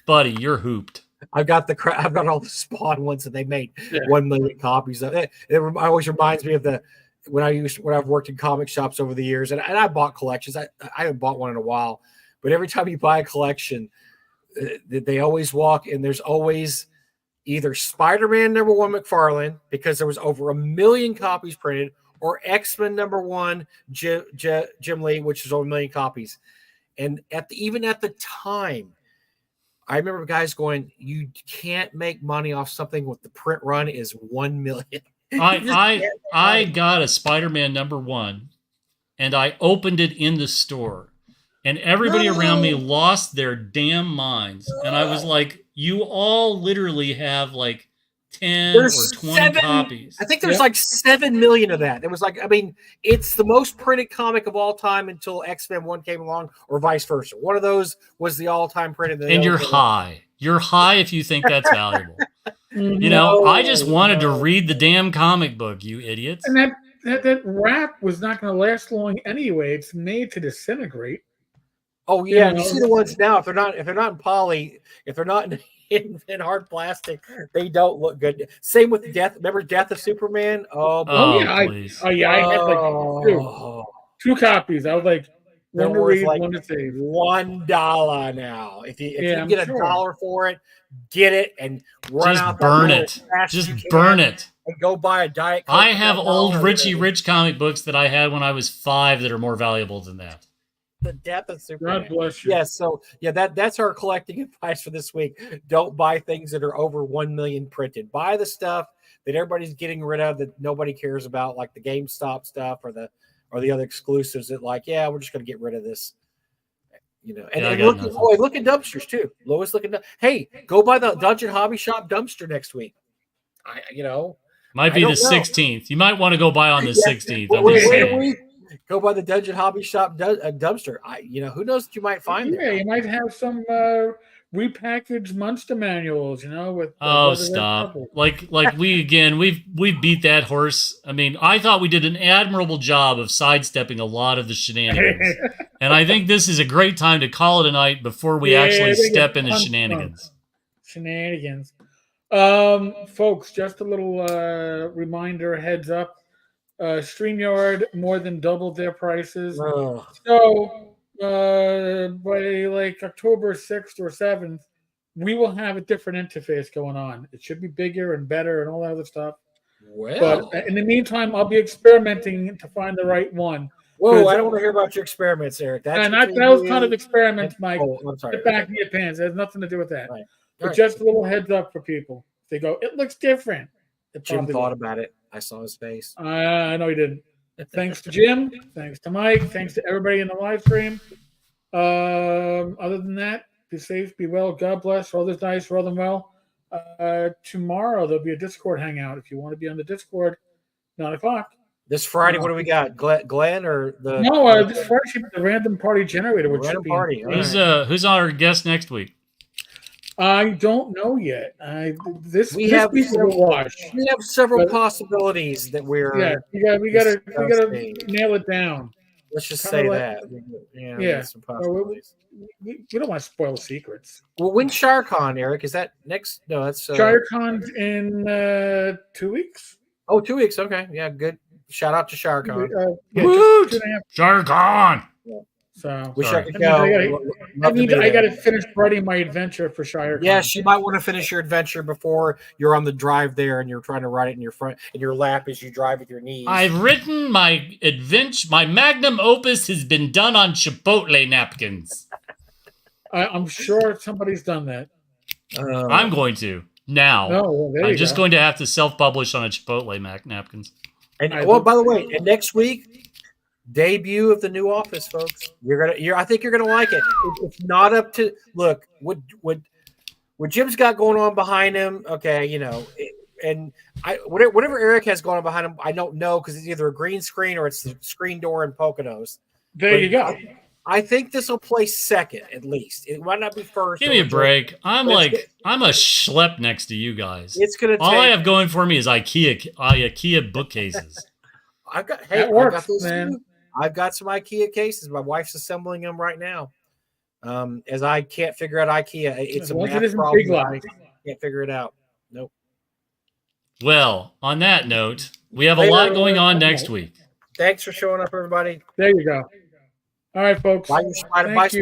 buddy, you're hooped. I've got all the Spawn ones that they made 1 million copies of. It always reminds me of when I've worked in comic shops over the years, and I bought collections. I haven't bought one in a while, but every time you buy a collection, they always walk, and there's always either Spider-Man #1 McFarlane, because there was over 1 million copies printed, or X-Men #1 Jim Lee, which is over 1 million copies. And even at the time, I remember guys going, "You can't make money off something with the print run is 1 million." I got a Spider-Man #1, and I opened it in the store, and everybody around me lost their damn minds. And I was like, "You all literally have like 10 or 20 copies." I think there's like 7 million of that. It was like, I mean, it's the most printed comic of all time until X-Men 1 came along, or vice versa. One of those was the all-time printed. And you're high. You're high if you think that's valuable. You know, I just wanted to read the damn comic book, you idiots. And that wrap was not going to last long anyway. It's made to disintegrate. Oh yeah, you see the ones now. If they're not in poly, if they're not in hard plastic, they don't look good. Same with Remember Death of Superman? Please. I had like two copies. I was like, one to read, one to save. $1 now. If you get $1 for it, get it and run just out. Burn it. Just burn it. And go buy a Diet Coke. I have old Richie Rich comic books that I had when I was 5 that are more valuable than that. The Death of Superman. God bless you. Yes, so that's our collecting advice for this week. Don't buy things that are over 1 million printed. Buy the stuff that everybody's getting rid of that nobody cares about, like the GameStop stuff or the other exclusives that we're just going to get rid of this. You know, and look at dumpsters too. Lois looking. Hey, go buy the Dungeon Hobby Shop dumpster next week. Might be the 16th. You might want to go buy on the 16th. Go by the Dungeon Hobby Shop dumpster. Who knows what you might find there. You might have some repackaged monster manuals, with stop. Like we've beat that horse. I mean, I thought we did an admirable job of sidestepping a lot of the shenanigans. And I think this is a great time to call it a night before we actually step into shenanigans. Shenanigans. Folks, just a little reminder, heads up. StreamYard more than doubled their prices. So by like October 6th or 7th, we will have a different interface going on. It should be bigger and better and all that other stuff. Well, but in the meantime, I'll be experimenting to find the right one. Whoa, I don't want to hear about your experiments, Eric. Those kind of experiments, Mike. I'm sorry. Get back in your pants. It has nothing to do with that. Right. But just a little heads up for people. They go, it looks different. Jim thought about it. I saw his face. I know he didn't. Thanks to Jim. Thanks to Mike. Thanks to everybody in the live stream. Other than that, be safe, be well. God bless. Roll this dice, roll them well. Tomorrow there'll be a Discord hangout. If you want to be on the Discord, 9:00. This Friday, what do we got? Glenn or the? No, this Friday should be the random party generator, which Random should be party. All Who's right. who's our guest next week? I don't know yet. This We this have week several- will wash. We have several But- possibilities that we're. Yeah, we gotta discussing. nail it down. Let's just kinda say like- that. Yeah. We Yeah. have some possibilities. We don't want to spoil secrets. Well, when's ShireCon, Eric? Is that next? No, that's ShireCon's in 2 weeks. 2 weeks. Okay, yeah, good. Shout out to ShireCon. Yeah, Woot! just 2.5. Sharkon. So Wish Sorry. I could I go. mean, I got to finish writing my adventure for ShireCon. Yes, you might want to finish your adventure before you're on the drive there, and you're trying to write it in your lap as you drive with your knees. I've written my adventure. My magnum opus has been done on Chipotle napkins. I'm sure somebody's done that. I'm going to now. Oh, well, there I'm you just go. going to have to self-publish on a Chipotle napkins. And I well, do- by the way, and next week, debut of the new office, folks. I think you're gonna like it. It's not up to look what Jim's got going on behind him. Okay, and whatever Eric has going on behind him, I don't know because it's either a green screen or it's the screen door and Poconos. There you go. I think this will play second at least. It might not be first. Give me a break. I'm Let's I'm a schlep next to you guys. It's gonna. All I take, have going for me is IKEA bookcases. That works, man. I've got some IKEA cases. My wife's assembling them right now. As I can't figure out IKEA. It's As a long as it math isn't problem. Big Lots. I can't figure it out. Nope. Well, on that note, we have a Later. lot going on next week. Thanks for showing up, everybody. There you go. All right, folks. Bye, Spider. Thank Bye, you. Spider.